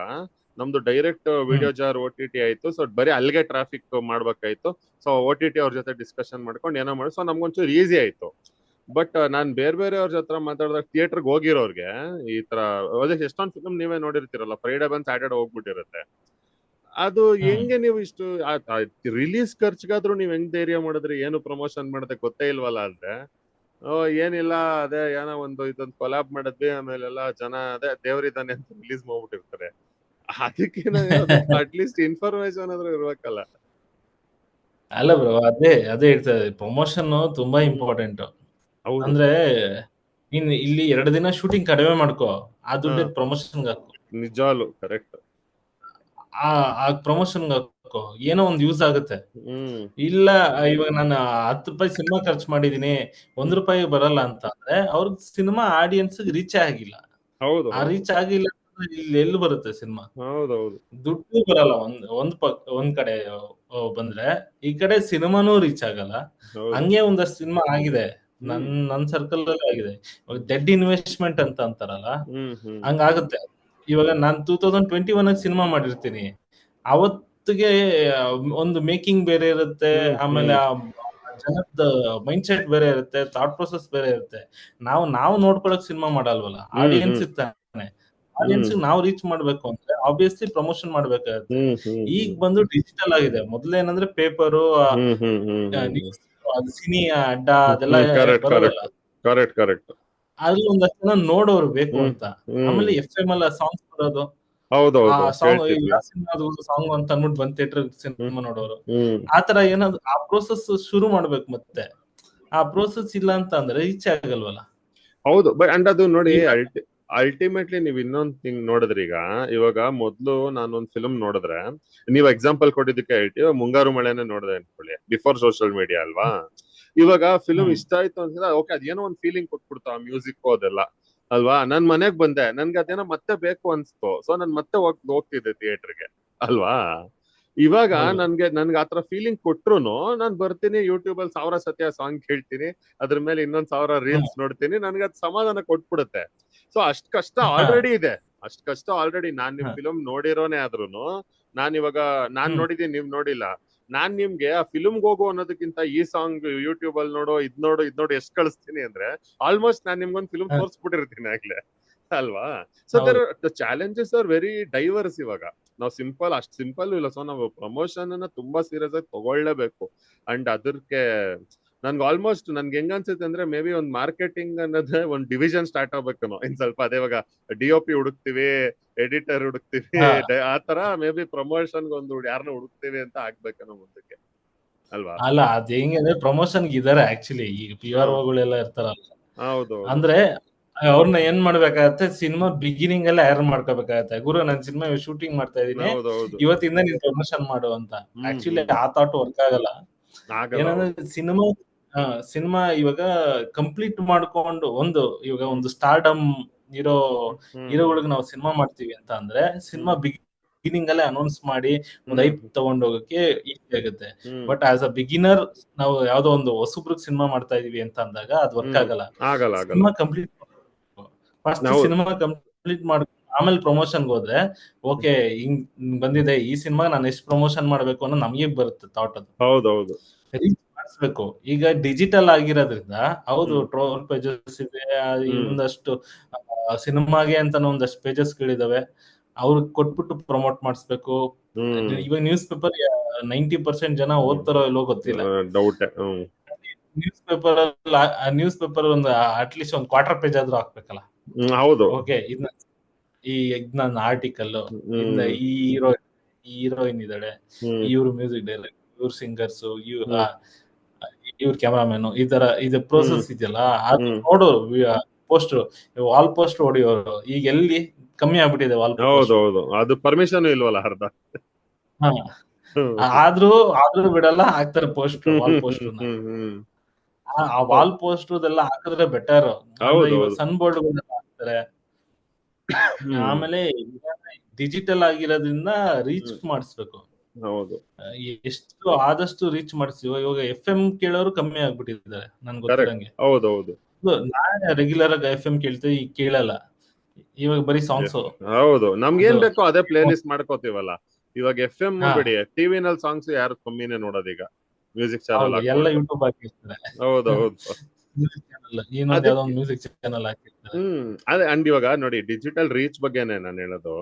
Speaker 1: ನಮ್ದು ಡೈರೆಕ್ಟ್ ವಿಡಿಯೋ ಜಾರ್ OTT ಆಯ್ತು. ಸೊ ಬರೀ ಅಲ್ಲಿಗೆ ಟ್ರಾಫಿಕ್ ಮಾಡ್ಬೇಕಾಯ್ತು. ಸೊ OTT ಅವ್ರ ಜೊತೆ ಡಿಸ್ಕಷನ್ ಮಾಡ್ಕೊಂಡು ಏನೋ ಮಾಡಿ, ಸೊ ನಮ್ಗೊಂಚೂರು ಈಸಿ ಆಯ್ತು. ಬಟ್ ನಾನ್ ಬೇರೆ ಅವ್ರ ಜೊತೆ ಮಾತಾಡಿದಾಗ ಥಿಯೇಟರ್ಗೆ ಹೋಗಿರೋರ್ಗೆ ಈ ತರ ಎಷ್ಟೊಂದು ಫಿಲ್ಮ್ ನೀವೇ ನೋಡಿರ್ತೀರಲ್ಲ, ಫ್ರೈಡೆ ಬಂದ್ ಸ್ಯಾಟರ್ಡೆ ಹೋಗ್ಬಿಟ್ಟಿರುತ್ತೆ. ಅದು ಹೆಂಗೆ ನೀವು ಇಷ್ಟು ರಿಲೀಸ್ ಖರ್ಚಿಗಾದ್ರೂ ನೀವ್ ಹೆಂಗ್ ಧೈರ್ಯ ಮಾಡಿದ್ರಿ, ಏನು ಪ್ರಮೋಷನ್ ಮಾಡದೆ ಗೊತ್ತೇ ಇಲ್ವಲ್ಲ ಅಂದ್ರೆ, ಏನಿಲ್ಲ ಅದೇ ಏನೋ ಇದೊಂದು ಕೊಲಾಬ್ ಮಾಡಿದ್ವಿ, ಆಮೇಲೆಲ್ಲ ಜನ ಅದೇ ದೇವ್ರಿದ್ದಾನೆ ಅಂತ ರಿಲೀಸ್ ಮಾಡ್ಬಿಟ್ಟಿರ್ತಾರೆ. ಅದಕ್ಕೆ ಅಟ್ಲೀಸ್ಟ್ ಇನ್ಫಾರ್ಮೇಶನ್ ಆದ್ರೂ ಇರ್ಬೇಕಲ್ಲ.
Speaker 2: ಅಲ್ಲ ಬ್ರೋ, ಅದೇ ಹೇಳ್ತಾರೆ, ಪ್ರಮೋಷನ್ ತುಂಬಾ ಇಂಪಾರ್ಟೆಂಟ್. ಅಂದ್ರೆ ನೀನ್ ಇಲ್ಲಿ 2 ದಿನ ಶೂಟಿಂಗ್ ಕಡಿಮೆ ಮಾಡ್ಕೋ, ಆ ದುಡ್ಡು ಪ್ರಮೋಷನ್ ಹಾಕು.
Speaker 1: ನಿಜಾಲು ಕರೆಕ್ಟ್.
Speaker 2: ಆ ಪ್ರಮೋಷನ್ ಹಾಕೋ, ಏನೋ ಒಂದ್ ಯೂಸ್ ಆಗುತ್ತೆ. ಇಲ್ಲ ಇವಾಗ ನಾನು ₹10 ಸಿನಿಮಾ ಖರ್ಚು ಮಾಡಿದೀನಿ, ₹1 ಬರಲ್ಲ ಅಂತ ಅಂದ್ರೆ ಅವ್ರಿಗೆ ಸಿನಿಮಾ ಆಡಿಯನ್ಸ್ ರೀಚ್ ಆಗಿಲ್ಲ. ಆ ರೀಚ್ ಆಗಿಲ್ಲ ಇಲ್ಲಿ ಎಲ್ಲಿ ಬರುತ್ತೆ ಸಿನಿಮಾ? ದುಡ್ಡು ಬರಲ್ಲ. ಒಂದ್ ಕಡೆ ಬಂದ್ರೆ ಈ ಕಡೆ ಸಿನಿಮಾನೂ ರೀಚ್ ಆಗಲ್ಲ. ಹಂಗೆ ಒಂದಷ್ಟು ಸಿನಿಮಾ ಆಗಿದೆ, ನನ್ ಸರ್ಕಲ್ ಅಲ್ಲಿ ಆಗಿದೆ. ಡೆಡ್ ಇನ್ವೆಸ್ಟ್ಮೆಂಟ್ ಅಂತ ಅಂತಾರಲ್ಲ, ಹಂಗಾಗುತ್ತೆ. ಇವಾಗ ನಾನ್ 2021 ಸಿನಿಮಾ ಮಾಡಿರ್ತೀನಿ, ಅವತ್ತಿಗೆ ಒಂದು ಮೇಕಿಂಗ್ ಬೇರೆ ಇರುತ್ತೆ, ಆಮೇಲೆ ಆ ಜನದ ಮೈಂಡ್ ಸೆಟ್ ಬೇರೆ ಇರುತ್ತೆ, ಥಾಟ್ ಪ್ರೊಸೆಸ್ ಬೇರೆ ಇರುತ್ತೆ. ನಾವು ನೋಡ್ಕೊಳಕ್ ಸಿನಿಮಾ ಮಾಡಲ್ವಲ್ಲ, ಆಡಿಯನ್ಸ್ ಇರ್ತಾನೆ. ಆಡಿಯನ್ಸ್ ನಾವು ರೀಚ್ ಮಾಡ್ಬೇಕು ಅಂದ್ರೆ ಆಬ್ವಿಯಸ್ಲಿ ಪ್ರಮೋಷನ್ ಮಾಡ್ಬೇಕಾಗತ್ತೆ. ಈಗ ಬಂದು ಡಿಜಿಟಲ್ ಆಗಿದೆ. ಮೊದ್ಲೇನಂದ್ರೆ ಪೇಪರು, ಸಿನಿ ಅಡ್ಡ ಅದೆಲ್ಲ ಬರೋದಲ್ಲ, ಅದ್ರಲ್ಲಿ ಒಂದಷ್ಟು ಜನ ನೋಡೋರು ಬೇಕು ಅಂತ. ಆಮೇಲೆ FM ಎಲ್ಲ ಸಾಂಗ್ಸ್ ಬರೋದು, ಸಾಂಗ್ ಅಂತ ಅಂದ್ಬಿಟ್ಟು ಬಂದ್ ಥಿಯೇಟರ್ ಸಿನಿಮಾ ನೋಡೋರು. ಆತರ ಏನಾದ್ರು ಆ ಪ್ರೋಸೆಸ್ ಶುರು ಮಾಡ್ಬೇಕು. ಮತ್ತೆ ಆ ಪ್ರೋಸೆಸ್ ಇಲ್ಲ ಅಂತ ಅಂದ್ರೆ ರೀಚ್ ಆಗಲ್ವಲ್ಲ.
Speaker 1: ಹೌದು, ಬಟ್ ಅಂಡ್ ಅದು ನೋಡಿ, ಅಲ್ಟಿಮೇಟ್ಲಿ ನೀವ್ ಇನ್ನೊಂದ್ ಥಿಂಗ್ ನೋಡಿದ್ರಿ. ಇವಾಗ ಮೊದ್ಲು ನಾನೊಂದ್ ಫಿಲ್ಮ್ ನೋಡಿದ್ರೆ, ನೀವ್ ಎಕ್ಸಾಂಪಲ್ ಕೊಟ್ಟಿದ್ದಕ್ಕೆ ಹೇಳ್ತೀವಿ, ಮುಂಗಾರು ಮಳೆನೇ ನೋಡಿದೆ ಅನ್ಕೊಳ್ಳಿ, ಬಿಫೋರ್ ಸೋಷಿಯಲ್ ಮೀಡಿಯಾ ಅಲ್ವಾ. ಇವಾಗ ಫಿಲ್ಮ್ ಇಷ್ಟ ಆಯ್ತು ಅಂತ ಓಕೆ, ಅದೇನೋ ಒಂದ್ ಫೀಲಿಂಗ್ ಕೊಟ್ಬಿಡ್ತು, ಆ ಮ್ಯೂಸಿಕ್ ಅದೆಲ್ಲ ಅಲ್ವಾ. ನನ್ ಮನೆಗ್ ಬಂದೆ, ನನ್ಗೆ ಅದೇನೋ ಮತ್ತೆ ಬೇಕು ಅನ್ಸ್ತು, ಸೊ ನಾನ್ ಮತ್ತೆ ಹೋಗ್ತಿದ್ದೆ ಥಿಯೇಟರ್ಗೆ ಅಲ್ವಾ. ಇವಾಗ
Speaker 2: ಹೌದು.
Speaker 1: ನನ್ಗೆ ಆತರ ಫೀಲಿಂಗ್ ಕೊಟ್ರುನು ನಾನ್ ಬರ್ತೀನಿ ಯೂಟ್ಯೂಬ್ ಅಲ್ಲಿ 1000 ಸತ್ಯ ಸಾಂಗ್ ಕೇಳ್ತೀನಿ, ಅದ್ರ ಮೇಲೆ ಇನ್ನೊಂದ್ 1000 ರೀಲ್ಸ್ ನೋಡ್ತೀನಿ, ನನ್ಗೆ ಅದ್ ಸಮಾಧಾನ ಕೊಟ್ಬಿಡುತ್ತೆ. ಸೊ ಅಷ್ಟ್ ಕಷ್ಟ ಆಲ್ರೆಡಿ ಇದೆ, ಅಷ್ಟ್ ಕಷ್ಟ ಆಲ್ರೆಡಿ. ನಾನ್ ನಿಮ್ ಫಿಲಮ್ ನೋಡಿರೋನೇ ಆದ್ರೂನು ನಾನ್ ನೋಡಿದೀನಿ, ನೀವ್ ನೋಡಿಲ್ಲ. ನಾನ್ ನಿಮ್ಗೆ ಆ ಫಿಲ್ಮ್ಗೆ ಹೋಗು ಅನ್ನೋದಕ್ಕಿಂತ ಈ ಸಾಂಗ್ ಯೂಟ್ಯೂಬ್ ಅಲ್ಲಿ ನೋಡು, ಇದ್ ನೋಡು ಎಷ್ಟ್ ಕಳಿಸ್ತೀನಿ ಅಂದ್ರೆ ಆಲ್ಮೋಸ್ಟ್ ನಾನ್ ನಿಮ್ಗೊಂದ್ ಫಿಲ್ಮ್ ತೋರ್ಸ್ಬಿಟ್ಟಿರ್ತೀನಿ ಆಗ್ಲೇ, ಅಲ್ವಾ? So the challenges are very diverse. ಇವಾಗ ನಾವು ಅಷ್ಟ್ ಸಿಂಪಲ್ ಇಲ್ಲ. ಸೊ ನಾವು ಪ್ರಮೋಷನ್ ಅನ್ನ ತುಂಬಾ ಸೀರಿಯಸ್ ಆಗಿ ತಗೊಳ್ಳೇಬೇಕು. ಅಂಡ್ ಅದಕ್ಕೆ ನನ್ಗೆ ಹೆಂಗ ಅನ್ಸುತ್ತೆ ಅಂದ್ರೆ, ಮೇ ಬಿ ಒಂದ್ ಮಾರ್ಕೆಟಿಂಗ್ ಅನ್ನೋದೇ ಒಂದ್ ಡಿವಿಷನ್ ಸ್ಟಾರ್ಟ್ ಆಗ್ಬೇಕು ನಾವು ಇನ್ ಸ್ವಲ್ಪ. ಅದೇ ಇವಾಗ DOP ಹುಡುಕ್ತಿವಿ, ಎಡಿಟರ್ ಹುಡುಕ್ತಿವಿ, ಆತರ ಮೇ ಬಿ ಪ್ರಮೋಷನ್ ಒಂದು ಯಾರನ್ನ ಹುಡುಕ್ತಿವಿ ಅಂತ ಆಗ್ಬೇಕನ್ನೋ ಮುಂದಕ್ಕೆ, ಅಲ್ವಾ?
Speaker 2: ಅಲ್ಲ, ಅದ್ ಹೆಂಗಂದ್ರೆ ಪ್ರಮೋಷನ್ ಇದಾರೆ ಆಕ್ಚುಲಿ, ಈಗ PROಗಳೆಲ್ಲ ಇರ್ತಾರಲ್ಲ.
Speaker 1: ಹೌದು.
Speaker 2: ಅಂದ್ರೆ ಅವ್ರನ್ನ ಏನ್ ಮಾಡ್ಬೇಕಾಗತ್ತೆ, ಸಿನಿಮಾ ಬಿಗಿನಿಂಗ್ ಎಲ್ಲ ಹೈರ್ ಮಾಡ್ಕೋಬೇಕಾಗತ್ತೆ. ಗುರು, ನಾನ್ ಸಿನಿಮಾ ಶೂಟಿಂಗ್ ಮಾಡ್ತಾ ಇದೀನಿ, ಇವತ್ತಿಂದ ನೀನ್ ಪ್ರಮೋಷನ್ ಮಾಡು ಅಂತ. ಆಕ್ಚುಲಿ ಆ ಥಾಟ್ ವರ್ಕ್ ಆಗಲ್ಲ. ಏನಂದ್ರೆ ಸಿನಿಮಾ ಇವಾಗ ಕಂಪ್ಲೀಟ್ ಮಾಡ್ಕೊಂಡು ಇವಾಗ ಒಂದು ಸ್ಟಾರ್ಡಮ್ ಹೀರೋಗಳಿಗೆ ನಾವು ಸಿನಿಮಾ ಮಾಡ್ತೀವಿ ಅಂತ ಅಂದ್ರೆ, ಸಿನಿಮಾ ಬಿಗಿನಿಂಗ್ ಅಲ್ಲೇ ಅನೌನ್ಸ್ ಮಾಡಿ ಒಂದು ಹೈಪ್ ತಗೊಂಡ್ ಹೋಗಕ್ಕೆ ಈಸಿ ಆಗುತ್ತೆ. ಬಟ್ ಆಸ್ ಅ ಬಿಗಿನರ್ ನಾವು ಯಾವ್ದೋ ಒಂದು ಹೊಸಬ್ರಿಗೆ ಸಿನಿಮಾ ಮಾಡ್ತಾ ಇದೀವಿ ಅಂತ ಅಂದಾಗ ಅದು ವರ್ಕ್ ಆಗಲ್ಲ. Cinema complete first cinema complete ಮಾಡ್ಕೊಂಡು ಆಮೇಲೆ ಪ್ರಮೋಷನ್ಗೆ ಹೋದ್ರೆ, ಓಕೆ ಹಿಂಗ್ ಬಂದಿದೆ ಈ ಸಿನಿಮಾ, ನಾನು ಎಷ್ಟು ಪ್ರಮೋಷನ್ ಮಾಡ್ಬೇಕು ಅನ್ನೋ ನಮಗೆ ಬರುತ್ತೆ ಥಾಟ್. ಅದು
Speaker 1: ಹೌದೌದು,
Speaker 2: ರೀಚ್ ಮಾಡಿಸ್ಬೇಕು. ಈಗ ಡಿಜಿಟಲ್ ಆಗಿರೋದ್ರಿಂದ ಹೌದು, ಟ್ರೋಲ್ ಪೇಜಸ್ ಇದೆ, ಒಂದಷ್ಟು ಸಿನಿಮಾಗೆ ಅಂತ ಒಂದಷ್ಟು ಪೇಜಸ್ ಗಳಿದಾವೆ, ಅವ್ರಿಗೆ ಕೊಟ್ಬಿಟ್ಟು ಪ್ರಮೋಟ್ ಮಾಡಿಸ್ಬೇಕು. ಇವಾಗ ನ್ಯೂಸ್ ಪೇಪರ್ 90% ಜನ ಓದ್ತಾರೋ ಇಲ್ಲೋ ಗೊತ್ತಿಲ್ಲ. ನ್ಯೂಸ್ ಪೇಪರ್ ಒಂದು ಅಟ್ಲೀಸ್ಟ್ ಒಂದು ಕ್ವಾರ್ಟರ್ ಪೇಜ್ ಆದ್ರೂ ಹಾಕ್ಬೇಕಲ್ಲ. ಓಕೆ, ನನ್ನ ಆರ್ಟಿಕಲ್, ಈ ಹೀರೋಯಿನ್ ಇದ್ದಾಳೆ, ಇವ್ರು ಮ್ಯೂಸಿಕ್ ಡೈರೆಕ್ಟರ್, ಇವ್ರ ಸಿಂಗರ್ಸ್, ಇವ್ರ ಕ್ಯಾಮರಾಮನ್, ಈ ತರ ಇದು ಪ್ರೋಸೆಸ್ ಇದೆಯಲ್ಲ, ಅದು ನೋಡು. ಪೋಸ್ಟ್ ವಾಲ್ ಪೋಸ್ಟ್ ಹೊಡಿಯೋರು ಈಗ ಎಲ್ಲಿ ಕಮ್ಮಿ ಆಗ್ಬಿಟ್ಟಿದೆ. ವಾಲ್ ಪೋಸ್ಟ್
Speaker 1: ಅದು ಪರ್ಮಿಷನ್ ಇಲ್ವಲ್ಲ ಅರ್ಧ.
Speaker 2: ಆದ್ರೂ ಬಿಡಲ್ಲ, ಹಾಕ್ತಾರೆ ಪೋಸ್ಟ್, ವಾಲ್ ಪೋಸ್ಟ್. ಆ ವಾಲ್ ಪೋಸ್ಟ್ ಎಲ್ಲ ಹಾಕಿದ್ರೆ ಬೆಟರ್. ಸನ್ ಬೋರ್ಡ್ ಹಾಕ್ತಾರೆ. ಆಮೇಲೆ ಡಿಜಿಟಲ್ ಆಗಿರೋದ್ರಿಂದ ರೀಚ್ ಮಾಡಿಸ್ಬೇಕು. ಎಷ್ಟು ಆದಷ್ಟು ರೀಚ್ ಮಾಡಿಸ್ತೀವಿ. ಇವಾಗ FM ಕೇಳೋರು ಕಮ್ಮಿ ಆಗ್ಬಿಟ್ಟಿದ್ದಾರೆ ನನ್ಗೆ ಗೊತ್ತಿರಂಗೆ. ನಾನೇ ರೆಗ್ಯುಲರ್ ಆಗಿ FM ಕೇಳ್ತೀವಿ, ಈಗ ಕೇಳಲ್ಲ. ಇವಾಗ ಬರೀ ಸಾಂಗ್ಸ್.
Speaker 1: ಹೌದು, ನಮ್ಗೆ ಏನ್ ಬೇಕೋ ಅದೇ ಪ್ಲೇ ಲಿಸ್ಟ್ ಮಾಡ್ಕೋತೀವಲ್ಲ. ಇವಾಗ FM ಬಿಡಿ, ಟಿವಿ ನಲ್ಲಿ ಸಾಂಗ್ಸ್ ಯಾರು ಕಮ್ಮಿನೇ ನೋಡೋದೀಗ. ಮ್ಯೂಸಿಕ್ ಚಾನಲ್
Speaker 2: ಎಲ್ಲ ಯೂಟ್ಯೂಬ್ ಹಾಕಿರ್ತಾರೆ. ಮ್ಯೂಸಿಕ್ ಚಾನಲ್ ಹಾಕಿರ್ತಾರೆ.
Speaker 1: ಅದೇ. ಅಂಡ್ ಇವಾಗ ನೋಡಿ, ಡಿಜಿಟಲ್ ರೀಚ್ ಬಗ್ಗೆನೆ ನಾನು ಹೇಳೋದು.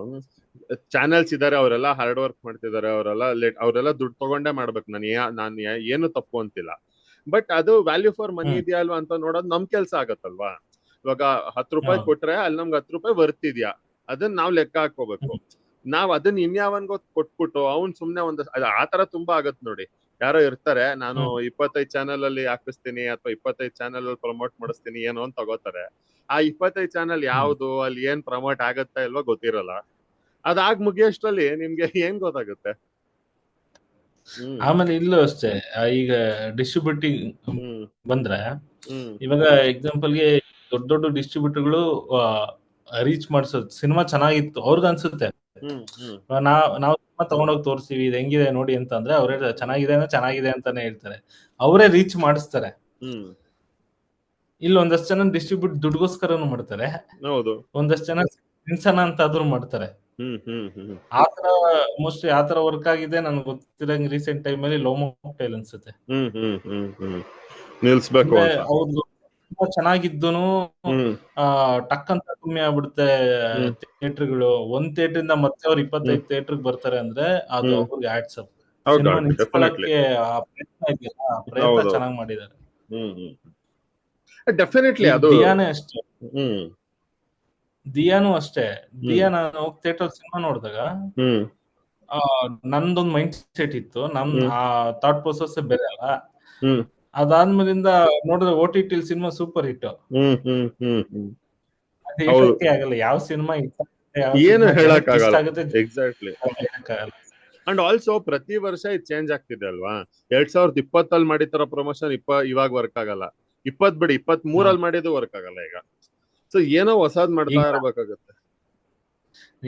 Speaker 1: ಚಾನೆಲ್ಸ್ ಇದಾರೆ, ಅವರೆಲ್ಲ ಹಾರ್ಡ್ ವರ್ಕ್ ಮಾಡ್ತಿದ್ದಾರೆ, ಅವರೆಲ್ಲ ದುಡ್ಡು ತಗೊಂಡೇ ಮಾಡ್ಬೇಕು. ನಾನು ಏನು ತಪ್ಪು ಅಂತಿಲ್ಲ. ಬಟ್ ಅದು ವ್ಯಾಲ್ಯೂ ಫಾರ್ ಮನಿ ಇದೆಯಾ ಅಲ್ವಾ ಅಂತ ನೋಡೋದು ನಮ್ ಕೆಲ್ಸ ಆಗತ್ತಲ್ವಾ. ಇವಾಗ 10 ರೂಪಾಯಿ ಕೊಟ್ರೆ ಅಲ್ಲಿ ನಮ್ಗೆ 10 ರೂಪಾಯಿ ಬರ್ತಿದ್ಯಾ, ಅದನ್ನ ನಾವ್ ಲೆಕ್ಕ ಹಾಕೋಬೇಕು. ನಾವ್ ಅದನ್ನ ಇನ್ಯಾವನ್ಗೋ ಕೊಟ್ಬಿಟ್ಟು ಅವ್ನ್ ಸುಮ್ನೆ ಆತರ ತುಂಬಾ ಆಗತ್ ನೋಡಿ. ಯಾರೋ ಇರ್ತಾರೆ, ನಾನು 25 ಚಾನಲ್ ಅಲ್ಲಿ ಹಾಕಿಸ್ತೀನಿ ಅಥವಾ 25 ಚಾನಲ್ ಅಲ್ಲಿ ಪ್ರಮೋಟ್ ಮಾಡಿಸ್ತೀನಿ ಏನೋ ಅಂತ ತಗೋತಾರೆ. ಆ 25 ಚಾನಲ್ ಯಾವ್ದು, ಅಲ್ಲಿ ಏನ್ ಪ್ರಮೋಟ್ ಆಗತ್ತಾ ಇಲ್ವಾ ಗೊತ್ತಿರಲ್ಲ. ಅದಾಗ್ ಮುಗಿಯೋಷ್ಟ್ರಲ್ಲಿ ನಿಮ್ಗೆ ಏನ್ ಗೊತ್ತಾಗುತ್ತೆ?
Speaker 2: ಆಮೇಲೆ ಇಲ್ಲೂ ಅಷ್ಟೇ, ಈಗ ಡಿಸ್ಟ್ರಿಬ್ಯೂಟಿಂಗ್ ಬಂದ್ರೆ, ಇವಾಗ ಎಕ್ಸಾಂಪಲ್ಗೆ ದೊಡ್ಡ ಡಿಸ್ಟ್ರಿಬ್ಯೂಟರ್ಗಳು ರೀಚ್ ಮಾಡಿಸೋದು, ಸಿನಿಮಾ ಚೆನ್ನಾಗಿತ್ತು ಅವ್ರಿಗೆ ಅನ್ಸುತ್ತೆ, ನಾವು ಸಿನಿಮಾ ತಗೊಂಡೋಗಿ ತೋರಿಸ್ತೀವಿ, ಇದು ಹೆಂಗಿದೆ ನೋಡಿ ಅಂತ ಅಂದ್ರೆ, ಅವ್ರೇ ಚೆನ್ನಾಗಿದೆ ಅಂತಾನೆ ಹೇಳ್ತಾರೆ, ಅವರೇ ರೀಚ್ ಮಾಡಿಸ್ತಾರೆ. ಇಲ್ಲಿ ಒಂದಷ್ಟು ಜನ ಡಿಸ್ಟ್ರಿಬ್ಯೂಟ್ ದುಡ್ಗೋಸ್ಕರನು ಮಾಡ್ತಾರೆ, ಒಂದಷ್ಟು ಜನ ತಿನ್ಸನ ಅಂತ ಆದ್ರೂ ಮಾಡ್ತಾರೆ. ಆತರ ಮೋಸ್ಟ್ಲಿ ಆತರ ವರ್ಕ್ ಆಗಿದೆ ನನ್ಗೆ ಗೊತ್ತಿರಂಗ್ ರೀಸೆಂಟ್ ಟೈಮ್ ಅಲ್ಲಿ ಲೋ ಮಾಕ್ಟೈಲ್ ಅನ್ಸುತ್ತೆ. ಅವ್ರು ಚೆನ್ನಾಗಿದ್ದನು ಟಕ್ ಅಂತ ಕಮ್ಮಿ ಆಗ್ಬಿಡುತ್ತೆ ಥಿಯೇಟರ್ಗಳು. ಒಂದ್ ಥಿಯೇಟರ್ ಇಂದ ಮತ್ತೆ ಅವ್ರು 25 ಥಿಯೇಟರ್ ಬರ್ತಾರೆ ಅಂದ್ರೆ ಅದು ಅವ್ರಿಗೆ ಆಡ್ಸ್ ಅಪ್. ಸಿನಿಮಾ ನಿಲ್ಸ್ಕೊಳಕ್ಕೆ ಆ ಪ್ರಯತ್ನ ಇದೆಯಲ್ಲ, ಆ ಪ್ರಯತ್ನ ಚೆನ್ನಾಗಿ ಮಾಡಿದ್ದಾರೆ.
Speaker 1: ಡೆಫಿನೆಟ್ಲಿ ಅದು
Speaker 2: ದಿಯಾನು ಅಷ್ಟೇ. ದಿಯಾ ನಾನು ಥಿಯೇಟರ್ ಸಿನಿಮಾ ನೋಡಿದಾಗ ನಂದೊಂದು ಮೈಂಡ್ ಸೆಟ್ ಇತ್ತು, ನಮ್ ಆ ಥಾಟ್ ಪ್ರೊಸೆಸ್ ಬೇರೆ ಅಲ್ಲ. ಅದಾದ್ಮೇಲಿಂದ ನೋಡಿದ್ರೆ OTT ಸಿನಿಮಾ ಸೂಪರ್ ಹಿಟ್. ಆಗಲ್ಲ ಯಾವ ಸಿನಿಮಾ
Speaker 1: ಏನು ಹೇಳಕ್ ಆಗಲ್ಲ. ಎಕ್ಸಾಕ್ಟ್ಲಿ. ಅಂಡ್ ಆಲ್ಸೋ ಪ್ರತಿ ವರ್ಷ ಇದು ಚೇಂಜ್ ಆಗ್ತಿದೆ ಅಲ್ವಾ. 2020 ಅಲ್ಲಿ ಮಾಡಿತರ ಪ್ರಮೋಷನ್ ಇವಾಗ ವರ್ಕ್ ಆಗಲ್ಲ. 20 ಬಿಡಿ, 23 ಅಲ್ಲಿ ಮಾಡಿದ್ದು ವರ್ಕ್ ಆಗಲ್ಲ ಈಗ. ಸೊ ಏನೋ ಹೊಸದ್ ಮಾಡ್ತಾ ಇರ್ಬೇಕಾಗತ್ತೆ.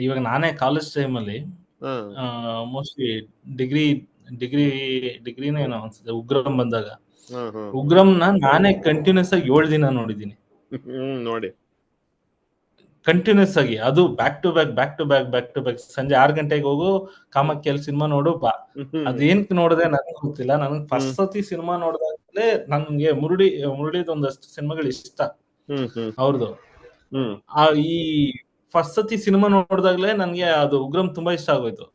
Speaker 2: ಇವಾಗ ನಾನೇ ಕಾಲೇಜ್ ಟೈಮ್ ಅಲ್ಲಿ
Speaker 1: ಹಾ
Speaker 2: ಮೋಸ್ಟ್ಲಿ ಡಿಗ್ರಿ ಡಿಗ್ರಿ ಡಿಗ್ರಿನೇ ಏನೋ ಅನ್ಸುತ್ತೆ ಉಗ್ರಂ ಬಂದಾಗ.
Speaker 1: ಹಾ ಹಾ
Speaker 2: ಉಗ್ರಂನ ನಾನೇ ಕಂಟಿನ್ಯೂಸ್ ಆಗಿ 7 ದಿನ ನೋಡಿದ್ದೀನಿ.
Speaker 1: ನೋಡಿ
Speaker 2: ಕಂಟಿನ್ಯೂಸ್ ಆಗಿ ಅದು back to back back to back back to back. ಸಂಜೆ 6 ಗಂಟೆಗೆ ಹೋಗು, ಕಾಮಕ್ಕಿಯಲ್ಲಿ ಸಿನಿಮಾ ನೋಡು ಬಾ. ಅದೇನಕ್ಕೆ ನೋಡಿದೆ ನನಗೆ ಗೊತ್ತಿಲ್ಲ. ನನಗೆ ಫಸ್ಟ್ ಸತಿ ಸಿನಿಮಾ ನೋಡಿದಾಗಲೇ ನನಗೆ ಮುರಳಿದ ಒಂದಷ್ಟು ಸಿನಿಮಾಗಳು ಇಷ್ಟ ಅವ್ರದ್ದು. ಈ ಫಸ್ಟ್ ಸತಿ ಸಿನಿಮಾ ನೋಡಿದಾಗಲೇ ನನಗೆ ಅದು ಉಗ್ರಂ ತುಂಬಾ ಇಷ್ಟ ಆಗೋಯ್ತು.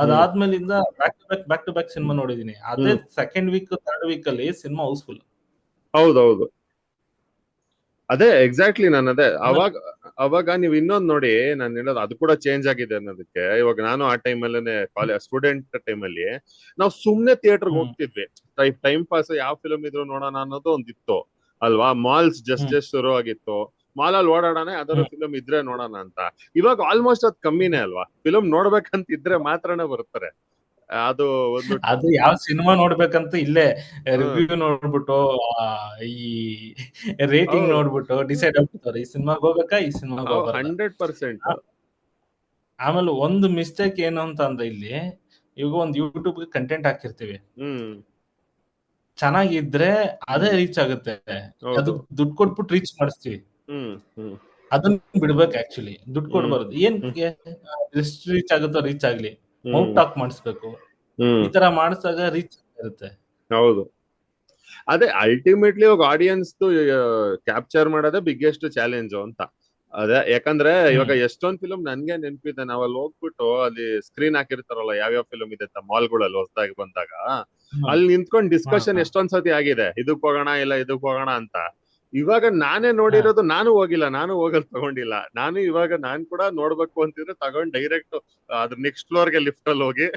Speaker 2: ಅದಾದ್ಮೇಲಿಂದ ಬ್ಯಾಕ್ ಟು ಬ್ಯಾಕ್ ಸಿನಿಮಾ ನೋಡಿದೀನಿ. ಅದೇ ಸೆಕೆಂಡ್ ವೀಕ್ ಥರ್ಡ್ ವೀಕ್ ಅಲ್ಲಿ ಸಿನಿಮಾ ಹೌಸ್ಫುಲ್.
Speaker 1: ಹೌದೌದು, ಅದೇ ಎಕ್ಸಾಕ್ಟ್ಲಿ. ನಾನು ಅದೇ ಅವಾಗ ನೀವು ಇನ್ನೊಂದು ನೋಡಿ, ನಾನು ಹೇಳೋದು ಅದು ಕೂಡ ಚೇಂಜ್ ಆಗಿದೆ ಅನ್ನೋದಕ್ಕೆ. ಇವಾಗ ನಾನು ಆ ಟೈಮಲ್ಲೇ ಕಾಲೇಜ್ ಸ್ಟೂಡೆಂಟ್ ಟೈಮಲ್ಲಿ ನಾವು ಸುಮ್ನೆ ಥಿಯೇಟರ್ಗೆ ಹೋಗ್ತಿದ್ವಿ. ಟೈಮ್ ಪಾಸ್ ಯಾವ ಫಿಲಮ್ ಇದ್ರು ನೋಡೋಣ ಅನ್ನೋದು ಒಂದಿತ್ತು ಅಲ್ವಾ. ಮಾಲ್ಸ್ ಜಸ್ಟ್ ಶುರು ಆಗಿತ್ತು. ಮಾಲ್ ಅಲ್ಲಿ ಓಡಾಡೋಣ, ಯಾವ್ದಾದ್ರು ಫಿಲಮ್ ಇದ್ರೆ ನೋಡೋಣ ಅಂತ. ಇವಾಗ ಆಲ್ಮೋಸ್ಟ್ ಅದ್ ಕಮ್ಮಿನೇ ಅಲ್ವಾ. ಫಿಲಮ್ ನೋಡ್ಬೇಕಂತ ಇದ್ರೆ ಮಾತ್ರನೇ ಬರ್ತಾರೆ. ಅದು
Speaker 2: ಯಾವ ಸಿನಿಮಾ ನೋಡ್ಬೇಕಂತ ಇಲ್ಲೇ ರಿವ್ಯೂ ನೋಡ್ಬಿಟ್ಟು ಈ ರೇಟಿಂಗ್ ನೋಡ್ಬಿಟ್ಟು ಡಿಸೈಡ್ ಆಗ್ಬಿಡ್ತಾರೆ, ಈ ಸಿನಿಮಾಗ ಹೋಗ್ಬೇಕಾ ಈ ಸಿನಿಮಾಗ ಹೋಗ್ಬಾರ್ದಾ.
Speaker 1: 100%.
Speaker 2: ಆಮೇಲೆ ಒಂದು ಮಿಸ್ಟೇಕ್ ಏನು ಅಂತ ಅಂದ್ರೆ, ಇಲ್ಲಿ ಇವಾಗ ಒಂದು ಯೂಟ್ಯೂಬ್ ಕಂಟೆಂಟ್ ಹಾಕಿರ್ತೀವಿ, ಚೆನ್ನಾಗಿದ್ರೆ ಅದೇ ರೀಚ್ ಆಗುತ್ತೆ. ಅದು ದುಡ್ಡು ಕೊಟ್ಬಿಟ್ಟು ರೀಚ್ ಮಾಡಿಸ್ತೀವಿ, ಅದನ್ನ ಬಿಡ್ಬೇಕು. ಆಕ್ಚುಲಿ ದುಡ್ಡು ಕೊಡ್ಬಾರ್ದು. ಏನ್ಗೆ ಎಷ್ಟು ರೀಚ್ ಆಗುತ್ತೋ ರೀಚ್ ಆಗ್ಲಿ, ಮೌತ್ ಟಾಕ್ ಮಾಡಿಸ್ಬೇಕು. ಈ ತರ ಮಾಡಿಸಿದಾಗ ರೀಚ್ ಇರುತ್ತೆ.
Speaker 1: ಹೌದು, ಅದೇ ಅಲ್ಟಿಮೇಟ್ಲಿ ಇವಾಗ ಆಡಿಯನ್ಸ್ ಕ್ಯಾಪ್ಚರ್ ಮಾಡೋದೇ ಬಿಗ್ಗೆಸ್ಟ್ ಚಾಲೆಂಜ್ ಅಂತ. ಅದೇ ಯಾಕಂದ್ರೆ ಇವಾಗ ಎಷ್ಟೊಂದ್ ಫಿಲಮ್ ನನ್ಗೆ ನೆನಪಿದೆ. ನಾವ್ ಅಲ್ಲಿ ಹೋಗ್ಬಿಟ್ಟು ಅಲ್ಲಿ ಸ್ಕ್ರೀನ್ ಹಾಕಿರ್ತಾರಲ್ಲ ಯಾವ್ಯಾವ ಫಿಲಮ್ ಇದೆ ಅಂತ ಮಾಲ್ಗಳಲ್ಲಿ ಹೊಸದಾಗಿ ಬಂದಾಗ, ಅಲ್ಲಿ ನಿಂತ್ಕೊಂಡು ಡಿಸ್ಕಷನ್ ಎಷ್ಟೊಂದ್ ಸತಿ ಆಗಿದೆ, ಇದಕ್ ಹೋಗೋಣ ಇಲ್ಲ ಇದಕ್ ಹೋಗೋಣ ಅಂತ. ಇವಾಗ ನಾನೇ ನೋಡಿರೋದು, ನಾನು ಹೋಗಿಲ್ಲ, ನಾನು ಹೋಗಲ್ ತಗೊಂಡಿಲ್ಲ. ನಾನ್ ಕೂಡ ನೋಡ್ಬೇಕು ಅಂತಿದ್ರೆ ತಗೊಂಡ್ ಡೈರೆಕ್ಟ್ ಅದ್ರ ನೆಕ್ಸ್ಟ್ ಫ್ಲೋರ್ಗೆ ಲಿಫ್ಟ್ ಅಲ್ಲಿ ಹೋಗಿ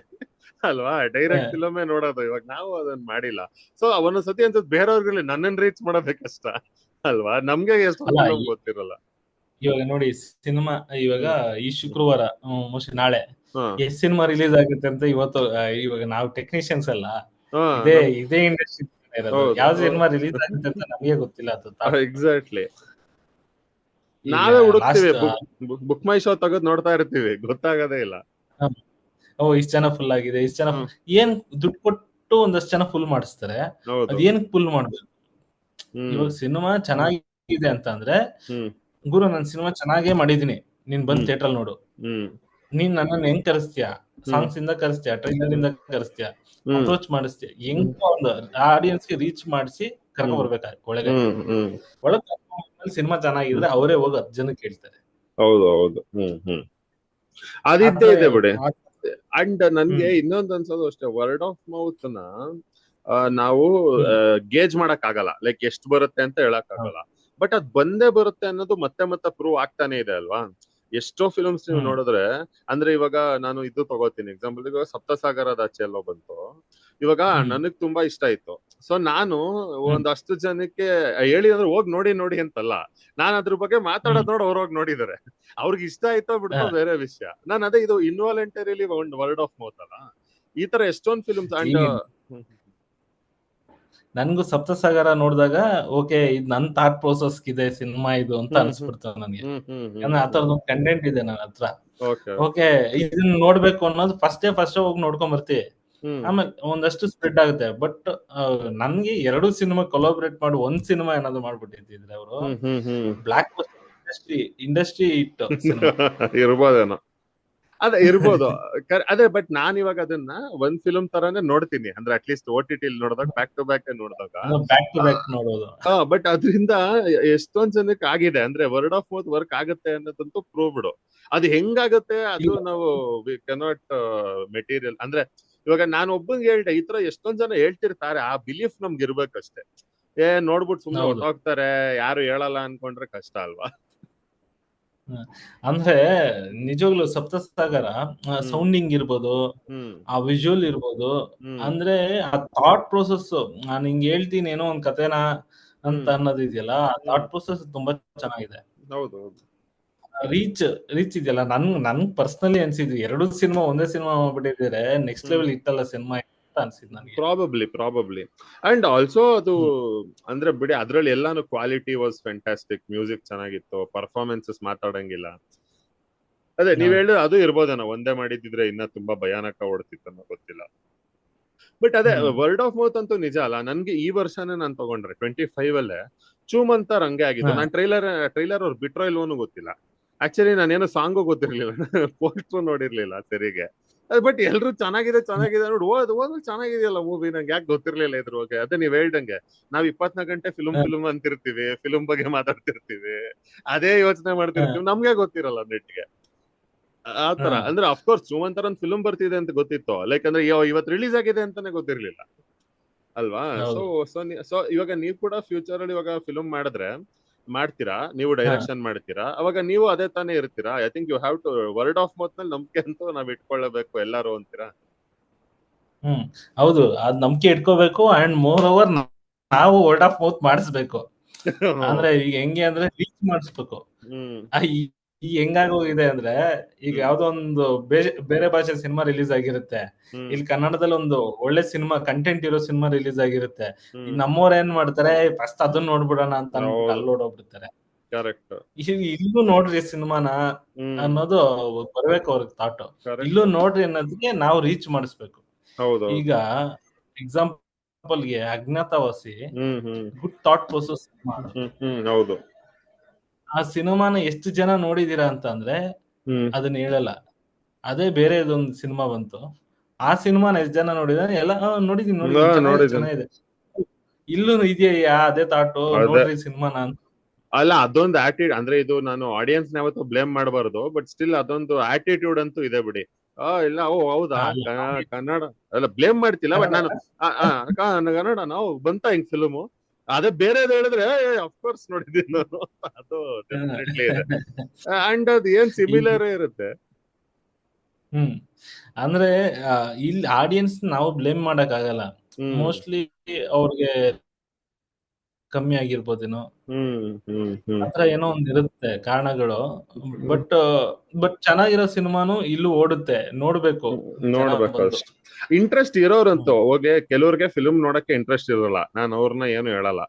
Speaker 1: ಅಲ್ವಾ ಡೈರೆಕ್ಟ್ ಫಿಲಮೇ ನೋಡೋದು. ಇವಾಗ ನಾವು ಅದನ್ನ ಮಾಡಿಲ್ಲ. ಸೊ ಒಂದೊಂದ್ಸತಿ ಅನ್ಸುತ್ತೆ ಬೇರೆಯವ್ರಿಗೆ ನನ್ನನ್ನು ರೀಚ್ ಮಾಡೋದೇ ಕಷ್ಟ ಅಲ್ವಾ, ನಮ್ಗೆ ಎಷ್ಟು ಫಿಲಮ್ ಗೊತ್ತಿರಲ್ಲ.
Speaker 2: ಇವಾಗ ನೋಡಿ ಸಿನಿಮಾ, ಇವಾಗ ಈ ಶುಕ್ರವಾರ ಮೋಸ್ಟ್ಲಿ ನಾಳೆ ಎಷ್ಟ್ ಸಿನಿಮಾ ರಿಲೀಸ್ ಆಗುತ್ತೆ ಅಂತ ಇವತ್ತು ಇವಾಗ ನಾವು ಟೆಕ್ನಿಷಿಯನ್ಸ್ ಅಲ್ಲ, ಇದೇ ಇಂಡಸ್ಟ್ರಿ ಇರೋದು. ಯಾವ ಸಿನಿಮಾ ರಿಲೀಸ್ ಆಗುತ್ತೆ ಅಂತ ನಮಗೆ ಗೊತ್ತಿಲ್ಲ. ಅದು
Speaker 1: ಎಕ್ಸಾಕ್ಟ್ಲಿ. ನಾವೇ ಹುಡುಕ್ತಿವಿ, ಬುಕ್ ಮೈ ಶೋ ತೆಗೆದು ನೋಡ್ತಾ ಇರ್ತೀವಿ, ಗೊತ್ತಾಗದೇ ಇಲ್ಲ.
Speaker 2: ಇಷ್ಟ ಜನ ಫುಲ್ ಆಗಿದೆ, ಇಷ್ಟ ಜನ ಏನ್ ದುಡ್ಡು ಕೊಟ್ಟು ಒಂದಷ್ಟು ಜನ ಫುಲ್ ಮಾಡಿಸ್ತಾರೆ, ಅದೇನ್ ಫುಲ್ ಮಾಡ್ಬೇಕು. ಇವಾಗ ಸಿನಿಮಾ ಚೆನ್ನಾಗಿದೆ ಅಂತ ಅಂದ್ರೆ, ಗುರು ನನ್ ಸಿನಿಮಾ ಚೆನ್ನಾಗೇ ಮಾಡಿದೀನಿ, ನೀನ್ ಬಂದ್ ಥಿಯೇಟರ್ ನೋಡು, ನೀನ್ ನನ್ನನ್ನು ಹೆಂಗ್ ಕರೆಸ್ತೀಯ, ಸಾಂಗ್ಸ್ ಇಂದ ಕರೆಸ್ತೀಯ, ಟ್ರೈಲರ್ ಇಂದ ಕರೆಸ್ತೀಯ, ಅಪ್ರೋಚ್ ಮಾಡಿಸ್ತೀಯ, ಹೆಂಗ ಒಂದು ಆಡಿಯನ್ಸ್ ಗೆ ರೀಚ್ ಮಾಡಿಸಿ ಕರ್ಕೊಂಡ್ ಬರ್ಬೇಕಾದ್ರೆ ಒಳಗೆ ಸಿನಿಮಾ ಚೆನ್ನಾಗಿದ್ರೆ ಅವರೇ ಹೋಗಿ 10 ಜನಕ್ಕೆ ಹೇಳ್ತಾರೆ.
Speaker 1: ಹೌದು, ಅದಿದ್ದೇ ಇದೆ ಬಿಡಿ. ಅಂಡ್ ನನ್ಗೆ ಇನ್ನೊಂದ್ ಅನ್ಸೋದು ಅಷ್ಟೇ, ವರ್ಡ್ ಆಫ್ ಮೌತ್ ನ ನಾವು ಗೇಜ್ ಮಾಡಕ್ ಆಗಲ್ಲ, ಲೈಕ್ ಎಷ್ಟು ಬರುತ್ತೆ ಅಂತ ಹೇಳಕ್ ಆಗಲ್ಲ. ಬಟ್ ಅದ್ ಬಂದೇ ಬರುತ್ತೆ ಅನ್ನೋದು ಮತ್ತೆ ಮತ್ತೆ ಪ್ರೂವ್ ಆಗ್ತಾನೆ ಇದೆ ಅಲ್ವಾ. ಎಷ್ಟೋ ಫಿಲ್ಮ್ಸ್ ನೀವು ನೋಡಿದ್ರೆ, ಅಂದ್ರೆ ಇವಾಗ ನಾನು ಇದು ತಗೋತೀನಿ ಎಕ್ಸಾಂಪಲ್, ಇವಾಗ ಸಪ್ತಸಾಗರದ ಆಚೆ ಎಲ್ಲೋ ಬಂತು, ಇವಾಗ ನನಗ್ ತುಂಬಾ ಇಷ್ಟ ಆಯ್ತು. ಸೊ ನಾನು ಒಂದಷ್ಟು ಜನಕ್ಕೆ ಹೇಳಿ ಅಂದ್ರೆ ಹೋಗಿ ನೋಡಿ ಅಂತಲ್ಲ, ನಾನ್ ಅದ್ರ ಬಗ್ಗೆ ಮಾತಾಡೋದ್ ನೋಡಿ ಅವ್ರು ಹೋಗಿ ನೋಡಿದಾರೆ. ಅವ್ರಿಗೆ ಇಷ್ಟ ಆಯ್ತೋ ಬಿಡ್ತೋ ಬೇರೆ ವಿಷಯ. ನಾನು ಅದೇ ಇದು ಇನ್ವಾಲಂಟರಿಲಿ ಒಂದು ವರ್ಡ್ ಆಫ್ ಮೌತ್ ಅಲ್ಲ, ಈ ತರ ಎಷ್ಟೊಂದು ಫಿಲ್ಮ್ಸ್. ಅಂಡ್
Speaker 2: ನನ್ಗೂ ಸಪ್ತಸಾಗರ ನೋಡಿದಾಗ ಓಕೆ, ಇದು ನನ್ ಥಾಟ್ ಪ್ರೋಸೆಸ್ ಇದೆ ಸಿನಿಮಾ ಇದು ಅಂತ ಅನ್ಸ್ಬಿಡ್ತದೆ ನನಗೆ. ಆ ತರದೊಂದು ಕಂಟೆಂಟ್ ಇದೆ ನನ್ನ ಹತ್ರ. ಓಕೆ, ಇದನ್ನ ನೋಡ್ಬೇಕು ಅನ್ನೋದು ಫಸ್ಟ್ ಹೋಗಿ ನೋಡ್ಕೊಂಡ್ ಬರ್ತೀವಿ, ಆಮೇಲೆ ಒಂದಷ್ಟು ಸ್ಪ್ರೆಡ್ ಆಗುತ್ತೆ. ಬಟ್ ನನ್ಗೆ 2 ಸಿನಿಮಾ ಕೊಲಾಬ್ರೇಟ್ ಮಾಡಿ ಒಂದ್ ಸಿನಿಮಾ ಏನಾದ್ರು ಮಾಡ್ಬಿಟ್ಟಿದ್ರೆ ಅವರು ಬ್ಲಾಕ್ ಇಂಡಸ್ಟ್ರಿ ಹಿಟ್
Speaker 1: ಇರ್ಬೋದೇನೋ. ಅದೇ ಇರ್ಬೋದು, ಅದೇ. ಬಟ್ ನಾನ್ ಇವಾಗ ಅದನ್ನ ಒಂದ್ ಫಿಲ್ಮ್ ತರಾನೇ ನೋಡ್ತೀನಿ, ಅಂದ್ರೆ ಅಟ್ಲೀಸ್ಟ್ OTT ನೋಡಿದಾಗ ಬ್ಯಾಕ್ ಟು ಬ್ಯಾಕ್ ನೋಡೋದು. ಬಟ್ ಅದರಿಂದ ಎಷ್ಟೊಂದ್ ಜನಕ್ಕೆ ಆಗಿದೆ, ಅಂದ್ರೆ ವರ್ಡ್ ಆಫ್ ಮೌತ್ ವರ್ಕ್ ಆಗುತ್ತೆ ಅನ್ನೋದಂತೂ ಪ್ರೂವ್ಡ್. ಅದು ಹೆಂಗಾಗುತ್ತೆ ಅದು ನಾವು ವಿ ಕೆನಾಟ್ ಮೆಟೀರಿಯಲ್. ಅಂದ್ರೆ ಇವಾಗ ನಾನು ಒಬ್ಬಂಗೆ ಹೇಳ್ದೆ, ಈ ತರ ಎಷ್ಟೊಂದ್ ಜನ ಹೇಳ್ತಿರ್ತಾರೆ, ಆ ಬಿಲೀಫ್ ನಮ್ಗೆ ಇರ್ಬೇಕಷ್ಟೇ. ನೋಡ್ಬಿಟ್ಟು ಸುಮ್ನೆ ಹೊಟ್ಟೋಗ್ತಾರೆ, ಯಾರು ಹೇಳಲ್ಲ ಅನ್ಕೊಂಡ್ರೆ ಕಷ್ಟ ಅಲ್ವಾ.
Speaker 2: ಅಂದ್ರೆ ನಿಜವಾಗ್ಲೂ ಸಪ್ತಸಾಗರ ಸೌಂಡಿಂಗ್ ಇರ್ಬೋದು, ಆ ವಿಜುವಲ್ ಇರ್ಬೋದು, ಅಂದ್ರೆ ಆ ಥಾಟ್ ಪ್ರೋಸೆಸ್, ನಾನು ಹಿಂಗ್ ಹೇಳ್ತೀನಿ ಏನೋ ಒಂದ್ ಕಥೆನಾ ಅಂತ ಅನ್ನೋದಿದೆಯಲ್ಲ, ಆ ಥಾಟ್ ಪ್ರೋಸೆಸ್ ತುಂಬಾ ಚೆನ್ನಾಗಿದೆ. ರೀಚ್ ಇದೆಯಲ್ಲ, ನನ್ ಪರ್ಸನಲಿ ಅನ್ಸಿದ್ವಿ 2 ಸಿನಿಮಾ ಒಂದೇ ಸಿನಿಮಾ ಮಾಡ್ಬಿಟ್ಟಿದ್ರೆ ನೆಕ್ಸ್ಟ್ ಲೆವೆಲ್ ಇಟ್ಟಲ್ಲ ಸಿನಿಮಾ ಅಂತ ಅನ್ಸಿದ್ ನನಗೆ.
Speaker 1: ಪ್ರಾಬಬ್ಲಿ. ಅಂಡ್ ಆಲ್ಸೋ ಅದು ಅಂದ್ರೆ ಬಿಡಿ, ಅದ್ರಲ್ಲಿ ಎಲ್ಲಾನು ಕ್ವಾಲಿಟಿ ವಾಸ್ ಫ್ಯಾಂಟಾಸ್ಟಿಕ್, ಮ್ಯೂಸಿಕ್ ಚೆನ್ನಾಗಿತ್ತು, ಪರ್ಫಾರ್ಮೆನ್ಸಸ್ ಮಾತಾಡಂಗಿಲ್ಲ. ಅದೇ ನೀವ್
Speaker 2: ಹೌದು.
Speaker 1: ಹೇಳಿದ್ರೆ ಅದು ಇರ್ಬೋದೇನೋ, ಒಂದೇ ಮಾಡಿದ್ರೆ ಇನ್ನ ತುಂಬಾ ಭಯಾನಕ ಓಡ್ತಿತ್ತನ್ನೋ ಗೊತ್ತಿಲ್ಲ. ಬಟ್ ಅದೇ ವರ್ಡ್ ಆಫ್ ಮೌತ್ ಅಂತೂ ನಿಜ ಅಲ್ಲ. ನನ್ಗೆ ಈ ವರ್ಷನೇ ನಾನು ತಗೊಂಡ್ರೆ 25 ಅಲ್ಲೇ ಚೂಮಂತರ್ ಹಂಗೆ ಆಗಿದ್ದು.
Speaker 2: ಹಾ.
Speaker 1: ನಾನ್ ಟ್ರೈಲರ್ ಅವ್ರು ಬಿಟ್ರೋ ಇಲ್ವೋನು ಗೊತ್ತಿಲ್ಲ. ಆಕ್ಚುಲಿ ನಾನೇನು ಸಾಂಗು ಗೊತ್ತಿರ್ಲಿಲ್ಲ, ಪೋಸ್ಟರ್ ನೋಡಿರ್ಲಿಲ್ಲ ಸರಿಗೆ. ಬಟ್ ಎಲ್ರು ಚೆನ್ನಾಗಿದೆ ನೋಡಿ ಓದ್ ಚೆನ್ನಾಗಿದೆಯಲ್ಲ ಮೂವಿ, ನಂಗೆ ಯಾಕೆ ಗೊತ್ತಿರ್ಲಿಲ್ಲ ಇದ್ರ ಬಗ್ಗೆ. ಅದೇ ನೀವ್ ಹೇಳ್ದಂಗೆ ನಾವ್ 24 ಗಂಟೆ ಫಿಲ್ಮ್ ಅಂತಿರ್ತೀವಿ, ಫಿಲ್ಮ್ ಬಗ್ಗೆ ಮಾತಾಡ್ತಿರ್ತೀವಿ, ಅದೇ ಯೋಚನೆ ಮಾಡ್ತಿರ್ತೀವಿ, ನಮ್ಗೆ ಗೊತ್ತಿರಲ್ಲ ನೆಟ್ಗೆ. ಆತರ ಅಂದ್ರೆ ಅಫ್ಕೋರ್ಸ್ ಸುಮಂತರ ಒಂದು ಫಿಲ್ಮ್ ಬರ್ತಿದೆ ಅಂತ ಗೊತ್ತಿತ್ತು, ಲೈಕ್ ಅಂದ್ರೆ ಇವತ್ತು ರಿಲೀಸ್ ಆಗಿದೆ ಅಂತಾನೆ ಗೊತ್ತಿರ್ಲಿಲ್ಲ ಅಲ್ವಾ. ಸೊ ಸೊ ಇವಾಗ ನೀವು ಕೂಡ ಫ್ಯೂಚರ್ ಅಲ್ಲಿ ಇವಾಗ ಫಿಲ್ಮ್ ಮಾಡ್ತೀರಾ, ನೀವು ಡೈರೆಕ್ಷನ್ ಮಾಡ್ತೀರಾ, ಅವಾಗ ನೀವು ಅದೇ ತಾನೇ ಇರ್ತೀರಾ. I think you have to word of mouth ನಲ್ಲಿ ನಂಬಿಕೆ ಅಂತೂ ನಾವ್ ಇಟ್ಕೊಳ್ಳಬೇಕು ಎಲ್ಲಾರು ಅಂತೀರಾ.
Speaker 2: ಹೌದು, ಅದ್ ನಂಬಿಕೆ ಇಟ್ಕೋಬೇಕು. ಅಂಡ್ ಮೋರ್ ಓವರ್ ನಾವು ವರ್ಡ್ ಆಫ್ ಮೌತ್ ಮಾಡಿಸ್ಬೇಕು. ಅಂದ್ರೆ ಈಗ ಹೆಂಗೆ ಅಂದ್ರೆ ರೀಚ್ ಮಾಡಿಸ್ಬೇಕು. ಈ ಹೆಂಗಾಗೋಗಿದೆ ಅಂದ್ರೆ ಈಗ ಯಾವ್ದೋ ಒಂದು ಬೇರೆ ಭಾಷೆ ಸಿನಿಮಾ ರಿಲೀಸ್ ಆಗಿರುತ್ತೆ, ಇಲ್ಲಿ ಕನ್ನಡದಲ್ಲಿ ಒಂದು ಒಳ್ಳೆ ಸಿನಿಮಾ ಕಂಟೆಂಟ್ ಇರೋ ಸಿನಿಮಾ ರಿಲೀಸ್ ಆಗಿರುತ್ತೆ. ಈಗ ನಮ್ಮವ್ರು ಏನ್ ಮಾಡ್ತಾರೆ, ಫಸ್ಟ್ ಅದನ್ನ ನೋಡ್ಬಿಡೋಣ ಅಂತ ಅನ್ಬಿಟ್ಟು ಅಲ್ಲಿ ಓಡೋಗ್ಬಿಡ್ತಾರೆ. ಇಲ್ಲೂ ನೋಡ್ರಿ ಸಿನಿಮಾನ ಅನ್ನೋದು ಬರ್ಬೇಕು ಅವ್ರಿಗೆ ಥಾಟ್. ಇಲ್ಲೂ ನೋಡ್ರಿ ಅನ್ನೋದಕ್ಕೆ ನಾವು ರೀಚ್ ಮಾಡಿಸ್ಬೇಕು. ಈಗ ಎಕ್ಸಾಂಪಲ್ಗೆ ಅಜ್ಞಾತವಾಸಿ ಗುಡ್ ಥಾಟ್ ಪ್ರೊಸೆಸ್ ಸಿನಿಮಾ.
Speaker 1: ಹೌದು,
Speaker 2: ಆ ಸಿನಿಮಾನ ಎಷ್ಟು ಜನ ನೋಡಿದೀರಾ ಅಂತ ಅಂದ್ರೆ ಅದನ್ನ ಹೇಳಲ್ಲ. ಅದೇ ಬೇರೆ ಇದೊಂದು ಸಿನಿಮಾ ಬಂತು, ಆ ಸಿನಿಮಾನ ಎಷ್ಟು ಜನ ನೋಡಿದಾರೆ ಎಲ್ಲ ನೋಡಿದೀನಿ ಚೆನ್ನಾಗಿದೆ. ಇಲ್ಲೂ ಇದೆಯಾ ಅದೇ ಥಾಟು, ನೋಡ್ರಿ ಸಿನಿಮಾನ ಅಂತ.
Speaker 1: ಅಲ್ಲ ಅದೊಂದು ಆಟಿಟ್ಯೂಡ್ ಅಂದ್ರೆ, ಇದು ನಾನು ಆಡಿಯನ್ಸ್ ಯಾವತ್ತೂ ಬ್ಲೇಮ್ ಮಾಡಬಾರ್ದು, ಬಟ್ ಸ್ಟಿಲ್ ಅದೊಂದು ಆಟಿಟ್ಯೂಡ್ ಅಂತೂ ಇದೆ ಬಿಡಿ. ಇಲ್ಲ ಹೌದಾ ಕನ್ನಡ ಅಲ್ಲ ಬ್ಲೇಮ್ ಮಾಡ್ತಿಲ್ಲ, ಬಟ್ ನಾನು ಕನ್ನಡ ನಾವು ಬಂತ ಹಿಂಗ್ ಫಿಲ್ಮು, ಅದೇ ಬೇರೆದು ಹೇಳಿದ್ರೆ ಅಫ್ಕೋರ್ಸ್ ನೋಡಿದ್ದೀನಿ ನಾನು, ಅದು ಡೆಫಿನೆಟ್ಲಿ ಇದೆ. ಅಂಡ್ ಅದು ಏನ್ ಸಿಮಿಲರ್ ಇರುತ್ತೆ.
Speaker 2: ಅಂದ್ರೆ ಇಲ್ಲಿ ಆಡಿಯನ್ಸ್ ನಾವು ಬ್ಲೇಮ್ ಮಾಡಕ್ ಆಗಲ್ಲ. ಮೋಸ್ಟ್ಲಿ ಅವ್ರಿಗೆ ಕಮ್ಮಿ ಆಗಿರ್ಬೋದೇನೋ, ಆತರ ಏನೋ ಒಂದ್ ಇರುತ್ತೆ ಕಾರಣಗಳು. ಬಟ್ ಚೆನ್ನಾಗಿರೋ ಸಿನಿಮಾನು ಇಲ್ಲೂ ಓಡುತ್ತೆ, ನೋಡ್ಬೇಕು
Speaker 1: ಅಷ್ಟೇ. ಇಂಟ್ರೆಸ್ಟ್ ಇರೋರಂತೂ ಹೋಗಿ, ಕೆಲವ್ರಿಗೆ ಫಿಲ್ಮ್ ನೋಡಕ್ಕೆ ಇಂಟ್ರೆಸ್ಟ್ ಇರೋಲ್ಲ, ನಾನು ಅವ್ರನ್ನ ಏನು ಹೇಳಲ್ಲ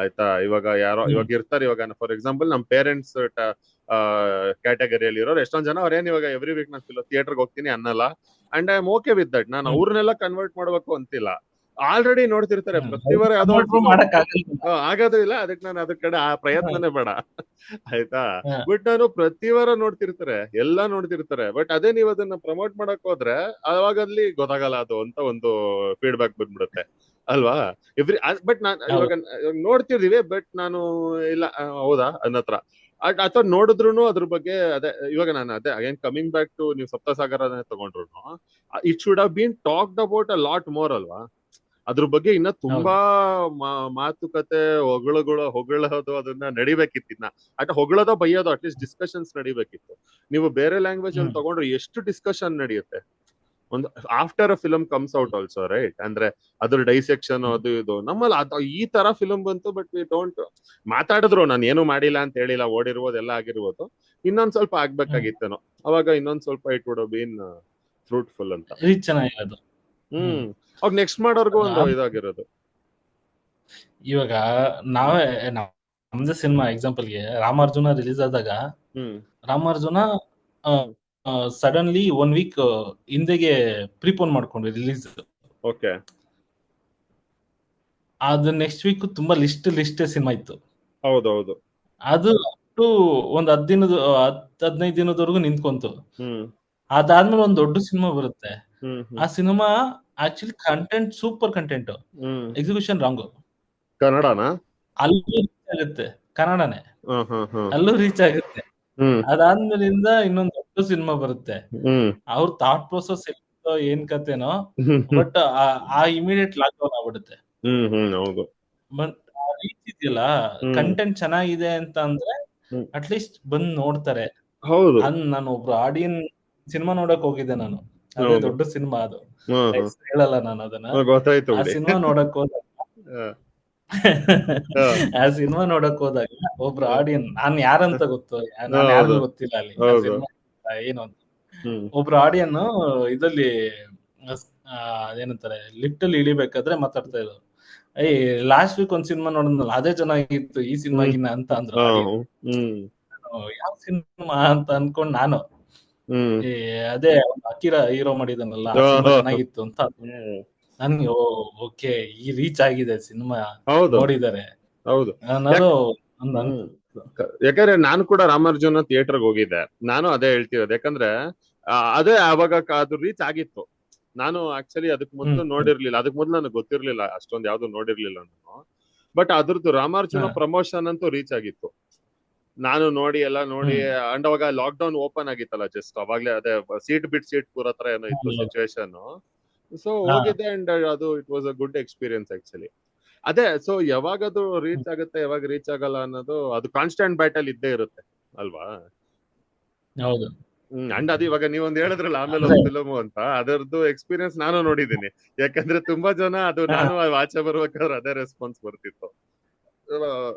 Speaker 1: ಆಯ್ತಾ. ಇವಾಗ ಇವಾಗ ಇರ್ತಾರೆ, ಇವಾಗ ಫಾರ್ ಎಕ್ಸಾಂಪಲ್ ನಮ್ ಪೇರೆಂಟ್ಸ್ ಕ್ಯಾಟಗರಿಯಲ್ಲಿ ಇರೋರು ಎಷ್ಟೊಂದ್ ಜನ ಅವ್ರೇನ್ ಇವಾಗ ಎವ್ರಿ ವೀಕ್ ನಾನು ಥಿಯೇಟರ್ಗೆ ಹೋಗ್ತೀನಿ ಅನ್ನಲ್ಲ. And I am okay with that. ನಾನು ಅವ್ರನ್ನೆಲ್ಲ ಕನ್ವರ್ಟ್ ಮಾಡ್ಬೇಕು ಅಂತಿಲ್ಲ, ಆಲ್ರೆಡಿ ನೋಡ್ತಿರ್ತಾರೆ ಪ್ರತಿ ವಾರ ಯಾವ್ದೋ ಆಗೋದು ಇಲ್ಲ, ಅದಕ್ಕೆ ನಾನು ಅದ್ರ ಕಡೆ ಆ ಪ್ರಯತ್ನನೇ ಬೇಡ ಆಯ್ತಾ. ಬಟ್ ನಾನು ಪ್ರತಿ ವಾರ ನೋಡ್ತಿರ್ತಾರೆ, ಎಲ್ಲಾ ನೋಡ್ತಿರ್ತಾರೆ, ಬಟ್ ಅದೇ ನೀವು ಅದನ್ನ ಪ್ರಮೋಟ್ ಮಾಡಕ್ ಹೋದ್ರೆ ಅವಾಗ ಅಲ್ಲಿ ಗೊತ್ತಾಗಲ್ಲ ಅದು ಅಂತ ಒಂದು ಫೀಡ್ಬ್ಯಾಕ್ ಬಂದ್ಬಿಡುತ್ತೆ ಅಲ್ವಾ. ಬಟ್ ನಾನು ಇವಾಗ ನೋಡ್ತಿದೀವಿ, ಬಟ್ ನಾನು ಇಲ್ಲ ಹೌದಾ ಅನ್ನತ್ರ ಅಥವಾ ನೋಡಿದ್ರು ಅದ್ರ ಬಗ್ಗೆ ಅದೇ. ಇವಾಗ ನಾನು ಅದೇ ಅಗೇನ್ ಕಮಿಂಗ್ ಬ್ಯಾಕ್ ಟು ನೀವು ಸಪ್ತಸಾಗರನೇ ತಗೊಂಡ್ರು, it should have been talked about a lot more ಅಲ್ವಾ. ಅದ್ರ ಬಗ್ಗೆ ಇನ್ನ ತುಂಬಾ ಮಾತುಕತೆ ಹೊಗಳೋದು ಅದನ್ನ ನಡಿಬೇಕಿತ್ತು. ಇನ್ನ ಹೊಗಳೋದೋ ಬೈಯೋದು ಅಟ್ಲೀಸ್ಟ್ ಡಿಸ್ಕಷನ್ಸ್ ನಡಿಬೇಕಿತ್ತು. ನೀವು ಬೇರೆ ಲ್ಯಾಂಗ್ವೇಜ್ ಅಲ್ಲಿ ತಗೊಂಡ್ರೆ ಎಷ್ಟು ಡಿಸ್ಕಷನ್ ನಡೆಯುತ್ತೆ ಒಂದು after a film comes out also, right. ಅಂದ್ರೆ ಅದ್ರ ಡೈಸೆಕ್ಷನ್ ಅದು ಇದು. ನಮ್ಮಲ್ಲಿ ಈ ತರ ಫಿಲಮ್ ಬಂತು, ಬಟ್ ವಿ ಡೋಂಟ್ ಮಾತಾಡಿದ್ರು. ನಾನು ಏನು ಮಾಡಿಲ್ಲ ಅಂತ ಹೇಳಿಲ್ಲ, ಓಡಿರ್ಬೋದು ಎಲ್ಲ ಆಗಿರ್ಬೋದು, ಇನ್ನೊಂದ್ ಸ್ವಲ್ಪ ಆಗ್ಬೇಕಾಗಿತ್ತೇನೋ ಅವಾಗ, ಇನ್ನೊಂದ್ ಸ್ವಲ್ಪ it would have been fruitful ಅಂತ. ಅವಾಗ ನೆಕ್ಸ್ಟ್ ಮಾಡೋರ್ಗು ಒಂದು ಇದಾಗಿರೋದು.
Speaker 2: ಇವಾಗ ನಾವೇ ನಮ್ದೇ ಸಿನಿಮಾ ಎಕ್ಸಾಂಪಲ್ಗೆ ರಾಮಾರ್ಜುನ ರಿಲೀಸ್ ಆದಾಗ, ರಾಮಾರ್ಜುನ ಸಡನ್ಲಿ 1 ವೀಕ್ ಹಿಂದೆಗೆ ಪ್ರಿಪೋನ್ ಮಾಡ್ಕೊಂಡ್ವಿ ರಿಲೀಸ್.
Speaker 1: ಓಕೆ,
Speaker 2: ಅದು ನೆಕ್ಸ್ಟ್ ವೀಕ್ ತುಂಬಾ ಲಿಸ್ಟ್ ಸಿನಿಮಾ ಇತ್ತು.
Speaker 1: ಹೌದೌದು,
Speaker 2: ಅದು ಒಂದ್ 15 ದಿನದವರೆಗೂ ನಿಂತ್ಕೊಂತು. ಅದಾದ್ಮೇಲೆ ಒಂದ್ ದೊಡ್ಡ ಸಿನಿಮಾ ಬರುತ್ತೆ. ಆ cinema actually content super content, execution wrong.
Speaker 1: ಕನ್ನಡನಾ?
Speaker 2: ಅಲ್ಲೂ ರೀಚ್ ಆಗುತ್ತೆ, ಕನ್ನಡನೇ, ಅಲ್ಲೂ ರೀಚ್ ಆಗುತ್ತೆ. ಅದಾದ್ಮೇಲಿಂದ ಇನ್ನೊಂದ್ ದೊಡ್ಡ ಸಿನಿಮಾ ಬರುತ್ತೆ, ಅವ್ರ ಥಾಟ್ ಪ್ರೊಸೆಸ್ ಏನ್ ಕತೆನೋ, ಬಟ್ ಆ ಇಮಿಡಿಯೇಟ್ ಲಾಕ್ ಡೌನ್ ಆಗ್ಬಿಡುತ್ತೆ. ಬಟ್ ರೀಚ್ ಇದೆಯಲ್ಲ, ಕಂಟೆಂಟ್ ಚೆನ್ನಾಗಿದೆ ಅಂತ ಅಂದ್ರೆ ಅಟ್ಲೀಸ್ಟ್ ಬಂದ್ ನೋಡ್ತಾರೆ. ನಾನು ಒಬ್ರು ಆಡಿಯನ್ ಸಿನಿಮಾ ನೋಡಕ್ ಹೋಗಿದ್ದೆ ನಾನು, ಅದೇ ದೊಡ್ಡ ಸಿನಿಮಾ, ಅದು ಹೇಳಲ್ಲ ನಾನು ಅದನ್ನ. ಆ ಸಿನಿಮಾ ನೋಡಕ್ ಹೋದಾಗ ಒಬ್ರು ಆಡಿಯನ್, ನಾನ್ ಯಾರಂತ ಗೊತ್ತು, ನಾನ್ ಯಾರಿಗೂ ಗೊತ್ತಿಲ್ಲ ಅಲ್ಲಿ ಸಿನಿಮಾ ಏನು ಅಂತ. ಒಬ್ರು ಆಡಿಯನ್ ಇದಲ್ಲಿ ಅದೇನಂತಾರೆ ಲಿಫ್ಟ್ ಅಲ್ಲಿ ಇಳಿಬೇಕಾದ್ರೆ ಮಾತಾಡ್ತಾ ಇದ್ರು, ಲಾಸ್ಟ್ ವೀಕ್ ಒಂದ್ ಸಿನಿಮಾ ನೋಡಿದ್ನಲ್ಲ ಅದೇ ಚೆನ್ನಾಗಿತ್ತು ಈ ಸಿನಿಮಾಗಿನ್ನ ಅಂತ ಅಂದ್ರು. ಯಾವ ಸಿನಿಮಾ ಅಂತ ಅನ್ಕೊಂಡ್ ನಾನು
Speaker 1: ಹ್ಮ್
Speaker 2: ಅದೇ ಅಕಿರಾ ಹೀರೋ ಮಾಡಿದನಲ್ಲ ಆ ಸಿನಿಮಾ ಚೆನ್ನಾಗಿತ್ತು ಅಂತ ನನ್ಗೆ ಓಕೆ ಈ ರೀಚ್ ಆಗಿದೆ ಸಿನಿಮಾ
Speaker 1: ಹೌದು
Speaker 2: ನೋಡಿದ್ದಾರೆ
Speaker 1: ಹೌದು
Speaker 2: ಅನ್ನೋದು ಒಂದು
Speaker 1: ಯಾಕಂದ್ರೆ ನಾನು ಕೂಡ ರಾಮಾರ್ಜುನ ಥಿಯೇಟರ್ಗೆ ಹೋಗಿದ್ದೆ. ನಾನು ಅದೇ ಹೇಳ್ತಿರೋದು, ಯಾಕಂದ್ರೆ ಅದೇ ಅವಾಗ ಅದು ರೀಚ್ ಆಗಿತ್ತು. ನಾನು ಆಕ್ಚುಲಿ ಅದಕ್ ಮೊದಲು ನೋಡಿರ್ಲಿಲ್ಲ, ಅದಕ್ ಮೊದಲು ನನಗೆ ಗೊತ್ತಿರ್ಲಿಲ್ಲ ಅಷ್ಟೊಂದು ಯಾವ್ದು ನೋಡಿರ್ಲಿಲ್ಲ ನಾನು. ಬಟ್ ಅದ್ರದ್ದು ರಾಮಾರ್ಜುನ ಪ್ರಮೋಷನ್ ಅಂತೂ ರೀಚ್ ಆಗಿತ್ತು. ನಾನು ನೋಡಿ ಎಲ್ಲ ನೋಡಿ ಅಂಡ್ ಅವಾಗ ಲಾಕ್ ಡೌನ್ ಓಪನ್ ಆಗಿತ್ತಲ್ಲ ಜಸ್ಟ್ ಅವಾಗ್ಲೇ, ಅದೇ ಸೀಟ್ ಬಿಟ್ ಸೀಟ್ ಕೂರೋ ಹತ್ರ ಏನೋ ಇತ್ತು ಸಿಚುವೇಶನ್. ಸೊ ಹೋಗಿದ್ದೆ ಅಂಡ್ ಅದು it was a good experience actually. ಅದೇ ಸೊ ಯಾವಾಗ ಅದು ರೀಚ್ ಆಗುತ್ತೆ ಯಾವಾಗ ರೀಚ್ ಆಗಲ್ಲ ಅನ್ನೋದು ಅದು ಕಾನ್ಸ್ಟೆಂಟ್ ಬ್ಯಾಟಲ್ ಇದ್ದೇ ಇರುತ್ತೆ ಅಲ್ವಾ.
Speaker 2: ಹೌದು.
Speaker 1: ಅಂಡ್ ಅದು ಇವಾಗ ನೀವೊಂದು ಹೇಳಿದ್ರಲ್ಲ ಆಮೇಲೆ ಒಂದು ಫಿಲಮ್ ಅಂತ, ಅದರದ್ದು ಎಕ್ಸ್ಪೀರಿಯನ್ಸ್ ನಾನು ನೋಡಿದ್ದೀನಿ. ಯಾಕಂದ್ರೆ ತುಂಬಾ ಜನ ಅದು ನಾನು ಆಚೆ ಬರ್ಬೇಕಾದ್ರೆ ಅದೇ ರೆಸ್ಪಾನ್ಸ್ ಬರ್ತಿತ್ತು.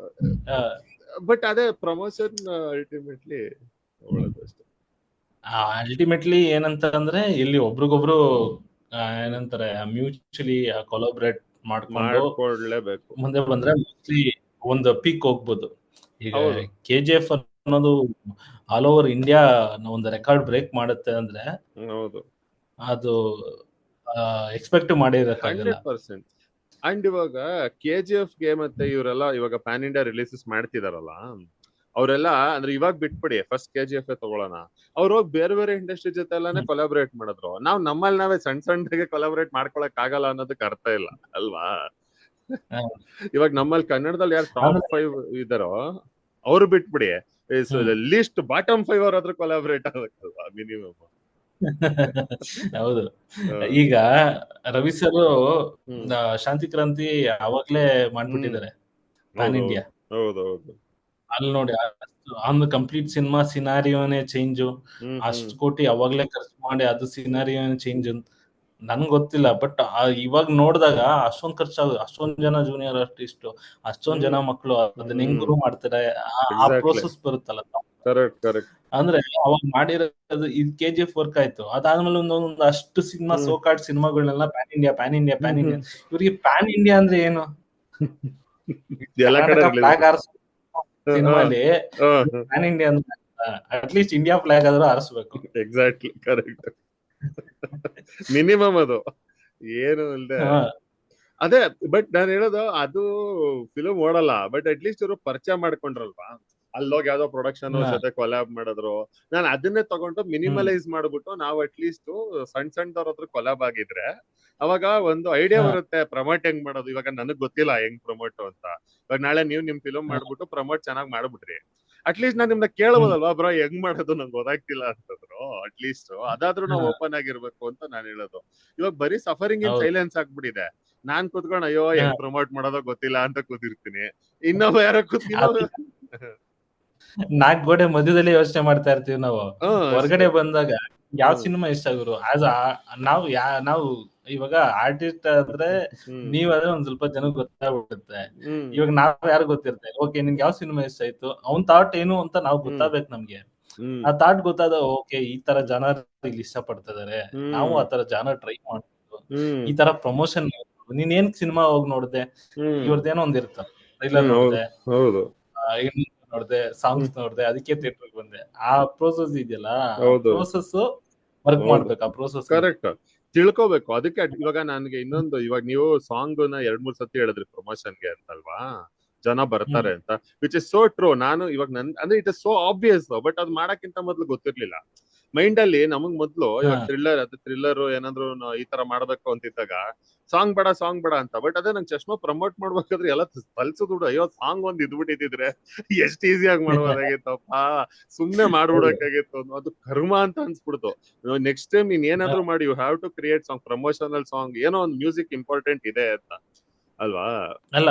Speaker 1: ಬಟ್ ಅದೇ ಪ್ರಮೋಷನ್ ಅಲ್ಟಿಮೇಟ್ಲಿ ಅಷ್ಟೇ.
Speaker 2: ಅಲ್ಟಿಮೇಟ್ಲಿ ಏನಂತ ಅಂದ್ರೆ ಇಲ್ಲಿ ಒಬ್ರಿಗೊಬ್ರು ಏನಂತಾರೆ ಮ್ಯೂಚುಲಿ ಕೊಲಾಬ್ರೇಟ್
Speaker 1: ಮಾಡ್ಕೊಳ್ಳೇಬೇಕು.
Speaker 2: ಮುಂದೆ ಬಂದ್ರೆ ಮೋಸ್ಟ್ಲಿ ಒಂದು ಪೀಕ್ ಹೋಗ್ಬೋದು. ಈಗ KGF ಅನ್ನೋದು ಆಲ್ ಓವರ್ ಇಂಡಿಯಾ ಒಂದು ರೆಕಾರ್ಡ್ ಬ್ರೇಕ್ ಮಾಡುತ್ತೆ ಅಂದ್ರೆ
Speaker 1: ಹೌದು,
Speaker 2: ಅದು ಎಕ್ಸ್ಪೆಕ್ಟ್ ಮಾಡಿರಕ್ಕಾಗಲ್ಲ.
Speaker 1: 100%. ಅಂಡ್ ಇವಾಗ KGF ಗೆ ಮತ್ತೆ ಇವರೆಲ್ಲ ಇವಾಗ ಪ್ಯಾನ್ ಇಂಡಿಯಾ ರಿಲೀಸಸ್ ಮಾಡ್ತಿದಾರಲ್ಲ, ಅವರೆಲ್ಲ ಅಂದ್ರೆ ಇವಾಗ ಬಿಟ್ಬಿಡಿ, ಫಸ್ಟ್ KGF ತಗೊಳ್ಳೋಣ, ಅವ್ರು ಹೋಗಿ ಬೇರೆ ಬೇರೆ ಇಂಡಸ್ಟ್ರಿ ಜೊತೆ ಎಲ್ಲಾನೇ ಕೊಲಾಬ್ರೇಟ್ ಮಾಡಿದ್ರು. ನಾವು ನಮ್ಮಲ್ಲಿ ನಾವೇ ಸಣ್ಣ ಸಣ್ಣಗೆ ಕೊಲಾಬ್ರೇಟ್ ಮಾಡ್ಕೊಳಕ್ ಆಗಲ್ಲ ಅನ್ನೋದಕ್ಕೆ ಅರ್ಥ ಇಲ್ಲ ಅಲ್ವಾ. ಇವಾಗ ನಮ್ಮಲ್ಲಿ ಕನ್ನಡದಲ್ಲಿ ಯಾರು ಟಾಪ್ 5 ಇದಾರೋ ಅವ್ರು ಬಿಟ್ಬಿಡಿ, ಲೀಸ್ಟ್ ಬಾಟಮ್ 5 ಅವ್ರ ಹತ್ರ ಕೊಲಾಬ್ರೇಟ್ ಆಗಬೇಕಲ್ವಾ ಮಿನಿಮಮ್.
Speaker 2: ಹೌದು. ಈಗ ರವಿ ಸರ್ ಶಾಂತಿ ಕ್ರಾಂತಿ ಅವಾಗ್ಲೇ ಮಾಡ್ಬಿಟ್ಟಿದ್ದಾರೆ ಪ್ಯಾನ್ ಇಂಡಿಯಾ.
Speaker 1: ಹೌದೌದು.
Speaker 2: ಅಲ್ಲಿ ನೋಡಿ ಒಂದು ಕಂಪ್ಲೀಟ್ ಸಿನಿಮಾ ಸಿನಾರಿಯೋನೇ ಚೇಂಜ್, ಅಷ್ಟು ಕೋಟಿ ಅವಾಗ್ಲೇ ಖರ್ಚು ಮಾಡಿ ಅದು ಸಿನಾರಿಯೋನೇ ಚೇಂಜ್. ನನ್ಗೆ ಗೊತ್ತಿಲ್ಲ, ಬಟ್ ಇವಾಗ ನೋಡಿದಾಗ ಅಷ್ಟೊಂದ್ ಖರ್ಚಾಗ ಅಷ್ಟೊಂದ್ ಜನ ಜೂನಿಯರ್ ಆರ್ಟಿಸ್ಟ್, ಅಷ್ಟೊಂದ್ ಜನ ಮಕ್ಕಳು ಅದನ್ನ ಹೆಂಗ್ ಗುರು ಮಾಡ್ತಾರೆ, ಆ ಪ್ರೋಸೆಸ್ ಬರುತ್ತಲ್ಲ. ಅಂದ್ರೆ ಅವಾಗ ಮಾಡಿರೋದು ಇದು KGF ವರ್ಕ್ ಆಯ್ತು. ಅದಾದ್ಮೇಲೆ ಒಂದೊಂದು ಅಷ್ಟು ಸಿನಿಮಾ ಸೋಕಾಡ್ ಸಿನಿಮಾಗಳನ್ನೆಲ್ಲ pan India pan India pan India. ಇವ್ರಿಗೆ ಪ್ಯಾನ್ ಇಂಡಿಯಾ ಅಂದ್ರೆ ಏನು? ಫ್ಲಾಗ್ ಸಿನಿಮಾಲಿ ಪ್ಯಾನ್ ಇಂಡಿಯಾ ಅಂದ್ರೆ ಅಟ್ಲೀಸ್ಟ್ ಇಂಡಿಯಾ ಫ್ಲಾಗ್ ಆದ್ರೂ ಆರಿಸ್ಬೇಕು.
Speaker 1: Exactly, correct. ಮಿನಿಮಮ್ ಅದು ಏನು ಇಲ್ದೆ ಅದೇ. ಬಟ್ ನಾನು ಹೇಳೋದು ಅದು ಫಿಲ್ಮ್ ಓಡಲ್ಲ, ಬಟ್ ಅಟ್ಲೀಸ್ಟ್ ಇವರು ಪರಿಚಯ ಮಾಡ್ಕೊಂಡ್ರಲ್ವಾ, ಅಲ್ಲೋಗಿ ಯಾವ್ದೋ ಪ್ರೊಡಕ್ಷನ್ ಜೊತೆ ಕೊಲ್ಯಾಬ್ ಮಾಡಿದ್ರು. ನಾನು ಅದನ್ನೇ ತಗೊಂಡು ಮಿನಿಮಲೈಸ್ ಮಾಡ್ಬಿಟ್ಟು ನಾವು ಅಟ್ಲೀಸ್ಟ್ ಸಣ್ಣದವ್ರ ಹತ್ರ ಕೊಲ್ಯಾಬ್ ಆಗಿದ್ರೆ ಅವಾಗ ಒಂದು ಐಡಿಯಾ ಬರುತ್ತೆ ಪ್ರಮೋಟ್ ಹೆಂಗ್ ಮಾಡೋದು. ಇವಾಗ ನನಗ್ ಗೊತ್ತಿಲ್ಲ ಹೆಂಗ್ ಪ್ರಮೋಟ್ ಅಂತ. ಇವಾಗ ನಾಳೆ ನೀವು ನಿಮ್ ಫಿಲ್ಮ್ ಮಾಡ್ಬಿಟ್ಟು ಪ್ರಮೋಟ್ ಚೆನ್ನಾಗಿ ಮಾಡ್ಬಿಟ್ರಿ, ಅಟ್ಲೀಸ್ಟ್ ನಾನ್ ನಿಮ್ನ ಕೇಳ್ಬೋದಲ್ವಾ, ಬ್ರೋ ಹೆಂಗ್ ಮಾಡೋದು ನಂಗೆ ಗೊತ್ತಾಗ್ತಿಲ್ಲ ಅಂತಂದ್ರು. ಅಟ್ಲೀಸ್ಟ್ ಅದಾದ್ರೂ ನಾವು ಓಪನ್ ಆಗಿರ್ಬೇಕು ಅಂತ ನಾನು ಹೇಳೋದು. ಇವಾಗ ಬರೀ ಸಫರಿಂಗ್ ಇನ್ ಸೈಲೆನ್ಸ್ ಆಗ್ಬಿಟ್ಟಿದೆ. ನಾನ್ ಕೂತ್ಕೊಂಡು ಅಯ್ಯೋ ಹೆಂಗ್ ಪ್ರಮೋಟ್ ಮಾಡೋದೋ ಗೊತ್ತಿಲ್ಲ ಅಂತ ಕೂತಿರ್ತೀನಿ, ಇನ್ನೊಬ್ಬ ಯಾರೋ ಕೂತ್ಕೊಂಡು
Speaker 2: 4 ಗೋಡೆ ಮಧ್ಯದಲ್ಲಿ ಯೋಚನೆ ಮಾಡ್ತಾ ಇರ್ತೀವಿ ನಾವು. ಹೊರಗಡೆ ಬಂದಾಗ ಯಾವ ಸಿನಿಮಾ ಇಷ್ಟ ಆಗೋರು ನಾವು ಇವಾಗ ಆರ್ಟಿಸ್ಟ್ ಆದ್ರೆ ನೀವಾದ್ರೆ ಒಂದ್ ಸ್ವಲ್ಪ ಜನಕ್ಕೆ ಗೊತ್ತಾಗ್ಬಿಡುತ್ತೆ. ಇವಾಗ ನಾವ್ ಯಾರು ಗೊತ್ತಿರುತ್ತೆ, ಓಕೆ ನಿನ್ಗೆ ಯಾವ ಸಿನಿಮಾ ಇಷ್ಟ ಆಯ್ತು, ಅವ್ನ್ ಥಾಟ್ ಏನು ಅಂತ ನಾವು ಗೊತ್ತಾಗ್ಬೇಕು ನಮ್ಗೆ. ಆ ಥಾಟ್ ಗೊತ್ತಾದ ಓಕೆ ಈ ತರ ಜನ ಇಲ್ಲಿ ಇಷ್ಟ ಪಡ್ತಾ ಇದಾರೆ, ನಾವು ಆ ತರ ಜನ ಟ್ರೈ ಮಾಡ್ಬೋದು, ಈ ತರ ಪ್ರಮೋಷನ್. ನೀನ್ ಏನ್ ಸಿನಿಮಾ ಹೋಗಿ ನೋಡ್ದೆ, ಇವ್ರದ್ದೇನೋ ಒಂದಿರ್ತ ಟ್ರೈಲರ್ ನೋಡ್ದೆ, ನೋಡ್ದೆ, ಸಾಂಗ್ಸ್ ನೋಡ್ದೆ, ಅದಕ್ಕೆ ಥಿಯೇಟರ್ ಬಂದೆ. ಆ ಪ್ರೋಸೆಸ್ ಇದೆಯಲ್ಲ, ಪ್ರೋಸೆಸ್ ವರ್ಕ್ ಮಾಡ್ಬೇಕು. ಆ ಪ್ರೋಸೆಸ್
Speaker 1: ಕರೆಕ್ಟ್ ತಿಳ್ಕೋಬೇಕು. ಅದಕ್ಕೆ ಇವಾಗ ನನ್ಗೆ ಇನ್ನೊಂದು, ಇವಾಗ ನೀವು ಸಾಂಗ್ ನ 2-3 ಸತಿ ಹೇಳಿದ್ರಿ ಪ್ರಮೋಷನ್ಗೆ ಅಂತಲ್ವಾ, ಜನ ಬರ್ತಾರೆ ಅಂತ, ವಿಚ್ ಇಸ್ ಸೋ ಟ್ರೂ. ನಾನು ಇವಾಗ ಅಂದ್ರೆ it is so obvious, but ಅದ್ ಮಾಡಕ್ಕಿಂತ ಮೊದ್ಲು ಗೊತ್ತಿರ್ಲಿಲ್ಲ. ಮೈಂಡ್ ಅಲ್ಲಿ ನಮಗ್ ಮೊದ್ಲು ಇವಾಗ ಥ್ರಿಲ್ಲರ್ ಏನಾದ್ರು ಈ ತರ ಮಾಡ್ಬೇಕು ಅಂತಿದ್ದಾಗ ಸಾಂಗ್ ಬೇಡ ಅಂತ. ಬಟ್ ಅದೇ ನಂಗೆ ಚಶ್ಮಾ ಪ್ರಮೋಟ್ ಮಾಡ್ಬೇಕಾದ್ರೆ ಎಲ್ಲ ತಲ್ಸದ್ ಬಿಡು, ಅಯ್ಯೋ ಸಾಂಗ್ ಒಂದ್ ಇದ್ಬಿಟ್ಟಿದ್ರೆ ಎಷ್ಟ್ ಈಸಿಯಾಗಿ ಮಾಡ್ಬೋದಾಗಿತ್ತಪ್ಪ, ಸುಮ್ನೆ ಮಾಡ್ಬಿಡಕ್ಕಾಗಿತ್ತು. ಅದು ಕರ್ಮ ಅಂತ ಅನ್ಸ್ಬಿಡ್ತು. ನೆಕ್ಸ್ಟ್ ಟೈಮ್ ನೀನ್ ಏನಾದ್ರು ಮಾಡಿ you have to create song, promotional song, ಏನೋ ಒಂದು ಮ್ಯೂಸಿಕ್ ಇಂಪಾರ್ಟೆಂಟ್ ಇದೆ ಅಂತ ಅಲ್ವಾ.
Speaker 2: ಅಲ್ಲ,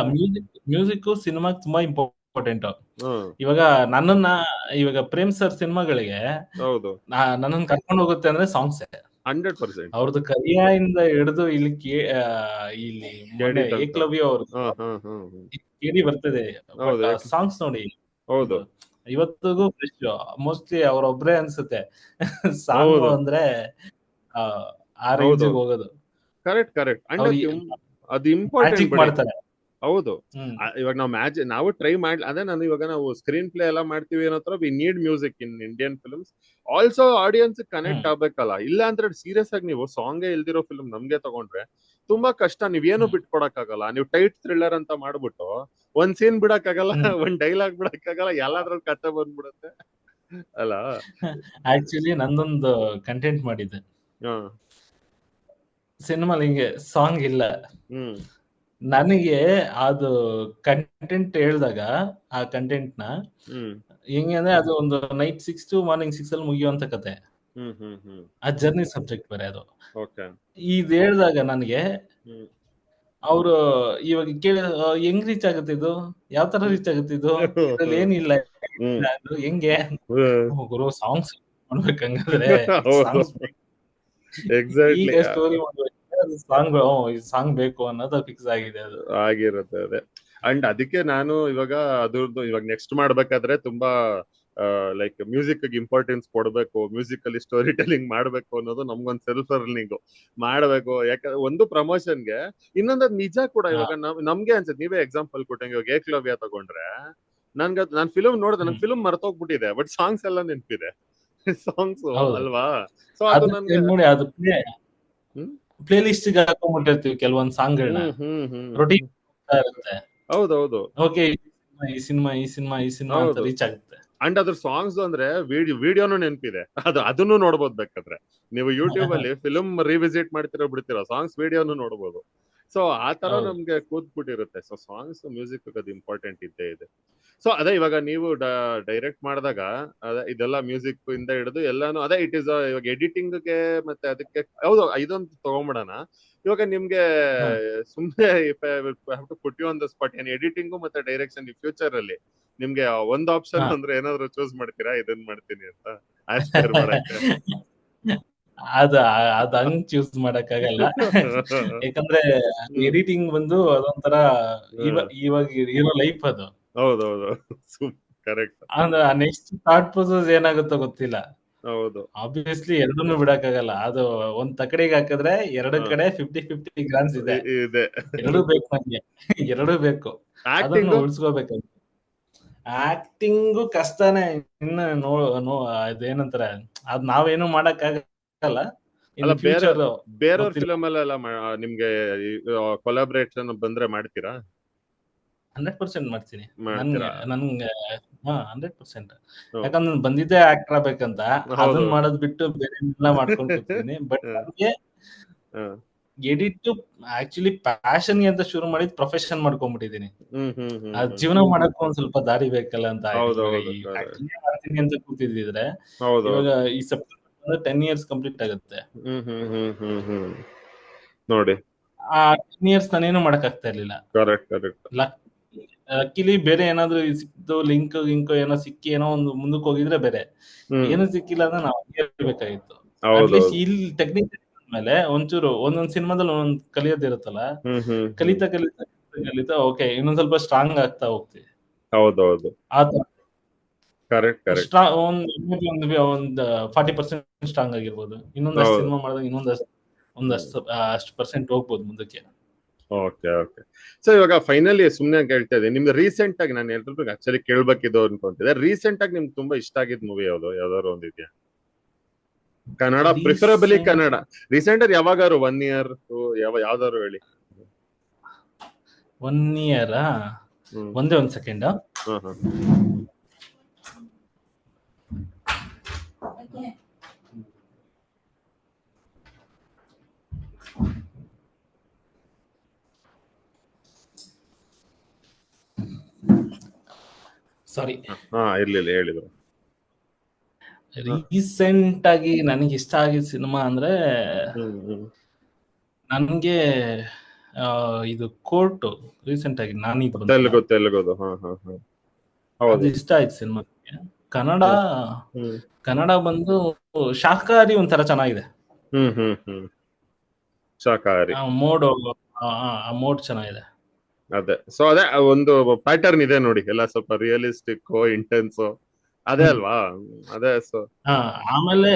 Speaker 2: ಮ್ಯೂಸಿಕ್ ಸಿನಿಮಾಗ್ ತುಂಬಾ ಇಂಪಾರ್ಟೆಂಟ್. ಇವಾಗ ಇವಾಗ ಪ್ರೇಮ್ ಸರ್ ಸಿನಿಮಾಗಳಿಗೆ ನನ್ನನ್ನು ಕರ್ಕೊಂಡು ಹೋಗುತ್ತೆ ಅಂದ್ರೆ ಸಾಂಗ್ಸ್
Speaker 1: 100%.
Speaker 2: ಅವ್ರದ್ದು ಕರಿಯಿಂದ ಹಿಡಿದು ಇಲ್ಲಿ ಏಕಲವ್ಯ ಅವ್ರ ಕೇಳಿ ಬರ್ತದೆ ಸಾಂಗ್ಸ್ ನೋಡಿ.
Speaker 1: ಹೌದು,
Speaker 2: ಇವತ್ತಿಗೂ ಫ್ರೆಶ್. ಮೋಸ್ಟ್ಲಿ ಅವ್ರೊಬ್ರೇ ಅನ್ಸುತ್ತೆ ಸಾಂಗ್ ಅಂದ್ರೆ ಆ ರೇಂಜ್ ಹೋಗೋದು.
Speaker 1: ಕರೆಕ್ಟ್. ಅದು ಇಂಪಾರ್ಟೆಂಟ್
Speaker 2: ಮಾಡ್ತಾರೆ.
Speaker 1: ಹೌದು.
Speaker 2: ಹ್ಮ್
Speaker 1: ಇವಾಗ ನಾವು ಟ್ರೈ ಮಾಡಿ ಅದೇ ನಾನು ಇವಾಗ ನಾವು ಸ್ಕ್ರೀನ್ ಪ್ಲೇ ಎಲ್ಲ ಮಾಡ್ತೀವಿ ಅನ್ನೋ ತರ we need music in Indian films. Also audience connect
Speaker 2: ಹ್ಮ್
Speaker 1: ಆಗ್ಬೇಕಲ್ಲ. ಇಲ್ಲ ಅಂದ್ರೆ ಸೀರಿಯಸ್ ಆಗಿ ನೀವು ಸಾಂಗೇ ಇಲ್ದಿರೋ ಫಿಲ್ಮ್ ನಮ್ಗೆ ತಗೊಂಡ್ರೆ ತುಂಬಾ ಕಷ್ಟ. ನೀವೇನು
Speaker 2: ಹ್ಮ್
Speaker 1: ಬಿಟ್ಕೊಡಕ್ಕಾಗಲ್ಲ. ನೀವು ಟೈಟ್ ಥ್ರಿಲ್ಲರ್ ಅಂತ ಮಾಡ್ಬಿಟ್ಟು ಒಂದ್ ಸೀನ್ ಬಿಡಕ್ಕಾಗಲ್ಲ,
Speaker 2: ಹ್ಮ್
Speaker 1: ಒಂದ್ ಡೈಲಾಗ್ ಬಿಡಕ್ಕಾಗಲ್ಲ, ಎಲ್ಲಾದ್ರಲ್ಲಿ ಕತೆ ಬಂದ್ಬಿಡುತ್ತೆ ಅಲ್ಲ.
Speaker 2: ಆಕ್ಚುಲಿ ನಂದೊಂದು ಕಂಟೆಂಟ್ ಮಾಡಿದ್ದೆ
Speaker 1: ಹಾ.
Speaker 2: ಸಿನಿಮಾಲಿ, ಹಿಂಗೆ ಸಾಂಗ್ ಇಲ್ಲ.
Speaker 1: ಹ್ಮ್
Speaker 2: ನನಗೆ ಅದು ಕಂಟೆಂಟ್ ಹೇಳಿದಾಗ ಆ ಕಂಟೆಂಟ್ ನ
Speaker 1: ಹ್ಮ್
Speaker 2: ಹೆಂಗೆ ಅಂದ್ರೆ, ಅದು ಒಂದು ನೈಟ್ 6 to ಮಾರ್ನಿಂಗ್ 6 ಅಲ್ಲಿ ಮುಗಿಯುವಂತ ಕತೆ.
Speaker 1: ಹ್ಮ್ ಹ್ಮ್ ಹ್ಮ್
Speaker 2: ಆ ಜರ್ನಿ ಸಬ್ಜೆಕ್ಟ್ ಬೇರೆ ಅದು.
Speaker 1: ಓಕೆ.
Speaker 2: ಇದು ಹೇಳಿದಾಗ ನನಗೆ
Speaker 1: ಹ್ಮ್
Speaker 2: ಅವರು ಇವಾಗ ಹೆಂಗ್ ರೀಚ್ ಆಗುತ್ತೆ ಇದು, ಯಾವ ತರ ರೀಚ್ ಆಗುತ್ತೆ ಇದು, ಇದ್ರಲ್ಲಿ ಏನಿಲ್ಲ,
Speaker 1: ಹ್ಮ್
Speaker 2: ಅದು ಹೆಂಗೆ,
Speaker 1: ಹ್ಮ್
Speaker 2: ಗುರು ಸಾಂಗ್ಸ್ ಮಾಡ್ಬೇಕಂಗಾದ್ರೆ
Speaker 1: ಹೌದು,
Speaker 2: ಸಾಂಗ್ಸ್ ಈಗ
Speaker 1: ಎಕ್ಸಾಕ್ಟ್ಲಿ
Speaker 2: ಸ್ಟೋರಿ ಮಾಡ್ಬೇಕು, ಸಾಂಗ್ ಬೇಕು ಅನ್ನೋದು ಫಿಕ್ಸ್ ಆಗಿದೆ ಅದು.
Speaker 1: ಆಗಿರುತ್ತೆ ಅದೇ. ಅಂಡ್ ಅದಕ್ಕೆ ನಾನು ಇವಾಗ ಅದ್ರದ್ದು ಇವಾಗ ನೆಕ್ಸ್ಟ್ ಮಾಡ್ಬೇಕಾದ್ರೆ ತುಂಬಾ ಲೈಕ್ ಮ್ಯೂಸಿಕ್ ಇಂಪಾರ್ಟೆನ್ಸ್ ಕೊಡ್ಬೇಕು, ಮ್ಯೂಸಿಕ್ ಅಲ್ಲಿ ಸ್ಟೋರಿ ಟೆಲಿಂಗ್ ಮಾಡ್ಬೇಕು ಅನ್ನೋದು ನಮ್ಗೊಂದ್ ಸೆಲ್ಫ್ ಲರ್ನಿಂಗ್ ಮಾಡ್ಬೇಕು. ಯಾಕಂದ್ರೆ ಒಂದು ಪ್ರಮೋಷನ್ಗೆ, ಇನ್ನೊಂದ್ ನಿಜ ಕೂಡ.
Speaker 2: ಹಾ.
Speaker 1: ಇವಾಗ ನಮ್ಗೆ ಅನ್ಸುತ್ತೆ, ನೀವೇ ಎಕ್ಸಾಂಪಲ್ ಕೊಟ್ಟಂಗೆ ಇವಾಗ ಏಕ್ಲವ್ಯ ತಗೊಂಡ್ರೆ, ನಾನ್ ಫಿಲ್ಮ್ ನೋಡಿದೆ, ನನ್
Speaker 2: ಹ್ಮ್
Speaker 1: ಫಿಲ್ಮ್ ಮರ್ತೋಗ್ಬಿಟ್ಟಿದೆ, ಬಟ್ ಸಾಂಗ್ಸ್ ಎಲ್ಲ ನೆನ್ಪಿದೆ. ಸಾಂಗ್ಸ್
Speaker 2: ಹೌದು.
Speaker 1: ಅಲ್ವಾ. ಸೊ ಅದು
Speaker 2: ಅದಕ್ಕೆ
Speaker 1: ನನ್ಗೆ
Speaker 2: ನೋಡಿ, ಅದು
Speaker 1: ಹ್ಮ್
Speaker 2: ಪ್ಲೇ ಲಿಸ್ಟ್ ಗೆ ಹಾಕೊಂಡ್ಬಿಟ್ಟಿರ್ತೀವಿ ಕೆಲವೊಂದ್ ಸಾಂಗ್ಗಳನ್ನ,
Speaker 1: ಹ್ಮ್ ಹ್ಮ್ ಹ್ಮ್
Speaker 2: ರೊಟೀನ್ ಇರುತ್ತೆ.
Speaker 1: ಹೌದೌದು.
Speaker 2: ಓಕೆ, ಈ ಸಿನಿಮಾ ಅಂತ
Speaker 1: ಹೌದು.
Speaker 2: ರೀಚ್ ಆಗುತ್ತೆ.
Speaker 1: ಅಂಡ್ ಅದ್ರ ಸಾಂಗ್ಸ್ ಅಂದ್ರೆ ವಿಡಿಯೋನು ನೆನಪಿದೆ, ಅದನ್ನು ನೋಡ್ಬೋದು ಬೇಕಾದ್ರೆ. ನೀವು ಯೂಟ್ಯೂಬ್ ಅಲ್ಲಿ ಫಿಲ್ಮ್ ರಿವಿಸಿಟ್ ಮಾಡ್ತಿರೋ ಬಿಡ್ತಿರೋ ಸಾಂಗ್ಸ್ ವಿಡಿಯೋನು ನೋಡ್ಬೋದು. ಸೊ ಆ ತರ
Speaker 2: ಹೌದು.
Speaker 1: ನಮ್ಗೆ ಕೂತ್ಬಿಟ್ಟಿರುತ್ತೆ. ಸೊ ಸಾಂಗ್ಸ್ ಮ್ಯೂಸಿಕ್ ಅದು ಇಂಪಾರ್ಟೆಂಟ್ ಇದ್ದೇ ಇದೆ. ಸೊ ಅದೇ ಇವಾಗ ನೀವು ಡೈರೆಕ್ಟ್ ಮಾಡಿದಾಗ ಅದೇ ಇದೆಲ್ಲ ಮ್ಯೂಸಿಕ್ ಇಂದ ಹಿಡಿದು ಎಲ್ಲಾನು ಅದೇ ಇಟ್ ಇಸ್ ಇವಾಗ ಎಡಿಟಿಂಗ್ ಗೆ ಮತ್ತೆ ಅದಕ್ಕೆ. ಹೌದು, ಇದೊಂದು ತಗೊಂಬಿಡೋಣ. ಇವಾಗ ನಿಮ್ಗೆ
Speaker 2: ಹ್ಮ್.
Speaker 1: ಸುಮ್ನೆ put you on the spot, ಏನ್ ಎಡಿಟಿಂಗು ಮತ್ತೆ ಡೈರೆಕ್ಷನ್ ಫ್ಯೂಚರ್ ಅಲ್ಲಿ ನಿಮ್ಗೆ ಒಂದ್ ಆಪ್ಷನ್
Speaker 2: ಹಾ.
Speaker 1: ಅಂದ್ರೆ ಏನಾದ್ರು ಚೂಸ್ ಮಾಡ್ತೀರಾ, ಇದನ್ ಮಾಡ್ತೀನಿ ಅಂತ ಆಸ್ಪೈರ್ ಮಾಡಕ್ಕೆ?
Speaker 2: ಅದ ಅದ್ ಹಂಗ್ ಚೂಸ್ ಮಾಡಕ್ಕಾಗಲ್ಲ. ಯಾಕಂದ್ರೆ
Speaker 1: ಹ್ಮ್
Speaker 2: ಎಡಿಟಿಂಗ್ ಬಂದು ಅದೊಂಥರ ಇವಾಗ ಇರೋ ಲೈಫ್ ಅದು.
Speaker 1: ಹೌದೌದು. ಕರೆಕ್ಟ್.
Speaker 2: ಅಂದ್ರೆ ನೆಕ್ಸ್ಟ್ ಥಾಟ್ ಪ್ರೊಸೆಸ್ ಏನಾಗುತ್ತೋ ಗೊತ್ತಿಲ್ಲ.
Speaker 1: ಹೌದು.
Speaker 2: ಆಬ್ವಿಯಸ್ಲಿ ಎರಡನ್ನೂ ಬಿಡಕ್ಕಾಗಲ್ಲ. ಅದು ಒಂದ್ ತಕಡಿಗೆ ಹಾಕಿದ್ರೆ ಎರಡು
Speaker 1: ಹ,
Speaker 2: ಕಡೆ 50-50 ಗ್ರಾಮ್ಸ್ ಇದೆ.
Speaker 1: ಇದೆ.
Speaker 2: ಎರಡೂ ಬೇಕು ನಂಗೆ. ಎರಡೂ ಬೇಕು. ಅದನ್ನು
Speaker 1: ಆಕ್ಟಿಂಗ್
Speaker 2: ಉಳಿಸ್ಕೋಬೇಕು. ಆಕ್ಟಿಂಗು ಕಷ್ಟನೇ. ಇನ್ನು ಅದೇನಂತಾರೆ, ಅದ್ ನಾವೇನು ಮಾಡಕ್ಕಾಗಲ್ಲ.
Speaker 1: ಅಲ್ಲ,
Speaker 2: ಇನ್ ಫ್ಯೂಚರ್
Speaker 1: ಬೇರೆಯವ್ರ
Speaker 2: ಗೊತ್ತಿಲ್ಲ.
Speaker 1: ಫಿಲಮ್ ಅಲ್ಲೆಲ್ಲ ನಿಮ್ಗೆ ಕೊಲಾಬ್ರೇಷನ್ ಬಂದ್ರೆ ಮಾಡ್ತೀರಾ?
Speaker 2: 100% ಮಾಡ್ತೀನಿ.
Speaker 1: ಮಾಡ್ತೀರಾ?
Speaker 2: ನನ್ಗೆ 100%.
Speaker 1: ಹ್ಮ್.
Speaker 2: ಯಾಕಂದ್ರೆ ನಾನ್ ಬಂದಿದ್ದೆ ಆಕ್ಟರ್ ಆಗ್ಬೇಕಂತ.
Speaker 1: ಹೌದು.
Speaker 2: ಅದನ್ನ ಮಾಡೋದ್ ಬಿಟ್ಟು ಬೇರೆನೆಲ್ಲ ಮಾಡ್ಕೊಂಡ್ ಕೂತಿದೀನಿ. ಬಟ್
Speaker 1: ಹ,
Speaker 2: ನನ್ಗೆ
Speaker 1: ಹ.
Speaker 2: ಎಡಿಟ್ ಆಕ್ಚುಲಿ ಪ್ಯಾಷನ್ ಅಂತ ಶುರು ಮಾಡಿದ್ ಪ್ರೊಫೆಷನ್ ಮಾಡ್ಕೊಂಡ್ಬಿಟ್ಟಿದೀನಿ.
Speaker 1: ಹ್ಮ್ ಹ್ಮ್ ಹ್ಮ್ ಹ್ಮ್
Speaker 2: ಜೀವನ ಮಾಡಕ್ಕೂ ಒಂದ್ ಸ್ವಲ್ಪ ದಾರಿ ಬೇಕಲ್ಲ ಅಂತ. ಇವಾಗ
Speaker 1: ಹೌದೌದು.
Speaker 2: ಈ ಆಕ್ಟಿಂಗ್ ಮಾಡ್ತೀನಿ ಅಂತ ಕೂತಿದ್ರೆ, ಇವಾಗ
Speaker 1: ಹೌದೌದು.
Speaker 2: ಈ ಸೆಪ್ಟೆಂಬರ್ 10 ಇಯರ್ಸ್ ಕಂಪ್ಲೀಟ್ ಆಗುತ್ತೆ.
Speaker 1: ಹ್ಮ್ ಹ್ಮ್ ಹ್ಮ್ ಹ್ಮ್ ಹ್ಮ್ ನೋಡಿ.
Speaker 2: ಆ 10 ಇಯರ್ಸ್ ನಾನೇನು ಮಾಡಕ್ ಆಗ್ತಾ ಇರ್ಲಿಲ್ಲ.
Speaker 1: Correct correct.
Speaker 2: ಲಕ್ಕಿಲಿ ಬೇರೆ ಏನಾದ್ರು ಸಿಕ್ತು, ಲಿಂಕ್ ಏನೋ ಸಿಕ್ಕಿ ಏನೋ ಒಂದು ಮುಂದಕ್ಕೆ ಹೋಗಿದ್ರೆ ಬೇರೆ.
Speaker 1: ಹ್ಮ್
Speaker 2: ಏನು ಸಿಕ್ಕಿಲ್ಲ ಅಂದ್ರೆ ನಾವು ಹಂಗೆ ಇರ್ಬೇಕಾಗಿತ್ತು. ಅಟ್ಲೀಸ್ಟ್
Speaker 1: ಹೌದೌದು.
Speaker 2: ಇಲ್ಲಿ ಟೆಕ್ನಿಕ್ ಮೇಲೆ ಒಂಚೂರು ಒಂದೊಂದ್ ಸಿನಿಮಾದಲ್ಲಿ ಒಂದೊಂದ್ ಕಲಿಯೋದಿರುತ್ತಲ್ಲ.
Speaker 1: ಹ್ಮ್ ಹ್ಮ್ ಹ್ಮ್
Speaker 2: ಕಲಿತಾ ಕಲಿತಾ ಕಲಿತಾ ಓಕೆ, ಇನ್ನೊಂದ್ ಸ್ವಲ್ಪ ಸ್ಟ್ರಾಂಗ್ ಆಗ್ತಾ ಹೋಗ್ತೀವಿ.
Speaker 1: ಹೌದೌದು.
Speaker 2: ಆ ತರ
Speaker 1: ಕರೆಕ್ಟ್ ಕರೆಕ್ಟ್.
Speaker 2: ಒಂದ್ 40% ಸ್ಟ್ರಾಂಗ್ ಆಗಿರ್ಬೋದು. ಇನ್ನೊಂದಷ್ಟು
Speaker 1: ಹೌದು.
Speaker 2: ಸಿನಿಮಾ ಮಾಡಿದಾಗ ಒಂದಷ್ಟು ಅಷ್ಟು ಪರ್ಸೆಂಟ್ ಹೋಗ್ಬೋದು ಮುಂದಕ್ಕೆ.
Speaker 1: Okay okay. ಸೊ ಇವಾಗ ಫೈನಲಿ ಸುಮ್ನೆ ಕೇಳ್ತಾ ಇದ್ದೀನಿ, ನಿಮ್ಗೆ ರೀಸೆಂಟ್ ಆಗಿ ನಾನು ಎಲ್ರಿಗೂ ಆಕ್ಚುಲಿ ಕೇಳ್ಬೇಕಿದ್ದು ಅನ್ಕೊಂತಿದ್ದೆ, ರೀಸೆಂಟ್ ಆಗಿ ನಿಮ್ಗೆ ತುಂಬಾ ಇಷ್ಟ ಆಗಿದ್ ಮೂವಿ ಯಾವ್ದಾದ್ರು ಒಂದಿದ್ಯಾ? Kannada, preferably
Speaker 2: recent
Speaker 1: Kannada. Recent ಅಲ್ಲಿ ಯಾವಾಗಾರು 1 ಇಯರ್ ಯಾವ್ದಾದ್ರು ಹೇಳಿ.
Speaker 2: 1 ಇಯರ್.
Speaker 1: ಹ್ಮ್.
Speaker 2: ಒಂದೇ ಒಂದ್ ಸೆಕೆಂಡ್.
Speaker 1: ಹಾ ಹಾ.
Speaker 2: ಸಾರಿ.
Speaker 1: ಹಾ ಇರ್ಲಿಲ್ಲ, ಹೇಳಿದ್ರು.
Speaker 2: ರೀಸೆಂಟ್ ಆಗಿ ನನಗೆ ಇಷ್ಟ ಆಗಿದ್ ಸಿನಿಮಾ ಅಂದ್ರೆ,
Speaker 1: ಹ್ಮ್ ಹ್ಮ್
Speaker 2: ನನ್ಗೆ ಇದು ಕೋರ್ಟ್ ರೀಸೆಂಟ್ ಆಗಿ ನಾನಿದ್ ಬಂತಲ್ಲ,
Speaker 1: ತೆಲುಗುದು. ಹಾ ಹಾ ಹಾ.
Speaker 2: ಅದು
Speaker 1: ಹೌದು.
Speaker 2: ಇಷ್ಟ ಆಯ್ತು ಸಿನಿಮಾ. ಕನ್ನಡ
Speaker 1: ಹ್ಮ್ ಹ್ಮ್
Speaker 2: ಕನ್ನಡ ಬಂದು ಶಾಕಾಹಾರಿ ಒಂಥರ ಚೆನ್ನಾಗಿದೆ.
Speaker 1: ಹ್ಮ್ ಹ್ಮ್ ಹ್ಮ್ ಶಾಕಾಹಾರಿ.
Speaker 2: ಮೋಡ್ ಮೋಡ್ ಚೆನ್ನಾಗಿದೆ.
Speaker 1: ಅದೇ. ಸೊ ಅದೇ ಒಂದು ಪ್ಯಾಟರ್ನ್ ಇದೆ ನೋಡಿ, ಎಲ್ಲ ಸ್ವಲ್ಪ ರಿಯಲಿಸ್ಟಿಕ್ ಇಂಟೆನ್ಸ್ ಅದೇ
Speaker 2: ಹ್ಮ್.
Speaker 1: ಅಲ್ವಾ. ಅದೇ. ಸೊ
Speaker 2: ಆಮೇಲೆ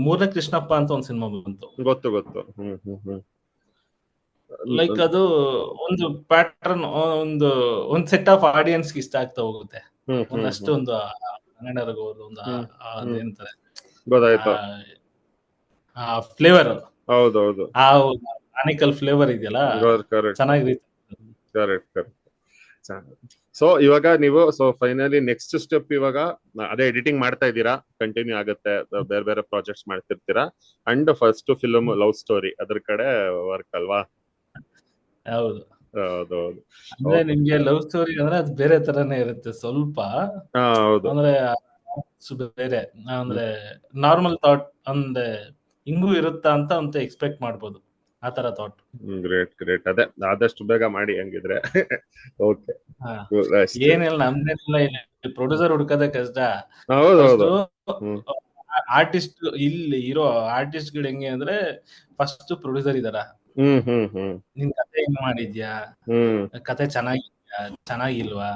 Speaker 2: ಮೂರನೇ ಕೃಷ್ಣಪ್ಪ ಅಂತ ಒಂದ್ ಸಿನಿಮಾ ಬಂತು.
Speaker 1: ಗೊತ್ತು ಗೊತ್ತು. ಹ್ಮ್ ಹ್ಮ್ ಹ್ಮ್
Speaker 2: ಲೈಕ್ ಅದು ಒಂದು ಪ್ಯಾಟರ್ನ್, ಒಂದು ಸೆಟ್ ಆಫ್ ಆಡಿಯನ್ಸ್ ಇಷ್ಟ ಆಗ್ತಾ ಹೋಗುತ್ತೆ. ಒಂದಷ್ಟು ಒಂದು 12 ಒಂದು ಅದೇಂತಾರೆ
Speaker 1: ಗೊತ್ತಾಯ್ತು.
Speaker 2: ಫ್ಲೇವರ್,
Speaker 1: ಹೌದೌದು,
Speaker 2: ಆ ಆನಿಕಲ್ ಫ್ಲೇವರ್ ಇದೆಯಲ್ಲ ಚೆನ್ನಾಗಿ.
Speaker 1: ಕರೆಕ್ಟ್. ಸೊ ಇವಾಗ ನೀವು ಫೈನಲಿ ನೆಕ್ಸ್ಟ್ ಸ್ಟೆಪ್ ಇವಾಗ ಅದೇ ಎಡಿಟಿಂಗ್ ಮಾಡ್ತಾ ಇದ್ದೀರಾ, ಕಂಟಿನ್ಯೂ ಆಗುತ್ತೆ, ಬೇರೆ ಬೇರೆ ಪ್ರಾಜೆಕ್ಟ್ಸ್ ಮಾಡ್ತಿರ್ತೀರಾ, and first film love story ಅದ್ರ ಕಡೆ ವರ್ಕ್ ಅಲ್ವಾ?
Speaker 2: ಹೌದು.
Speaker 1: ಹೌದೌದು.
Speaker 2: ಅಂದ್ರೆ ನಿಮ್ಗೆ ಲವ್ ಸ್ಟೋರಿ ಅಂದ್ರೆ ಅದು ಬೇರೆ ತರನೇ ಇರುತ್ತೆ ಸ್ವಲ್ಪ. ಅಂದ್ರೆ ಬೇರೆ ಅಂದ್ರೆ ನಾರ್ಮಲ್ ಥಾಟ್ ಅಂದ್ರೆ ಹಿಂಗೂ ಇರುತ್ತಾ ಅಂತ ಎಕ್ಸ್ಪೆಕ್ಟ್ ಮಾಡ್ಬೋದು, ಆ ತರ ಥಾಟ್.
Speaker 1: ಗ್ರೇಟ್. ಅದೇ ಆದಷ್ಟು ಬೇಗ ಮಾಡಿ ಹಂಗಿದ್ರೆ. ಓಕೆ.
Speaker 2: ಏನಿಲ್ಲ, ನಮ್ದೇನಿಲ್ಲ, ಪ್ರೊಡ್ಯೂಸರ್ ಹುಡ್ಕೋದೇ ಕಷ್ಟ.
Speaker 1: ಹೌದೌದು.
Speaker 2: ಆರ್ಟಿಸ್ಟ್ ಇಲ್ಲಿ ಇರೋ ಆರ್ಟಿಸ್ಟ್ ಗಳು ಹೆಂಗೆ ಅಂದ್ರೆ ಫಸ್ಟ್ ಪ್ರೊಡ್ಯೂಸರ್ ಇದಾರ, ನಿನ್ ಕತೆ ಹೆಂಗ್ ಮಾಡಿದ್ಯಾ, ಕತೆ ಚೆನ್ನಾಗಿದ್ಯಾ ಚೆನ್ನಾಗಿಲ್ವಾ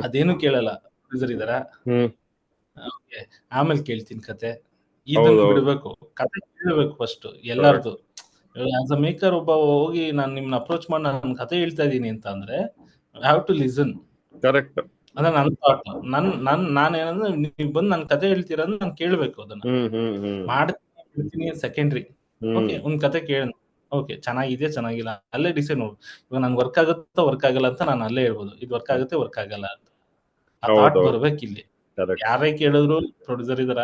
Speaker 2: ಅದೇನು ಕೇಳಲ್ಲ. ಪ್ರೊಡ್ಯೂಸರ್ ಇದಾರ, ಆಮೇಲೆ ಕೇಳ್ತೀನಿ ಕತೆ, ಇದನ್ನ ಬಿಡ್ಬೇಕು, ಕತೆ ಕೇಳ್ಬೇಕು ಫಸ್ಟ್ ಎಲ್ಲಾರ್ದು. ಆಸ್ ಅ ಮೇಕರ್ ಒಬ್ಬ ಹೋಗಿ ನಾನು ನಿಮ್ನ ಅಪ್ರೋಚ್ ಮಾಡಿ ನಾನು ಕತೆ ಹೇಳ್ತಾ ಇದೀನಿ ಅಂತ ಅಂದ್ರೆ ಹ್ಯಾವ್ ಟು ಲಿಸನ್.
Speaker 1: ಕರೆಕ್ಟ್.
Speaker 2: ಅಂದ್ರೆ ನನ್ ಥಾಟ್, ನಾನೇನಂದ್ರೆ ನೀವ್ ಬಂದು ನನ್ ಕತೆ ಹೇಳ್ತೀರ ಅಂದ್ರೆ ನಾನು ಕೇಳ್ಬೇಕು. ಅದನ್ನ ಮಾಡ್ತೀನಿ ಸೆಕೆಂಡ್ರಿ. ಓಕೆ, ಒಂದ್ ಕತೆ ಕೇಳ, ಓಕೆ ಚೆನ್ನಾಗಿದೆ ಚೆನ್ನಾಗಿಲ್ಲ ಅಲ್ಲೇ ಡಿಸೈಡ್ ನೋಡು. ಇವಾಗ ನಂಗೆ ವರ್ಕ್ ಆಗುತ್ತೋ ವರ್ಕ್ ಆಗಲ್ಲ ಅಂತ ನಾನು ಅಲ್ಲೇ ಹೇಳ್ಬೋದು, ಇದು ವರ್ಕ್ ಆಗುತ್ತೆ ವರ್ಕ್ ಆಗಲ್ಲ ಅಂತ. ಆ ಥಾಟ್ ಬರ್ಬೇಕು ಇಲ್ಲಿ. ಯಾರೇ ಕೇಳಿದ್ರು ಪ್ರೊಡ್ಯೂಸರ್ ಇದಾರ,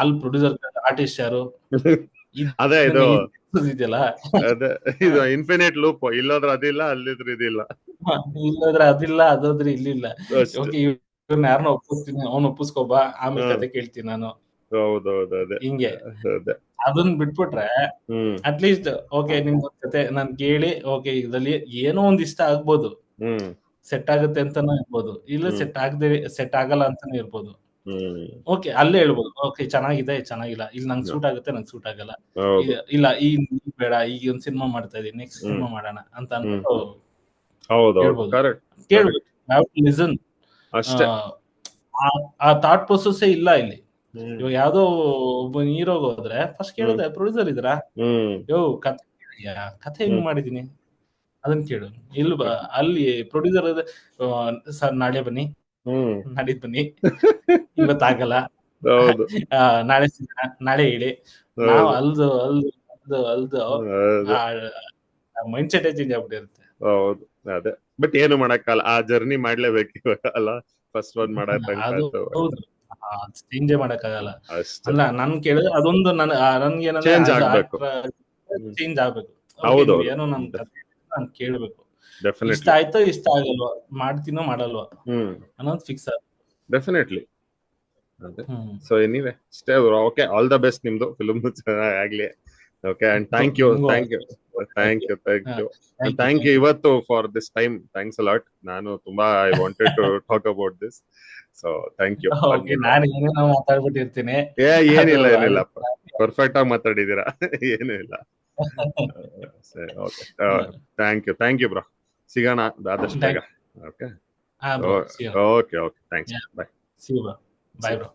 Speaker 2: ಆಲ್ ಪ್ರೊಡ್ಯೂಸರ್ ಆರ್ಟಿಸ್ಟ್ ಯಾರು
Speaker 1: ಅದೇ ಇದು
Speaker 2: ಇದೆಯಲ್ಲ,
Speaker 1: ಅದೇ ಇದು ಇನ್ಫಿನಿಟ್ ಲೂಪ್. ಇಲ್ಲೋದ್ರ ಅದಿಲ್ಲ, ಅಲ್ಲಿದ್ರ ಇದಿಲ್ಲ,
Speaker 2: ಇಲ್ಲೋದ್ರೆ ಅದಿಲ್ಲ, ಅದಾದ್ರೆ ಇಲ್ಲಿಲ್ಲ. ಓಕೆ, ಇವ್ರನ್ನ ಯಾರನ್ನ ಒಪ್ಪಿಸ್ತೀನಿ, ಅವ್ನು ಒಪ್ಪಿಸ್ಕೊಬಾ, ಆಮೇಲೆ ಕತೆ ಕೇಳ್ತೀನಿ ನಾನು.
Speaker 1: ಹೌದೌದು. ಅದೇ
Speaker 2: ಹಿಂಗೆ ಅದನ್ನ ಬಿಟ್ಬಿಟ್ರೆ ಅಟ್ಲೀಸ್ಟ್ ಓಕೆ ನಿಮ್ ಕತೆ ನಾನ್ ಕೇಳಿ ಓಕೆ ಇದ್ರಲ್ಲಿ ಏನೋ ಒಂದ್ ಇಷ್ಟ ಆಗ್ಬೋದು, ಸೆಟ್ ಆಗುತ್ತೆ ಅಂತಾನು ಇರ್ಬೋದು, ಇಲ್ಲ ಸೆಟ್ ಆಗಲ್ಲ ಅಂತಾನು ಇರ್ಬೋದು. ಓಕೆ ಅಲ್ಲೇ ಹೇಳ್ಬೋದು, ಓಕೆ ಚೆನ್ನಾಗಿದೆ ಚೆನ್ನಾಗಿಲ್ಲ, ಇಲ್ಲಿ ನಂಗೆ ಸೂಟ್ ಆಗುತ್ತೆ ನಂಗೆ ಸೂಟ್ ಆಗಲ್ಲ, ಇಲ್ಲ ಈಗ ಬೇಡ, ಈಗ ಒಂದ್ ಸಿನಿಮಾ ಮಾಡ್ತಾ ಇದೀನಿ ನೆಕ್ಸ್ಟ್ ಸಿನಿಮಾ ಮಾಡೋಣ ಅಂತ ಅನ್ಬಿಟ್ಟು ಹೇಳ್ಬೋದು. ಕೇಳ್ಬೇಕು, ಲಿಸನ್. ಆ ಥಾಟ್ ಪ್ರೊಸೆಸ್ ಇಲ್ಲ ಇಲ್ಲಿ. ಇವಾಗ ಯಾವ್ದೋ ಒಬ್ಬ ಹೀರೋಗ್ ಹೋದ್ರೆ ಫಸ್ಟ್ ಕೇಳಿದ್ರೆ ಪ್ರೊಡ್ಯೂಸರ್ ಇದ್ರಾ, ಕತೆ ಹೆಂಗ್ ಮಾಡಿದೀನಿ ಅದನ್ನ ಕೇಳು. ಅಲ್ಲಿ ಪ್ರೊಡ್ಯೂಸರ್ ಸರ್ ನಾಳೆ ಬನ್ನಿ, ನಾಡಿದ್ ಬನ್ನಿ, ಇವತ್ತಾಗಲ್ಲ, ನಾಳೆ ಹೇಳಿ. ನಾವು ಅಲ್ದು ಮೈಂಡ್ ಸೆಟ್ ಚೇಂಜ್ ಆಗ್ಬಿಟ್ಟಿರುತ್ತೆ.
Speaker 1: ಹೌದು, ಅದೇ. ಬಟ್ ಏನು ಮಾಡಕ್ಕಲ್ಲ, ಆ ಜರ್ನಿ ಮಾಡ್ಲೇಬೇಕು ಇವಾಗ ಅಲ್ಲ, ಫಸ್ಟ್ ಒಂದ್
Speaker 2: ಚೇಂಜೇ ಮಾಡಕ್ಕಾಗಲ್ಲ. ಅಲ್ಲ ನನ್ ಕೇಳಿದ್ರೆ ಅದೊಂದು ನನ್ಗೆ ಚೇಂಜ್ ಆಗ್ಬೇಕು. ಏನೋ ನನ್ ಕತೆ ನಾನು ಕೇಳ್ಬೇಕು, ಇಷ್ಟ ಆಯ್ತೋ ಇಷ್ಟ ಆಗಲ್ವಾ, ಮಾಡ್ತೀನೋ ಮಾಡಲ್ವಾ ಅನ್ನೋದು ಫಿಕ್ಸ್ ಆಗ.
Speaker 1: Definitely. So anyway okay, all the best ನಿಮ್ದು ಫಿಲ್ಮ್ ಚೆನ್ನಾಗ್ಲಿ. ಓಕೆ, ಅಂಡ್ ಥ್ಯಾಂಕ್ ಯು ಇವತ್ತು for this time. Thanks a lot. ನಾನು ತುಂಬಾ I wanted to talk about this. So thank you.
Speaker 2: ನಾನು ಏನೇನೋ ಮಾತಾಡ್ಬಿಟ್ಟಿರ್ತೀನಿ.
Speaker 1: ಏನಿಲ್ಲ, ಪರ್ಫೆಕ್ಟ್ ಆಗಿ ಮಾತಾಡಿದೀರಾ, ಏನೂ ಇಲ್ಲ. Okay, thank you bro. ಸಿಗೋಣ ಆದಷ್ಟು ಬೇಗ. Okay, thanks. Bye.
Speaker 2: Bye bro.